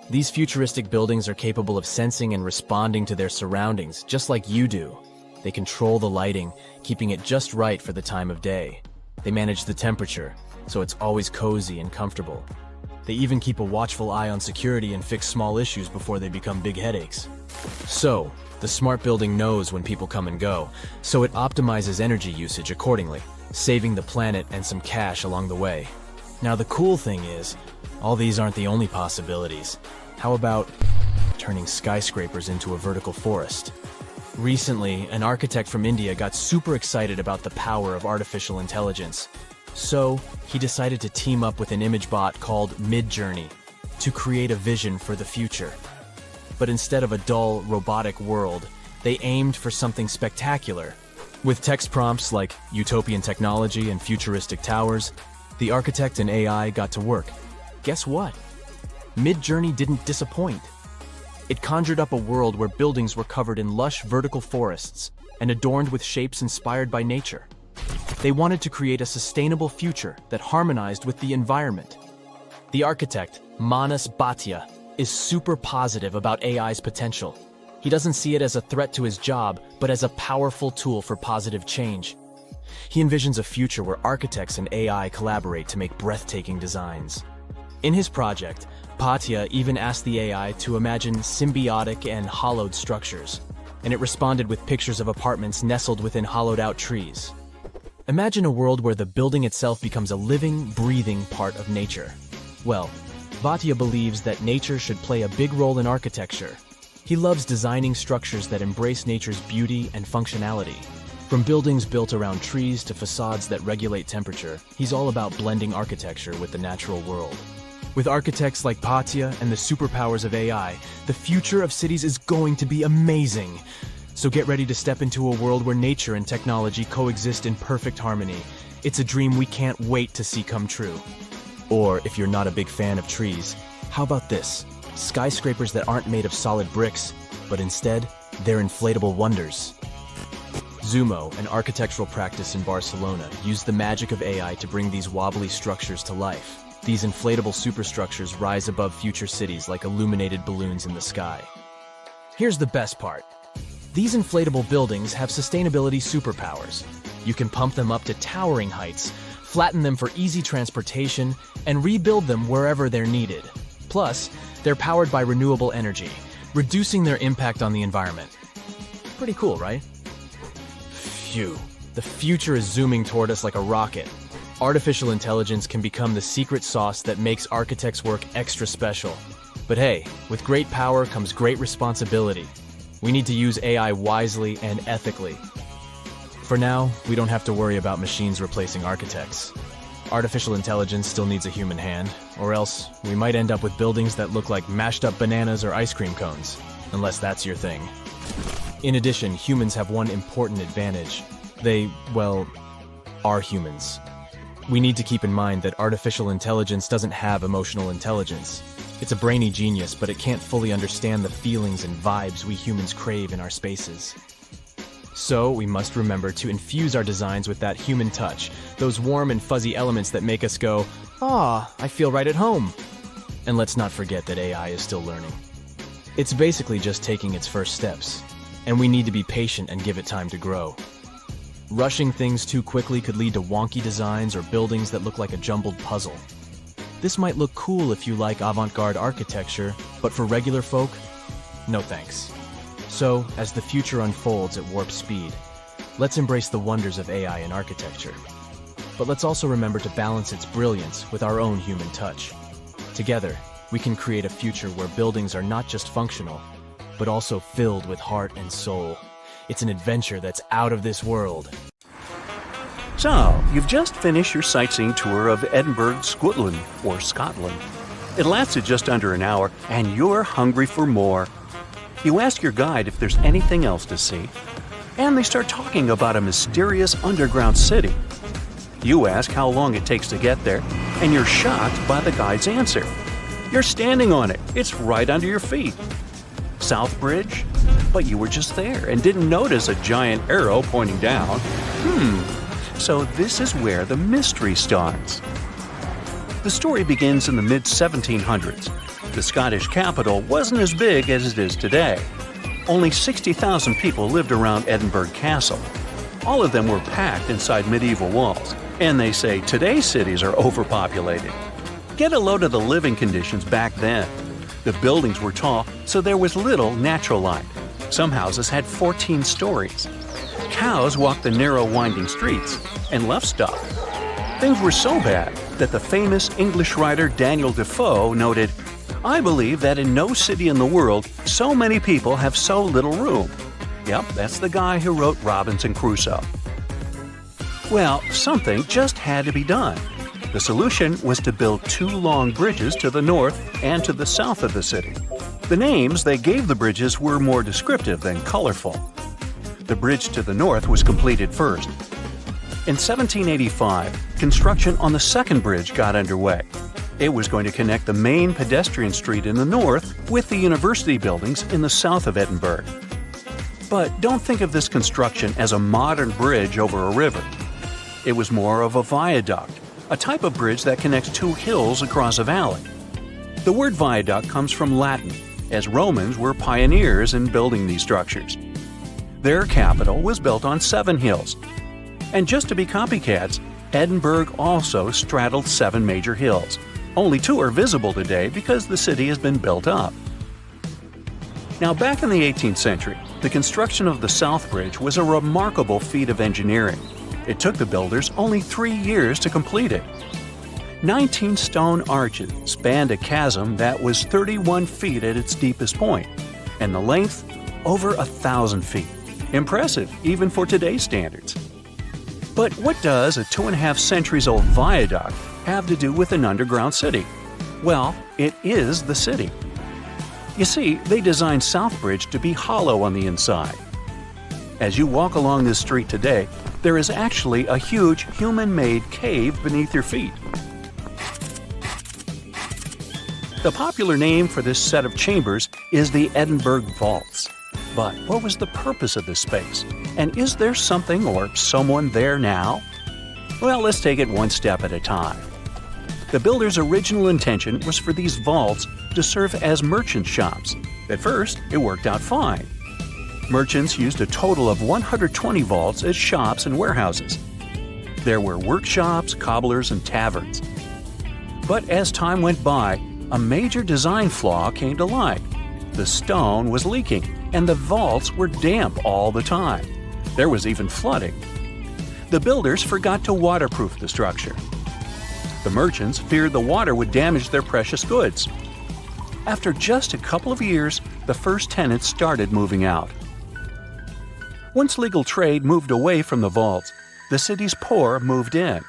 These futuristic buildings are capable of sensing and responding to their surroundings, just like you do. They control the lighting, keeping it just right for the time of day. They manage the temperature, so it's always cozy and comfortable. They even keep a watchful eye on security and fix small issues before they become big headaches. So, the smart building knows when people come and go, so it optimizes energy usage accordingly, saving the planet and some cash along the way. Now the cool thing is, all these aren't the only possibilities. How about turning skyscrapers into a vertical forest? Recently, an architect from India got super excited about the power of artificial intelligence. So, he decided to team up with an image bot called Midjourney to create a vision for the future. But instead of a dull, robotic world, they aimed for something spectacular. With text prompts like utopian technology and futuristic towers, the architect and AI got to work. Guess what? Midjourney didn't disappoint. It conjured up a world where buildings were covered in lush vertical forests and adorned with shapes inspired by nature. They wanted to create a sustainable future that harmonized with the environment. The architect, Manas Bhatia, is super positive about AI's potential. He doesn't see it as a threat to his job, but as a powerful tool for positive change. He envisions a future where architects and AI collaborate to make breathtaking designs. In his project, Bhatia even asked the AI to imagine symbiotic and hollowed structures, and it responded with pictures of apartments nestled within hollowed-out trees. Imagine a world where the building itself becomes a living, breathing part of nature. Well, Bhatia believes that nature should play a big role in architecture. He loves designing structures that embrace nature's beauty and functionality. From buildings built around trees to facades that regulate temperature, he's all about blending architecture with the natural world. With architects like Bhatia and the superpowers of AI, the future of cities is going to be amazing. So get ready to step into a world where nature and technology coexist in perfect harmony. It's a dream we can't wait to see come true. Or, if you're not a big fan of trees, how about this? Skyscrapers that aren't made of solid bricks, but instead, they're inflatable wonders. Zumo, an architectural practice in Barcelona, used the magic of AI to bring these wobbly structures to life. These inflatable superstructures rise above future cities like illuminated balloons in the sky. Here's the best part. These inflatable buildings have sustainability superpowers. You can pump them up to towering heights, flatten them for easy transportation, and rebuild them wherever they're needed. Plus, they're powered by renewable energy, reducing their impact on the environment. Pretty cool, right? Phew, the future is zooming toward us like a rocket. Artificial intelligence can become the secret sauce that makes architects' work extra special. But hey, with great power comes great responsibility. We need to use AI wisely and ethically. For now, we don't have to worry about machines replacing architects. Artificial intelligence still needs a human hand, or else we might end up with buildings that look like mashed up bananas or ice cream cones, unless that's your thing. In addition, humans have one important advantage. They, well, are humans. We need to keep in mind that artificial intelligence doesn't have emotional intelligence. It's a brainy genius, but it can't fully understand the feelings and vibes we humans crave in our spaces. So we must remember to infuse our designs with that human touch, those warm and fuzzy elements that make us go, "Ah, I feel right at home." And let's not forget that AI is still learning. It's basically just taking its first steps, and we need to be patient and give it time to grow. Rushing things too quickly could lead to wonky designs or buildings that look like a jumbled puzzle. This might look cool if you like avant-garde architecture, but for regular folk, no thanks. So, as the future unfolds at warp speed, let's embrace the wonders of AI in architecture. But let's also remember to balance its brilliance with our own human touch. Together, we can create a future where buildings are not just functional, but also filled with heart and soul. It's an adventure that's out of this world. So, you've just finished your sightseeing tour of Edinburgh, Scotland, or Scotland. It lasted just under an hour, and you're hungry for more. You ask your guide if there's anything else to see, and they start talking about a mysterious underground city. You ask how long it takes to get there, and you're shocked by the guide's answer. You're standing on it. It's right under your feet. South Bridge? But you were just there and didn't notice a giant arrow pointing down. So this is where the mystery starts. The story begins in the mid-1700s. The Scottish capital wasn't as big as it is today. Only 60,000 people lived around Edinburgh Castle. All of them were packed inside medieval walls, and they say today's cities are overpopulated. Get a load of the living conditions back then. The buildings were tall, so there was little natural light. Some houses had 14 stories. Cows walked the narrow winding streets and left stuff. Things were so bad that the famous English writer Daniel Defoe noted, "I believe that in no city in the world so many people have so little room." Yep, that's the guy who wrote Robinson Crusoe. Well, something just had to be done. The solution was to build 2 long bridges to the north and to the south of the city. The names they gave the bridges were more descriptive than colorful. The bridge to the north was completed first. In 1785, construction on the second bridge got underway. It was going to connect the main pedestrian street in the north with the university buildings in the south of Edinburgh. But don't think of this construction as a modern bridge over a river. It was more of a viaduct, a type of bridge that connects 2 hills across a valley. The word viaduct comes from Latin, as Romans were pioneers in building these structures. Their capital was built on 7 hills. And just to be copycats, Edinburgh also straddled 7 major hills. Only 2 are visible today because the city has been built up. Now, back in the 18th century, the construction of the South Bridge was a remarkable feat of engineering. It took the builders only 3 years to complete it. 19 stone arches spanned a chasm that was 31 feet at its deepest point, and the length over 1,000 feet. Impressive, even for today's standards. But what does a 2.5 centuries old viaduct have to do with an underground city? Well, it is the city. You see, they designed Southbridge to be hollow on the inside. As you walk along this street today, there is actually a huge human-made cave beneath your feet. The popular name for this set of chambers is the Edinburgh Vaults. But what was the purpose of this space? And is there something or someone there now? Well, let's take it one step at a time. The builder's original intention was for these vaults to serve as merchant shops. At first, it worked out fine. Merchants used a total of 120 vaults as shops and warehouses. There were workshops, cobblers, and taverns. But as time went by, a major design flaw came to light. The stone was leaking, and the vaults were damp all the time. There was even flooding. The builders forgot to waterproof the structure. The merchants feared the water would damage their precious goods. After just a couple of years, the first tenants started moving out. Once legal trade moved away from the vaults, the city's poor moved in.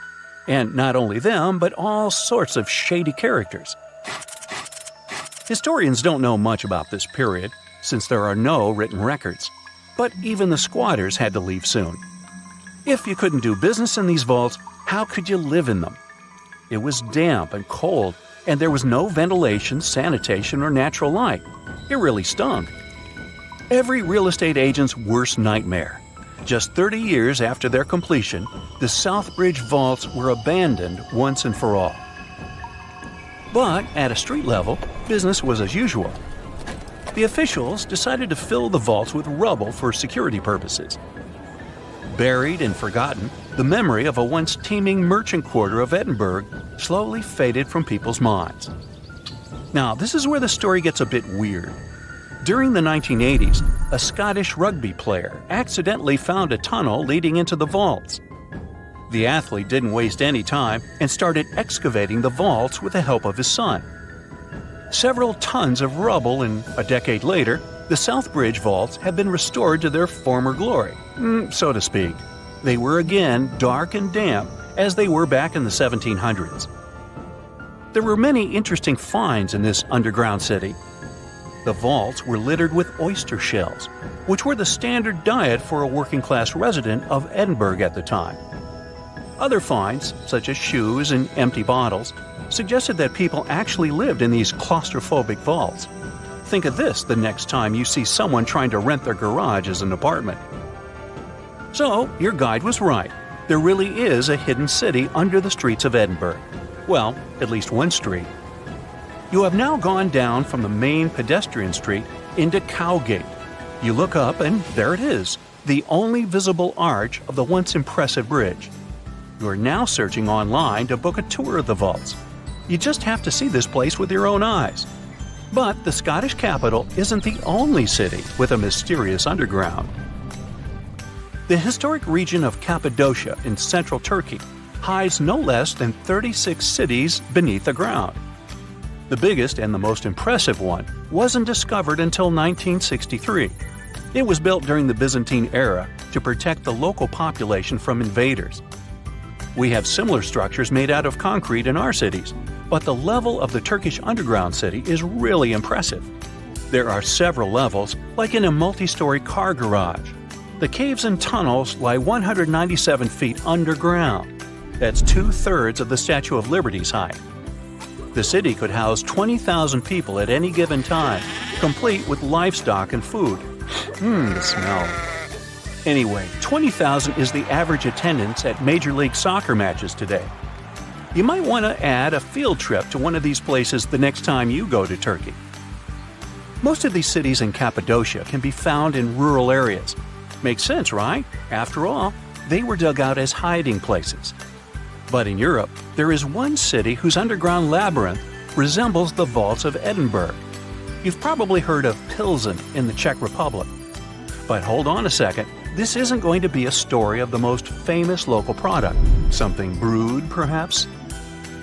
And not only them, but all sorts of shady characters. Historians don't know much about this period, since there are no written records. But even the squatters had to leave soon. If you couldn't do business in these vaults, how could you live in them? It was damp and cold, and there was no ventilation, sanitation, or natural light. It really stunk. Every real estate agent's worst nightmare. Just 30 years after their completion, the South Bridge vaults were abandoned once and for all. But at a street level, business was as usual. The officials decided to fill the vaults with rubble for security purposes. Buried and forgotten, the memory of a once teeming merchant quarter of Edinburgh slowly faded from people's minds. Now, this is where the story gets a bit weird. During the 1980s, a Scottish rugby player accidentally found a tunnel leading into the vaults. The athlete didn't waste any time and started excavating the vaults with the help of his son. Several tons of rubble, and a decade later, the South Bridge vaults have been restored to their former glory, so to speak. They were again dark and damp as they were back in the 1700s. There were many interesting finds in this underground city. The vaults were littered with oyster shells, which were the standard diet for a working-class resident of Edinburgh at the time. Other finds, such as shoes and empty bottles, suggested that people actually lived in these claustrophobic vaults. Think of this the next time you see someone trying to rent their garage as an apartment. So, your guide was right. There really is a hidden city under the streets of Edinburgh. Well, at least one street. You have now gone down from the main pedestrian street into Cowgate. You look up and there it is, the only visible arch of the once impressive bridge. You are now searching online to book a tour of the vaults. You just have to see this place with your own eyes. But the Scottish capital isn't the only city with a mysterious underground. The historic region of Cappadocia in central Turkey hides no less than 36 cities beneath the ground. The biggest and the most impressive one wasn't discovered until 1963. It was built during the Byzantine era to protect the local population from invaders. We have similar structures made out of concrete in our cities, but the level of the Turkish underground city is really impressive. There are several levels, like in a multi-story car garage. The caves and tunnels lie 197 feet underground. That's 2/3 of the Statue of Liberty's height. The city could house 20,000 people at any given time, complete with livestock and food. The smell. Anyway, 20,000 is the average attendance at Major League Soccer matches today. You might want to add a field trip to one of these places the next time you go to Turkey. Most of these cities in Cappadocia can be found in rural areas. Makes sense, right? After all, they were dug out as hiding places. But in Europe, there is one city whose underground labyrinth resembles the vaults of Edinburgh. You've probably heard of Pilsen in the Czech Republic. But hold on a second, this isn't going to be a story of the most famous local product, something brewed perhaps?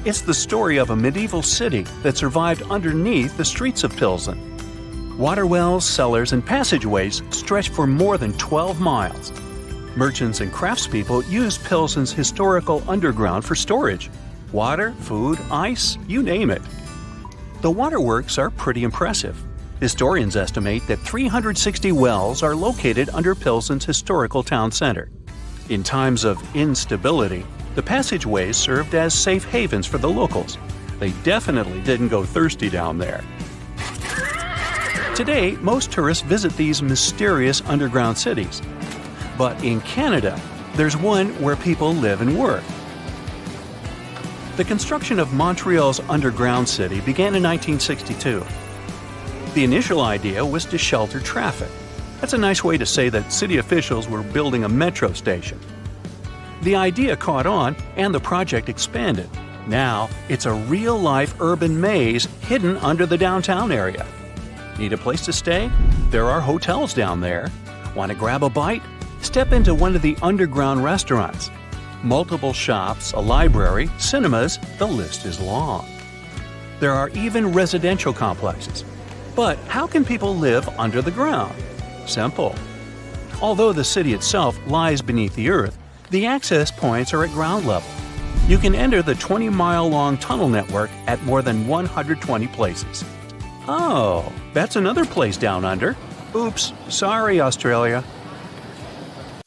It's the story of a medieval city that survived underneath the streets of Pilsen. Water wells, cellars, and passageways stretch for more than 12 miles. Merchants and craftspeople used Pilsen's historical underground for storage. Water, food, ice, you name it. The waterworks are pretty impressive. Historians estimate that 360 wells are located under Pilsen's historical town center. In times of instability, the passageways served as safe havens for the locals. They definitely didn't go thirsty down there. Today, most tourists visit these mysterious underground cities. But in Canada, there's one where people live and work. The construction of Montreal's underground city began in 1962. The initial idea was to shelter traffic. That's a nice way to say that city officials were building a metro station. The idea caught on and the project expanded. Now, it's a real-life urban maze hidden under the downtown area. Need a place to stay? There are hotels down there. Want to grab a bite? Step into one of the underground restaurants. Multiple shops, a library, cinemas, the list is long. There are even residential complexes. But how can people live under the ground? Simple. Although the city itself lies beneath the earth, the access points are at ground level. You can enter the 20-mile-long tunnel network at more than 120 places. Oh, that's another place down under. Oops, sorry, Australia.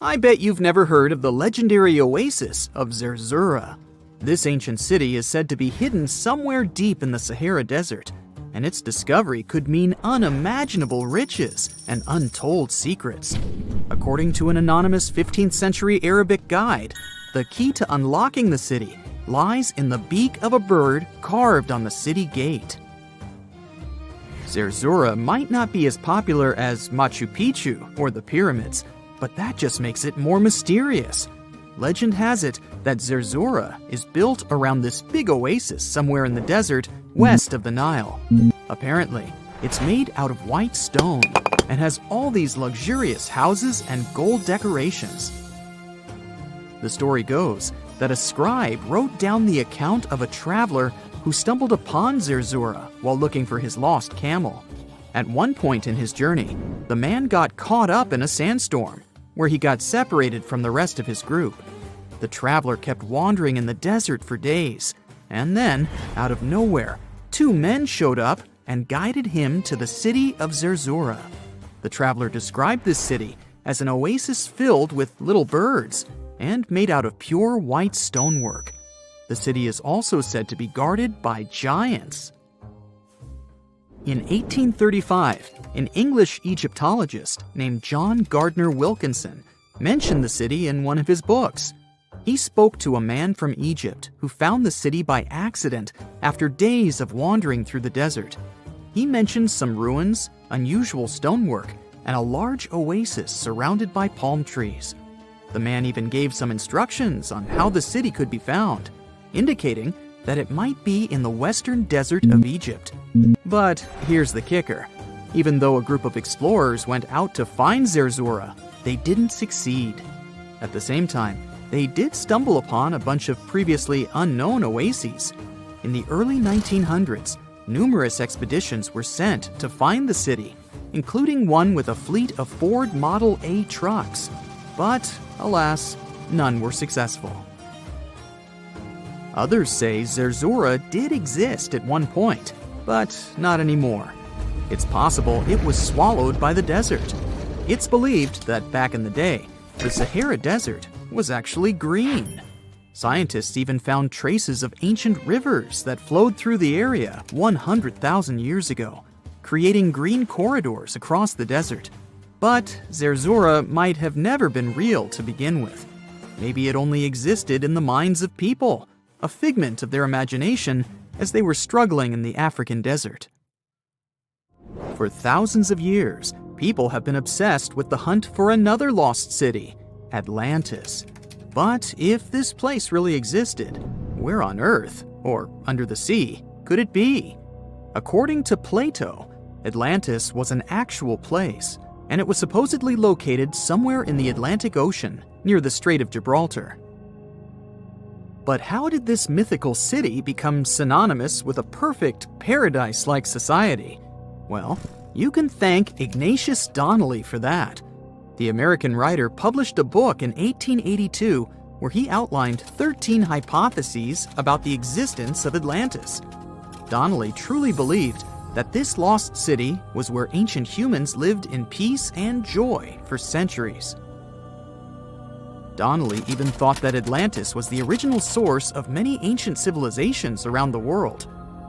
I bet you've never heard of the legendary oasis of Zerzura. This ancient city is said to be hidden somewhere deep in the Sahara Desert, and its discovery could mean unimaginable riches and untold secrets. According to an anonymous 15th century Arabic guide, the key to unlocking the city lies in the beak of a bird carved on the city gate. Zerzura might not be as popular as Machu Picchu or the pyramids, but that just makes it more mysterious. Legend has it that Zerzura is built around this big oasis somewhere in the desert west of the Nile. Apparently, it's made out of white stone and has all these luxurious houses and gold decorations. The story goes that a scribe wrote down the account of a traveler who stumbled upon Zerzura while looking for his lost camel. At one point in his journey, the man got caught up in a sandstorm, where he got separated from the rest of his group. The traveler kept wandering in the desert for days, and then, out of nowhere, two men showed up and guided him to the city of Zerzura. The traveler described this city as an oasis filled with little birds and made out of pure white stonework. The city is also said to be guarded by giants. In 1835, an English Egyptologist named John Gardner Wilkinson mentioned the city in one of his books. He spoke to a man from Egypt who found the city by accident after days of wandering through the desert. He mentioned some ruins, unusual stonework, and a large oasis surrounded by palm trees. The man even gave some instructions on how the city could be found, indicating that it might be in the western desert of Egypt. But here's the kicker. Even though a group of explorers went out to find Zerzura, they didn't succeed. At the same time, they did stumble upon a bunch of previously unknown oases. In the early 1900s, numerous expeditions were sent to find the city, including one with a fleet of Ford Model A trucks. But, alas, none were successful. Others say Zerzura did exist at one point, but not anymore. It's possible it was swallowed by the desert. It's believed that back in the day, the Sahara Desert was actually green. Scientists even found traces of ancient rivers that flowed through the area 100,000 years ago, creating green corridors across the desert. But Zerzura might have never been real to begin with. Maybe it only existed in the minds of people, a figment of their imagination as they were struggling in the African desert. For thousands of years, people have been obsessed with the hunt for another lost city, Atlantis. But if this place really existed, where on Earth, or under the sea, could it be? According to Plato, Atlantis was an actual place, and it was supposedly located somewhere in the Atlantic Ocean, near the Strait of Gibraltar. But how did this mythical city become synonymous with a perfect, paradise-like society? Well, you can thank Ignatius Donnelly for that. The American writer published a book in 1882 where he outlined 13 hypotheses about the existence of Atlantis. Donnelly truly believed that this lost city was where ancient humans lived in peace and joy for centuries. Donnelly even thought that Atlantis was the original source of many ancient civilizations around the world.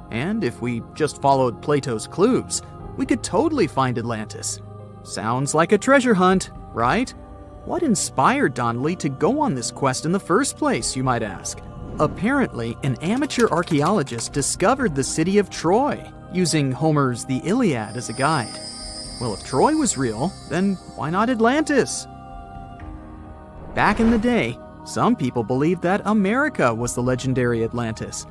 And if we just followed Plato's clues, we could totally find Atlantis. Sounds like a treasure hunt, right? What inspired Donnelly to go on this quest in the first place, you might ask? Apparently, an amateur archaeologist discovered the city of Troy, using Homer's The Iliad as a guide. Well, if Troy was real, then why not Atlantis? Back in the day, some people believed that America was the legendary Atlantis.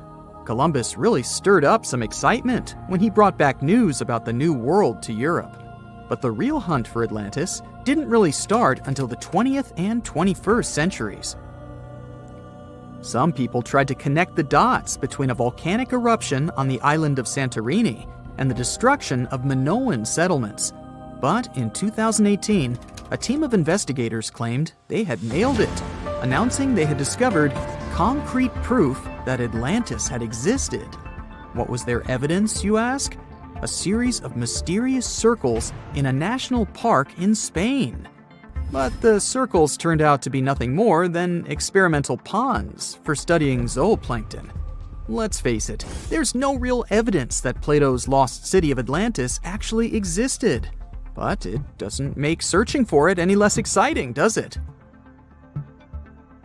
Columbus really stirred up some excitement when he brought back news about the New World to Europe. But the real hunt for Atlantis didn't really start until the 20th and 21st centuries. Some people tried to connect the dots between a volcanic eruption on the island of Santorini and the destruction of Minoan settlements. But in 2018, a team of investigators claimed they had nailed it, announcing they had discovered concrete proof that Atlantis had existed. What was their evidence, you ask? A series of mysterious circles in a national park in Spain. But the circles turned out to be nothing more than experimental ponds for studying zooplankton. Let's face it, there's no real evidence that Plato's lost city of Atlantis actually existed. But it doesn't make searching for it any less exciting, does it?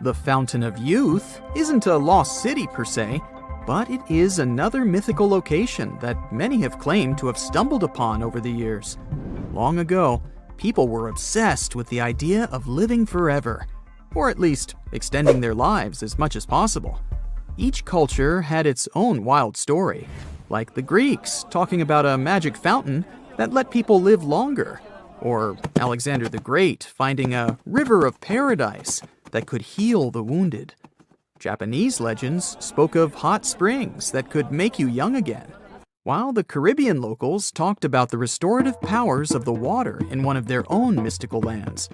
The Fountain of Youth isn't a lost city per se, but it is another mythical location that many have claimed to have stumbled upon over the years. Long ago, people were obsessed with the idea of living forever, or at least extending their lives as much as possible. Each culture had its own wild story, like the Greeks talking about a magic fountain that let people live longer, or Alexander the Great finding a river of paradise that could heal the wounded. Japanese legends spoke of hot springs that could make you young again, while the Caribbean locals talked about the restorative powers of the water in one of their own mystical lands.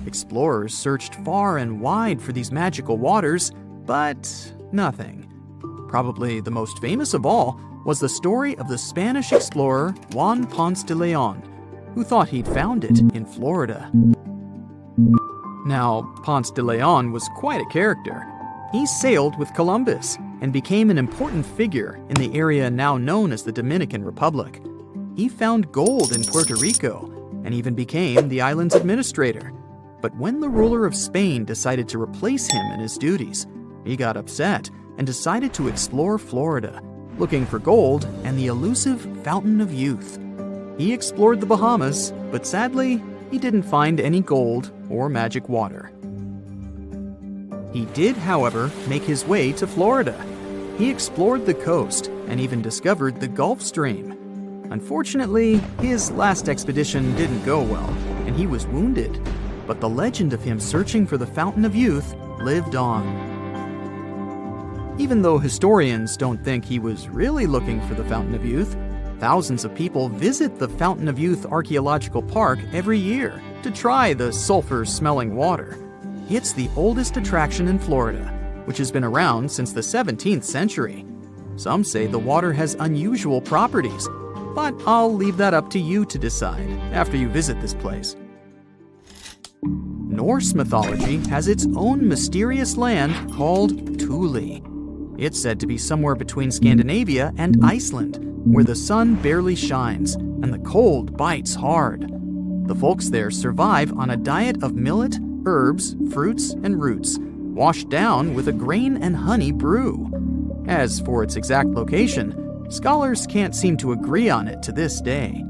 Explorers searched far and wide for these magical waters, but nothing. Probably the most famous of all was the story of the Spanish explorer Juan Ponce de Leon, who thought he'd found it in Florida. Now, Ponce de Leon was quite a character. He sailed with Columbus and became an important figure in the area now known as the Dominican Republic. He found gold in Puerto Rico and even became the island's administrator. But when the ruler of Spain decided to replace him in his duties, he got upset and decided to explore Florida, looking for gold and the elusive Fountain of Youth. He explored the Bahamas, but sadly, he didn't find any gold or magic water. He did, however, make his way to Florida. He explored the coast and even discovered the Gulf Stream. Unfortunately, his last expedition didn't go well, and he was wounded. But the legend of him searching for the Fountain of Youth lived on. Even though historians don't think he was really looking for the Fountain of Youth, thousands of people visit the Fountain of Youth Archaeological Park every year to try the sulfur-smelling water. It's the oldest attraction in Florida, which has been around since the 17th century. Some say the water has unusual properties, but I'll leave that up to you to decide after you visit this place. Norse mythology has its own mysterious land called Thule. It's said to be somewhere between Scandinavia and Iceland, where the sun barely shines and the cold bites hard. The folks there survive on a diet of millet, herbs, fruits, and roots, washed down with a grain and honey brew. As for its exact location, scholars can't seem to agree on it to this day.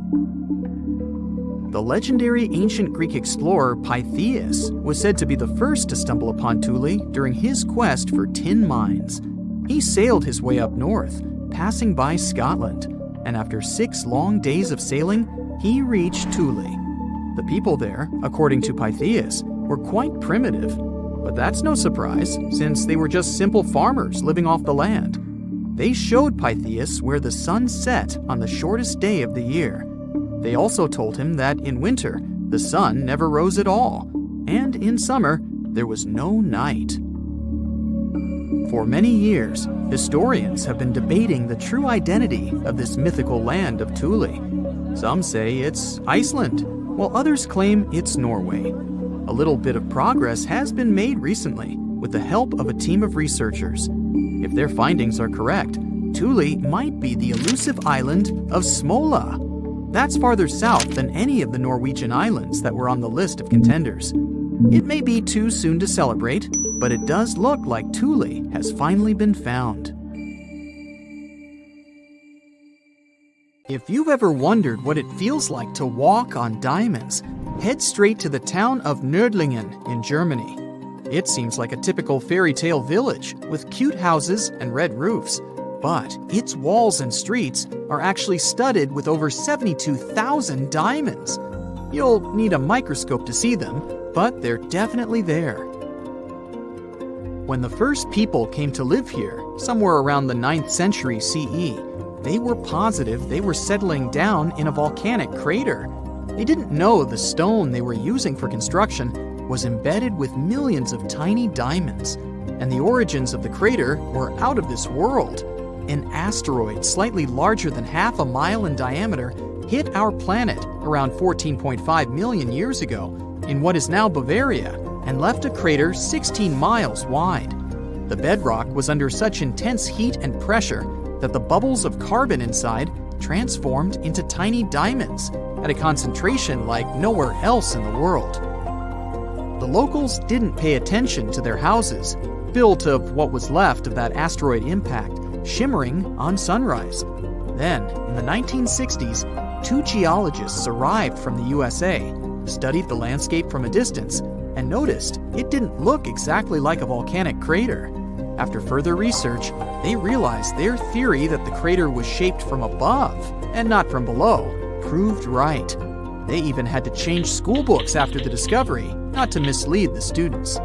The legendary ancient Greek explorer Pytheas was said to be the first to stumble upon Thule during his quest for tin mines. He sailed his way up north, passing by Scotland, and after 6 long days of sailing, he reached Thule. The people there, according to Pytheas, were quite primitive, but that's no surprise since they were just simple farmers living off the land. They showed Pytheas where the sun set on the shortest day of the year. They also told him that in winter, the sun never rose at all, and in summer, there was no night. For many years, historians have been debating the true identity of this mythical land of Thule. Some say it's Iceland, while others claim it's Norway. A little bit of progress has been made recently with the help of a team of researchers. If their findings are correct, Thule might be the elusive island of Smola. That's farther south than any of the Norwegian islands that were on the list of contenders. It may be too soon to celebrate, but it does look like Thule has finally been found. If you've ever wondered what it feels like to walk on diamonds, head straight to the town of Nördlingen in Germany. It seems like a typical fairy tale village with cute houses and red roofs, but its walls and streets are actually studded with over 72,000 diamonds. You'll need a microscope to see them, but they're definitely there. When the first people came to live here, somewhere around the 9th century CE, they were positive they were settling down in a volcanic crater. They didn't know the stone they were using for construction was embedded with millions of tiny diamonds, and the origins of the crater were out of this world. An asteroid slightly larger than half a mile in diameter hit our planet around 14.5 million years ago in what is now Bavaria and left a crater 16 miles wide. The bedrock was under such intense heat and pressure that the bubbles of carbon inside transformed into tiny diamonds at a concentration like nowhere else in the world. The locals didn't pay attention to their houses, built of what was left of that asteroid impact, shimmering on sunrise. Then, in the 1960s, 2 geologists arrived from the USA, studied the landscape from a distance, and noticed it didn't look exactly like a volcanic crater. After further research, they realized their theory that the crater was shaped from above and not from below proved right. They even had to change school books after the discovery, not to mislead the students.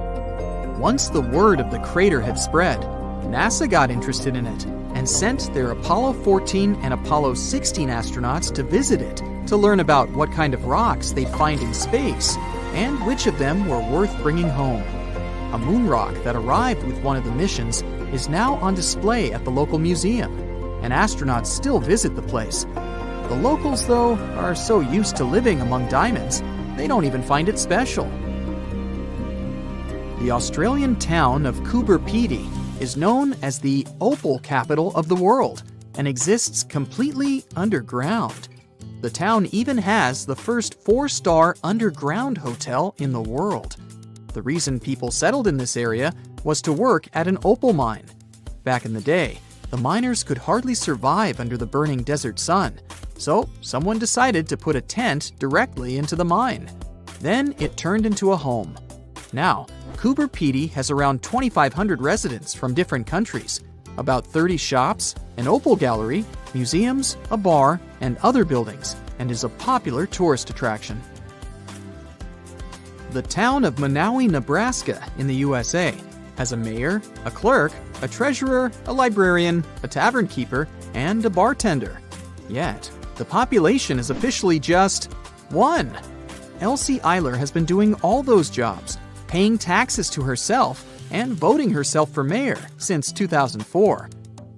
Once the word of the crater had spread, NASA got interested in it and sent their Apollo 14 and Apollo 16 astronauts to visit it to learn about what kind of rocks they'd find in space and which of them were worth bringing home. A moon rock that arrived with one of the missions is now on display at the local museum, and astronauts still visit the place. The locals, though, are so used to living among diamonds, they don't even find it special. The Australian town of Coober Pedy is known as the opal capital of the world and exists completely underground. The town even has the first 4-star underground hotel in the world. The reason people settled in this area was to work at an opal mine. Back in the day, the miners could hardly survive under the burning desert sun, so someone decided to put a tent directly into the mine. Then it turned into a home. Now, Coober Pedy has around 2,500 residents from different countries, about 30 shops, an opal gallery, museums, a bar, and other buildings, and is a popular tourist attraction. The town of Monowi, Nebraska, in the USA, has a mayor, a clerk, a treasurer, a librarian, a tavern keeper, and a bartender. Yet, the population is officially just 1. Elsie Eiler has been doing all those jobs, paying taxes to herself, and voting herself for mayor since 2004.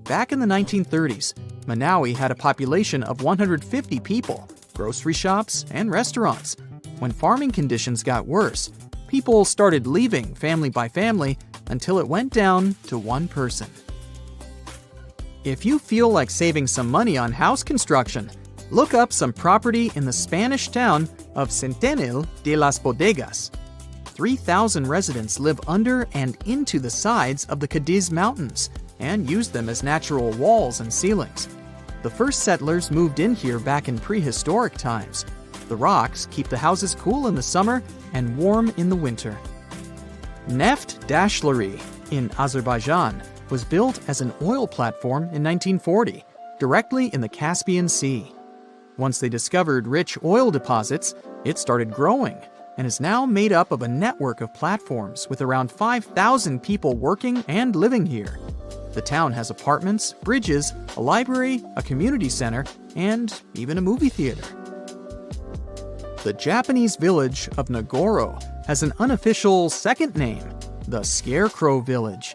Back in the 1930s, Monowi had a population of 150 people, grocery shops, and restaurants. When farming conditions got worse, people started leaving family by family until it went down to 1 person. If you feel like saving some money on house construction, look up some property in the Spanish town of Centenil de las Bodegas. 3,000 residents live under and into the sides of the Cadiz Mountains and use them as natural walls and ceilings. The first settlers moved in here back in prehistoric times. The rocks keep the houses cool in the summer and warm in the winter. Neft Dashleri in Azerbaijan was built as an oil platform in 1940, directly in the Caspian Sea. Once they discovered rich oil deposits, it started growing and is now made up of a network of platforms with around 5,000 people working and living here. The town has apartments, bridges, a library, a community center, and even a movie theater. The Japanese village of Nagoro has an unofficial second name, the Scarecrow Village.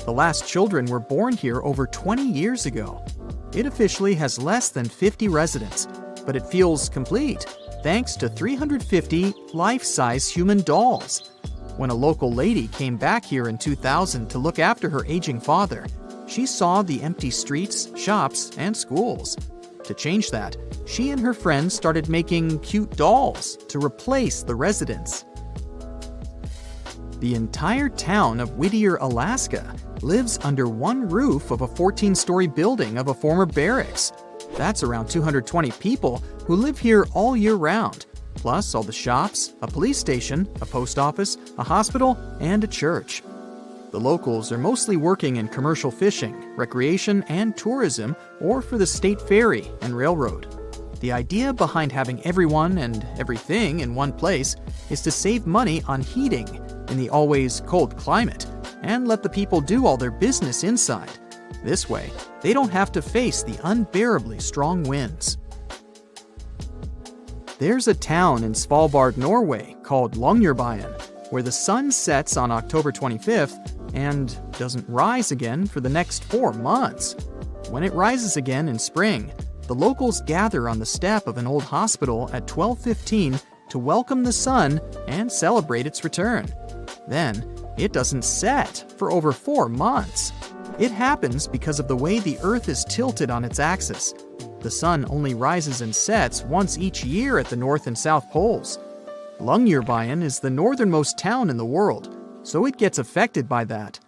The last children were born here over 20 years ago. It officially has less than 50 residents, but it feels complete thanks to 350 life-size human dolls. When a local lady came back here in 2000 to look after her aging father, she saw the empty streets, shops, and schools. To change that, she and her friends started making cute dolls to replace the residents. The entire town of Whittier, Alaska, lives under one roof of a 14-story building of a former barracks. That's around 220 people who live here all year round, plus all the shops, a police station, a post office, a hospital, and a church. The locals are mostly working in commercial fishing, recreation, and tourism, or for the state ferry and railroad. The idea behind having everyone and everything in one place is to save money on heating in the always cold climate and let the people do all their business inside. This way, they don't have to face the unbearably strong winds. There's a town in Svalbard, Norway called Longyearbyen, where the sun sets on October 25th and doesn't rise again for the next 4 months. When it rises again in spring, the locals gather on the step of an old hospital at 12:15 to welcome the sun and celebrate its return. Then, it doesn't set for over 4 months. It happens because of the way the Earth is tilted on its axis. The sun only rises and sets once each year at the North and South Poles. Longyearbyen is the northernmost town in the world, so it gets affected by that.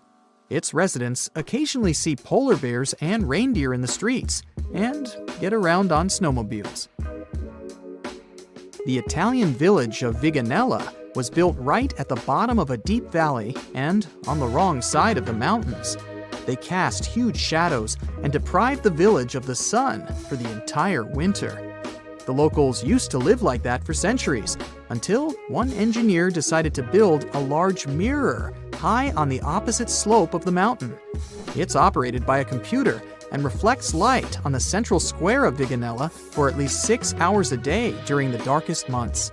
Its residents occasionally see polar bears and reindeer in the streets and get around on snowmobiles. The Italian village of Viganella was built right at the bottom of a deep valley and on the wrong side of the mountains. They cast huge shadows and deprived the village of the sun for the entire winter. The locals used to live like that for centuries, until one engineer decided to build a large mirror high on the opposite slope of the mountain. It's operated by a computer and reflects light on the central square of Viganella for at least 6 hours a day during the darkest months.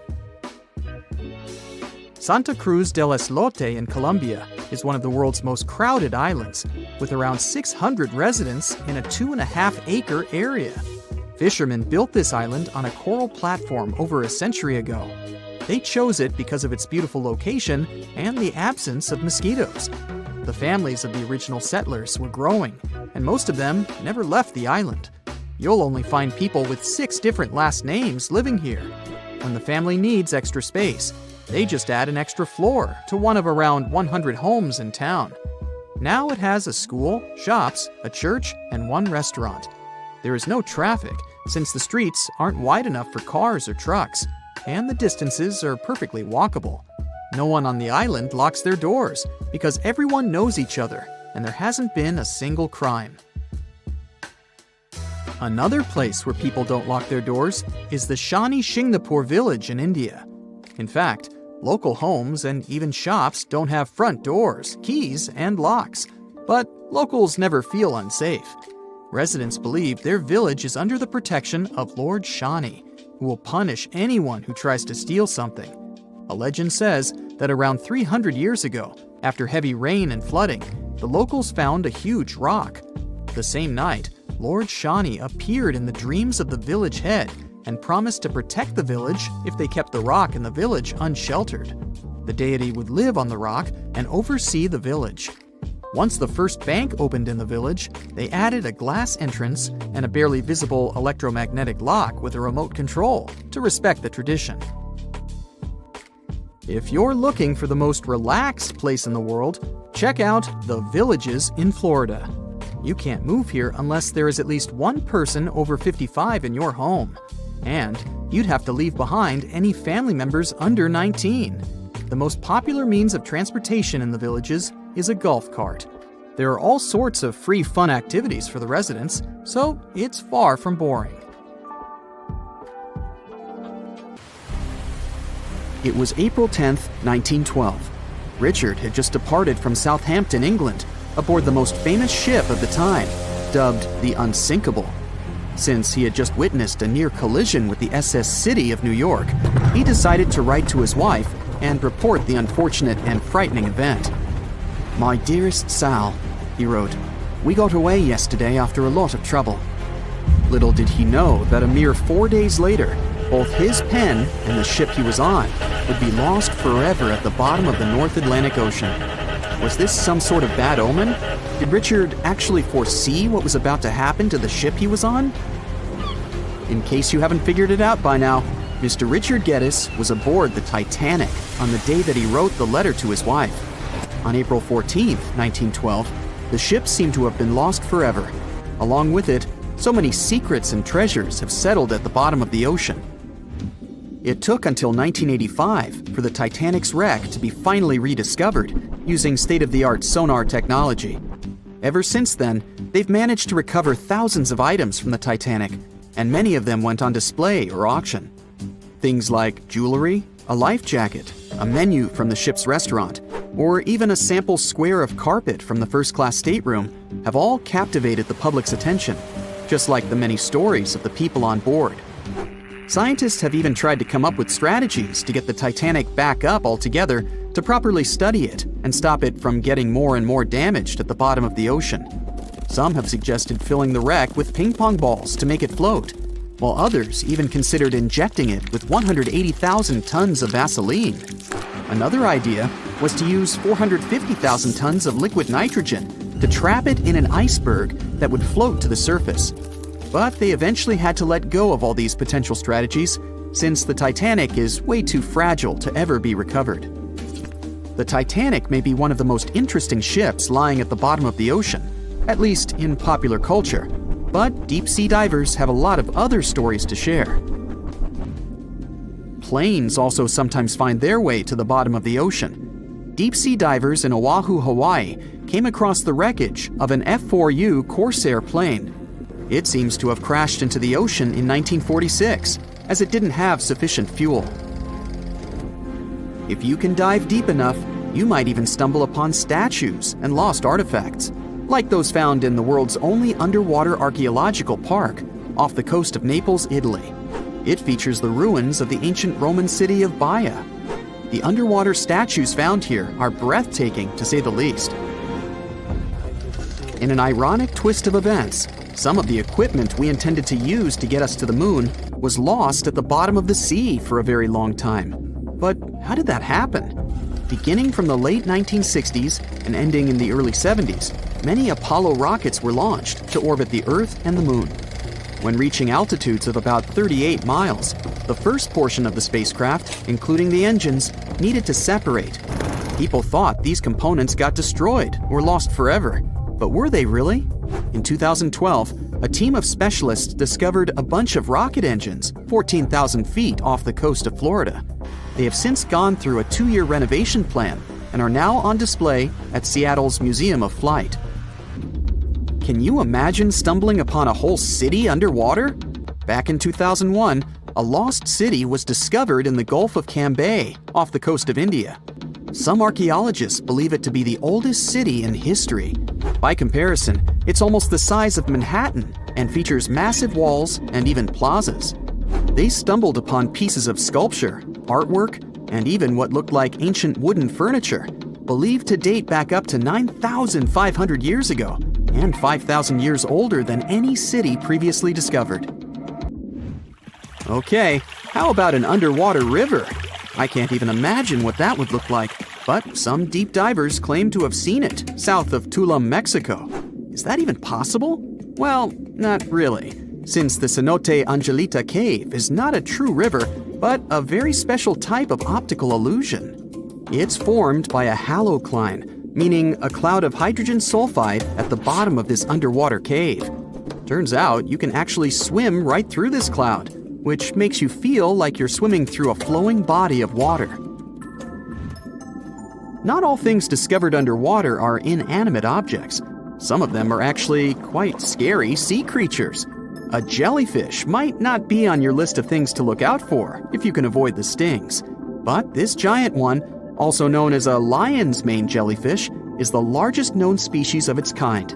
Santa Cruz del Islote in Colombia is one of the world's most crowded islands, with around 600 residents in a 2.5-acre area. Fishermen built this island on a coral platform over a century ago. They chose it because of its beautiful location and the absence of mosquitoes. The families of the original settlers were growing, and most of them never left the island. You'll only find people with 6 different last names living here. When the family needs extra space, they just add an extra floor to one of around 100 homes in town. Now it has a school, shops, a church, and 1 restaurant. There is no traffic, since the streets aren't wide enough for cars or trucks, and the distances are perfectly walkable. No one on the island locks their doors, because everyone knows each other, and there hasn't been a single crime. Another place where people don't lock their doors is the Shani Shingnapur village in India. In fact, local homes and even shops don't have front doors, keys, and locks, but locals never feel unsafe. Residents believe their village is under the protection of Lord Shani, who will punish anyone who tries to steal something. A legend says that around 300 years ago, after heavy rain and flooding, the locals found a huge rock. The same night, Lord Shani appeared in the dreams of the village head and promised to protect the village if they kept the rock and the village unsheltered. The deity would live on the rock and oversee the village. Once the first bank opened in the village, they added a glass entrance and a barely visible electromagnetic lock with a remote control to respect the tradition. If you're looking for the most relaxed place in the world, check out The Villages in Florida. You can't move here unless there is at least one person over 55 in your home. And you'd have to leave behind any family members under 19. The most popular means of transportation in the villages is a golf cart. There are all sorts of free fun activities for the residents, so it's far from boring. It was April 10th, 1912. Richard had just departed from Southampton, England, aboard the most famous ship of the time, dubbed the Unsinkable. Since he had just witnessed a near collision with the SS City of New York, he decided to write to his wife and report the unfortunate and frightening event. "My dearest Sal," he wrote, "we got away yesterday after a lot of trouble." Little did he know that a mere 4 days later, both his pen and the ship he was on would be lost forever at the bottom of the North Atlantic Ocean. Was this some sort of bad omen? Did Richard actually foresee what was about to happen to the ship he was on? In case you haven't figured it out by now, Mr. Richard Geddes was aboard the Titanic on the day that he wrote the letter to his wife. On April 14th, 1912, the ship seemed to have been lost forever. Along with it, so many secrets and treasures have settled at the bottom of the ocean. It took until 1985 for the Titanic's wreck to be finally rediscovered using state-of-the-art sonar technology. Ever since then, they've managed to recover thousands of items from the Titanic, and many of them went on display or auction. Things like jewelry, a life jacket, a menu from the ship's restaurant, or even a sample square of carpet from the first-class stateroom have all captivated the public's attention, just like the many stories of the people on board. Scientists have even tried to come up with strategies to get the Titanic back up altogether to properly study it and stop it from getting more and more damaged at the bottom of the ocean. Some have suggested filling the wreck with ping pong balls to make it float, while others even considered injecting it with 180,000 tons of Vaseline. Another idea was to use 450,000 tons of liquid nitrogen to trap it in an iceberg that would float to the surface. But they eventually had to let go of all these potential strategies, since the Titanic is way too fragile to ever be recovered. The Titanic may be one of the most interesting ships lying at the bottom of the ocean, at least in popular culture, but deep-sea divers have a lot of other stories to share. Planes also sometimes find their way to the bottom of the ocean. Deep-sea divers in Oahu, Hawaii, came across the wreckage of an F-4U Corsair plane. It seems to have crashed into the ocean in 1946, as it didn't have sufficient fuel. If you can dive deep enough, you might even stumble upon statues and lost artifacts, like those found in the world's only underwater archaeological park off the coast of Naples, Italy. It features the ruins of the ancient Roman city of Baia. The underwater statues found here are breathtaking, to say the least. In an ironic twist of events, some of the equipment we intended to use to get us to the moon was lost at the bottom of the sea for a very long time. But how did that happen? Beginning from the late 1960s and ending in the early 70s, many Apollo rockets were launched to orbit the Earth and the Moon. When reaching altitudes of about 38 miles, the first portion of the spacecraft, including the engines, needed to separate. People thought these components got destroyed or lost forever. But were they really? In 2012, a team of specialists discovered a bunch of rocket engines 14,000 feet off the coast of Florida. They have since gone through a 2-year renovation plan and are now on display at Seattle's Museum of Flight. Can you imagine stumbling upon a whole city underwater? Back in 2001, a lost city was discovered in the Gulf of Cambay, off the coast of India. Some archaeologists believe it to be the oldest city in history. By comparison, it's almost the size of Manhattan and features massive walls and even plazas. They stumbled upon pieces of sculpture, artwork, and even what looked like ancient wooden furniture, believed to date back up to 9,500 years ago and 5,000 years older than any city previously discovered. Okay, how about an underwater river? I can't even imagine what that would look like, but some deep divers claim to have seen it south of Tulum, Mexico. Is that even possible? Well, not really, since the Cenote Angelita Cave is not a true river, but a very special type of optical illusion. It's formed by a halocline, meaning a cloud of hydrogen sulfide at the bottom of this underwater cave. Turns out you can actually swim right through this cloud, which makes you feel like you're swimming through a flowing body of water. Not all things discovered underwater are inanimate objects. Some of them are actually quite scary sea creatures. A jellyfish might not be on your list of things to look out for if you can avoid the stings. But this giant one, also known as a lion's mane jellyfish, is the largest known species of its kind.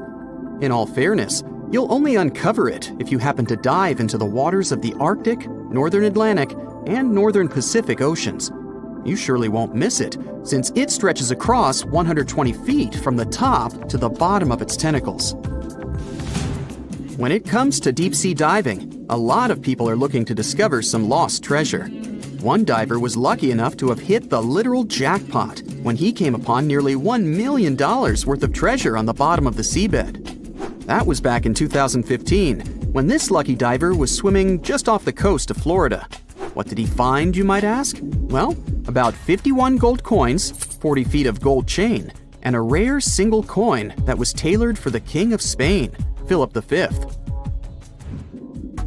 In all fairness, you'll only uncover it if you happen to dive into the waters of the Arctic, Northern Atlantic, and Northern Pacific Oceans. You surely won't miss it, since it stretches across 120 feet from the top to the bottom of its tentacles. When it comes to deep-sea diving, a lot of people are looking to discover some lost treasure. One diver was lucky enough to have hit the literal jackpot when he came upon nearly $1 million worth of treasure on the bottom of the seabed. That was back in 2015, when this lucky diver was swimming just off the coast of Florida. What did he find, you might ask? Well, about 51 gold coins, 40 feet of gold chain, and a rare single coin that was tailored for the King of Spain, Philip V.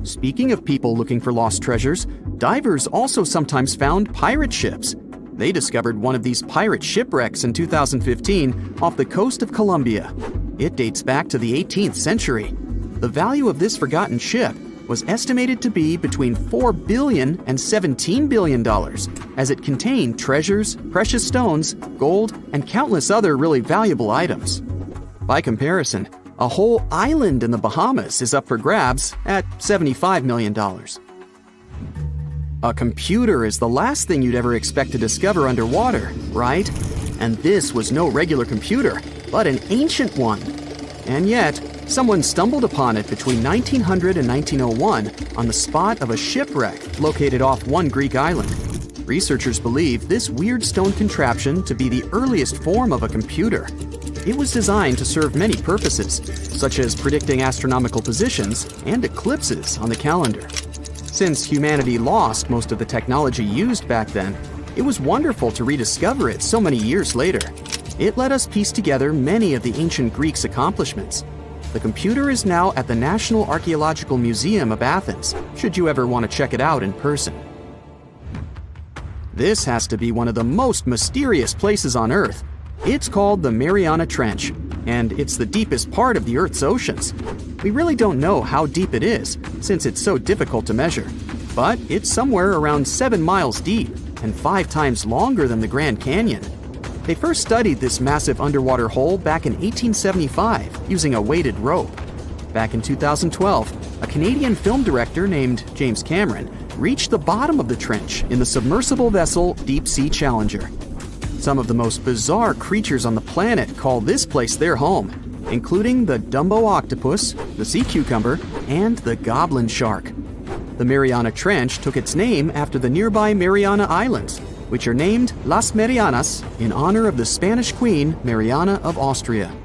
Speaking of people looking for lost treasures, divers also sometimes found pirate ships. They discovered one of these pirate shipwrecks in 2015 off the coast of Colombia. It dates back to the 18th century. The value of this forgotten ship was estimated to be between $4 billion and $17 billion, as it contained treasures, precious stones, gold, and countless other really valuable items. By comparison, a whole island in the Bahamas is up for grabs at $75 million. A computer is the last thing you'd ever expect to discover underwater, right? And this was no regular computer, but an ancient one. And yet, someone stumbled upon it between 1900 and 1901 on the spot of a shipwreck located off one Greek island. Researchers believe this weird stone contraption to be the earliest form of a computer. It was designed to serve many purposes, such as predicting astronomical positions and eclipses on the calendar. Since humanity lost most of the technology used back then, it was wonderful to rediscover it so many years later. It let us piece together many of the ancient Greeks' accomplishments. The computer is now at the National Archaeological Museum of Athens, should you ever want to check it out in person. This has to be one of the most mysterious places on Earth. It's called the Mariana Trench, and it's the deepest part of the Earth's oceans. We really don't know how deep it is, since it's so difficult to measure, but it's somewhere around 7 miles deep and 5 times longer than the Grand Canyon. They first studied this massive underwater hole back in 1875 using a weighted rope. Back in 2012, a Canadian film director named James Cameron reached the bottom of the trench in the submersible vessel Deep Sea Challenger. Some of the most bizarre creatures on the planet call this place their home, including the Dumbo octopus, the sea cucumber, and the goblin shark. The Mariana Trench took its name after the nearby Mariana Islands, which are named Las Marianas in honor of the Spanish Queen Mariana of Austria.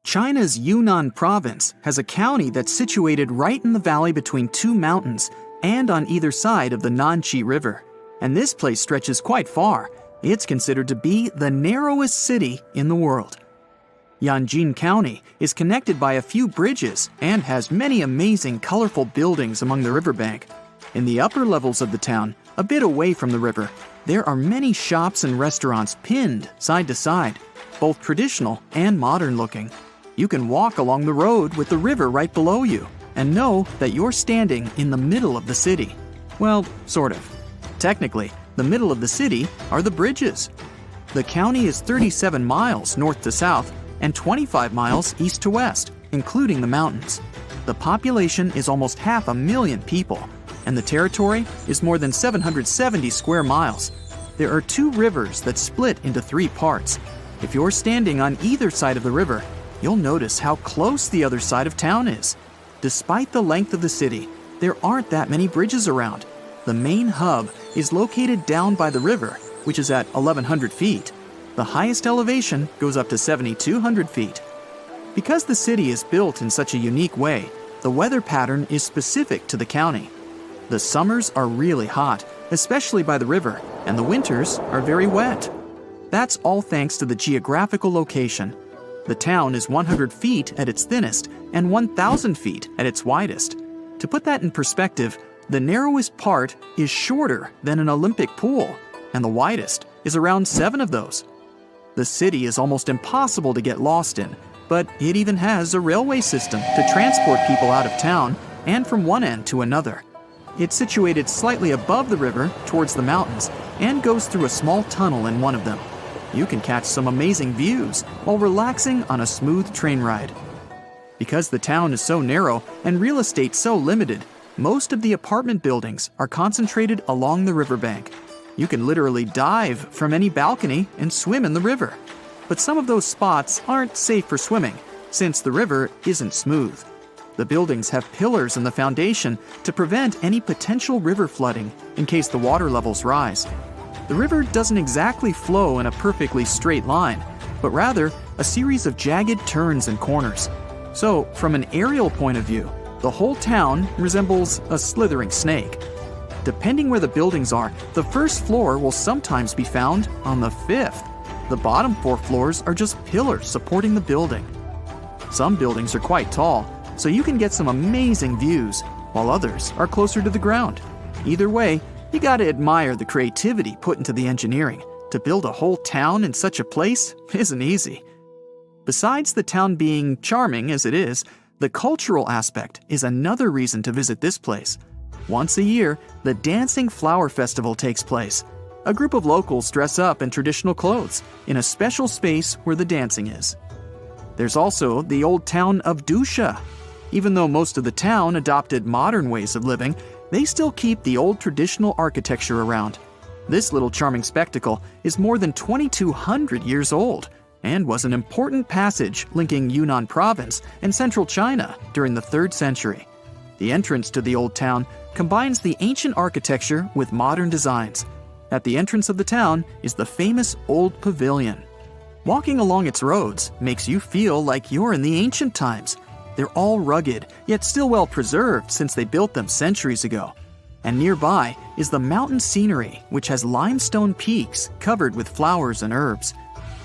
China's Yunnan province has a county that's situated right in the valley between 2 mountains and on either side of the Nanqi River. And this place stretches quite far. It's considered to be the narrowest city in the world. Yanjin County is connected by a few bridges and has many amazing, colorful buildings along the riverbank. In the upper levels of the town, a bit away from the river, there are many shops and restaurants pinned side to side, both traditional and modern looking. You can walk along the road with the river right below you and know that you're standing in the middle of the city. Well, sort of. Technically, the middle of the city are the bridges. The county is 37 miles north to south and 25 miles east to west, including the mountains. The population is almost 500,000 people, and the territory is more than 770 square miles. There are 2 rivers that split into 3 parts. If you're standing on either side of the river, you'll notice how close the other side of town is. Despite the length of the city, there aren't that many bridges around. The main hub is located down by the river, which is at 1,100 feet. The highest elevation goes up to 7,200 feet. Because the city is built in such a unique way, the weather pattern is specific to the county. The summers are really hot, especially by the river, and the winters are very wet. That's all thanks to the geographical location. The town is 100 feet at its thinnest and 1,000 feet at its widest. To put that in perspective, the narrowest part is shorter than an Olympic pool, and the widest is around 7 of those. The city is almost impossible to get lost in, but it even has a railway system to transport people out of town and from one end to another. It's situated slightly above the river towards the mountains and goes through a small tunnel in one of them. You can catch some amazing views while relaxing on a smooth train ride. Because the town is so narrow and real estate so limited, most of the apartment buildings are concentrated along the riverbank. You can literally dive from any balcony and swim in the river. But some of those spots aren't safe for swimming, since the river isn't smooth. The buildings have pillars in the foundation to prevent any potential river flooding in case the water levels rise. The river doesn't exactly flow in a perfectly straight line, but rather a series of jagged turns and corners. So, from an aerial point of view, the whole town resembles a slithering snake. Depending where the buildings are, the first floor will sometimes be found on the 5th. The bottom 4 floors are just pillars supporting the building. Some buildings are quite tall, so you can get some amazing views, while others are closer to the ground. Either way, you gotta admire the creativity put into the engineering. To build a whole town in such a place isn't easy. Besides the town being charming as it is, the cultural aspect is another reason to visit this place. Once a year, the Dancing Flower Festival takes place. A group of locals dress up in traditional clothes in a special space where the dancing is. There's also the old town of Dusha. Even though most of the town adopted modern ways of living, they still keep the old traditional architecture around. This little charming spectacle is more than 2,200 years old and was an important passage linking Yunnan province and central China during the 3rd century. The entrance to the old town combines the ancient architecture with modern designs. At the entrance of the town is the famous Old Pavilion, Walking along its roads makes you feel like you're in the ancient times. They're all rugged, yet still well preserved since they built them centuries ago. And nearby is the mountain scenery, which has limestone peaks covered with flowers and herbs.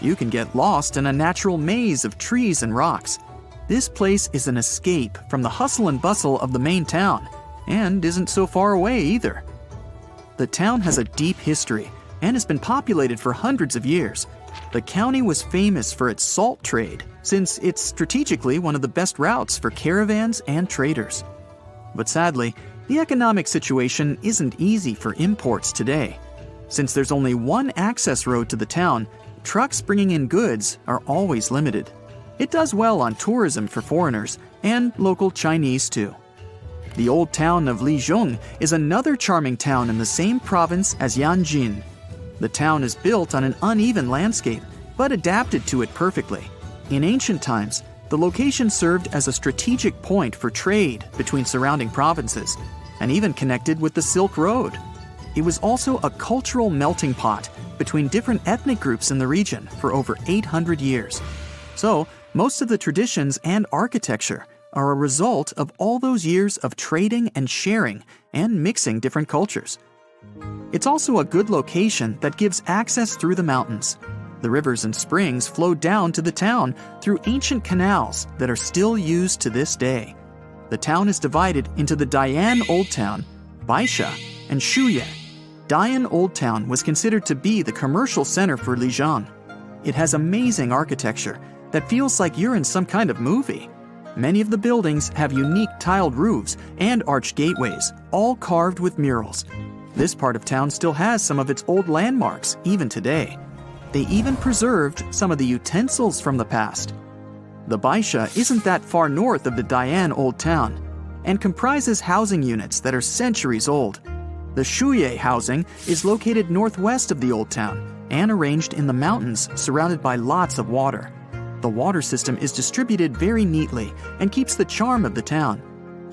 You can get lost in a natural maze of trees and rocks. This place is an escape from the hustle and bustle of the main town, and isn't so far away either. The town has a deep history and has been populated for hundreds of years. The county was famous for its salt trade, since it's strategically one of the best routes for caravans and traders. But sadly, the economic situation isn't easy for imports today. Since there's only one access road to the town, trucks bringing in goods are always limited. It does well on tourism for foreigners and local Chinese too. The old town of Lijiang is another charming town in the same province as Yanjin. The town is built on an uneven landscape, but adapted to it perfectly. In ancient times, the location served as a strategic point for trade between surrounding provinces, and even connected with the Silk Road. It was also a cultural melting pot between different ethnic groups in the region for over 800 years. So, most of the traditions and architecture are a result of all those years of trading and sharing and mixing different cultures. It's also a good location that gives access through the mountains. The rivers and springs flow down to the town through ancient canals that are still used to this day. The town is divided into the Dian Old Town, Baisha, and Shuye. Dian Old Town was considered to be the commercial center for Lijiang. It has amazing architecture that feels like you're in some kind of movie. Many of the buildings have unique tiled roofs and arched gateways, all carved with murals. This part of town still has some of its old landmarks, even today. They even preserved some of the utensils from the past. The Baisha isn't that far north of the Dian Old Town, and comprises housing units that are centuries old. The Shuye housing is located northwest of the Old Town, and arranged in the mountains surrounded by lots of water. The water system is distributed very neatly and keeps the charm of the town.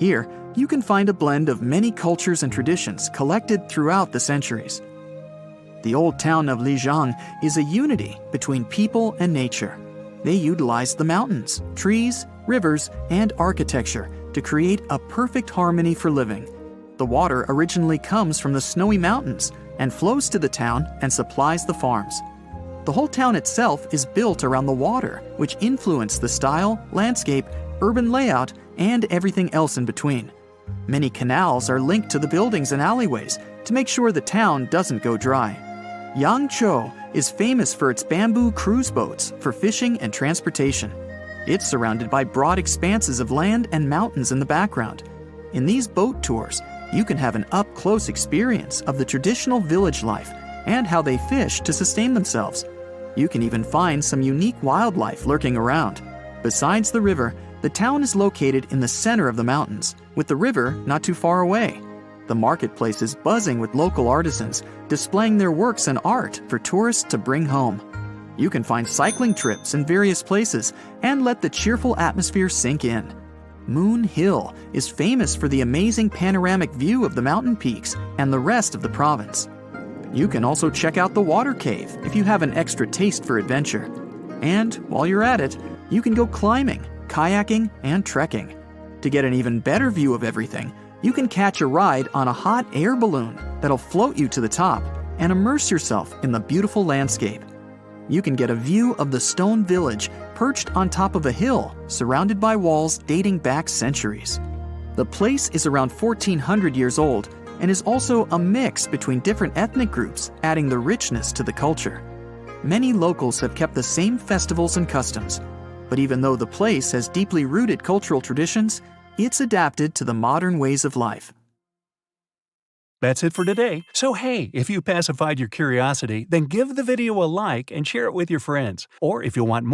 Here, you can find a blend of many cultures and traditions collected throughout the centuries. The old town of Lijiang is a unity between people and nature. They utilize the mountains, trees, rivers, and architecture to create a perfect harmony for living. The water originally comes from the snowy mountains and flows to the town and supplies the farms. The whole town itself is built around the water, which influenced the style, landscape, urban layout, and everything else in between. Many canals are linked to the buildings and alleyways to make sure the town doesn't go dry. Yangzhou is famous for its bamboo cruise boats for fishing and transportation. It's surrounded by broad expanses of land and mountains in the background. In these boat tours, you can have an up-close experience of the traditional village life and how they fish to sustain themselves. You can even find some unique wildlife lurking around. Besides the river, the town is located in the center of the mountains, with the river not too far away. The marketplace is buzzing with local artisans, displaying their works and art for tourists to bring home. You can find cycling trips in various places and let the cheerful atmosphere sink in. Moon Hill is famous for the amazing panoramic view of the mountain peaks and the rest of the province. You can also check out the water cave if you have an extra taste for adventure. And while you're at it, you can go climbing, kayaking, and trekking. To get an even better view of everything, you can catch a ride on a hot air balloon that'll float you to the top and immerse yourself in the beautiful landscape. You can get a view of the stone village perched on top of a hill surrounded by walls dating back centuries. The place is around 1400 years old and is also a mix between different ethnic groups, adding the richness to the culture. Many locals have kept the same festivals and customs, but even though the place has deeply rooted cultural traditions, it's adapted to the modern ways of life. That's it for today. So hey, if you pacified your curiosity, then give the video a like and share it with your friends. Or if you want more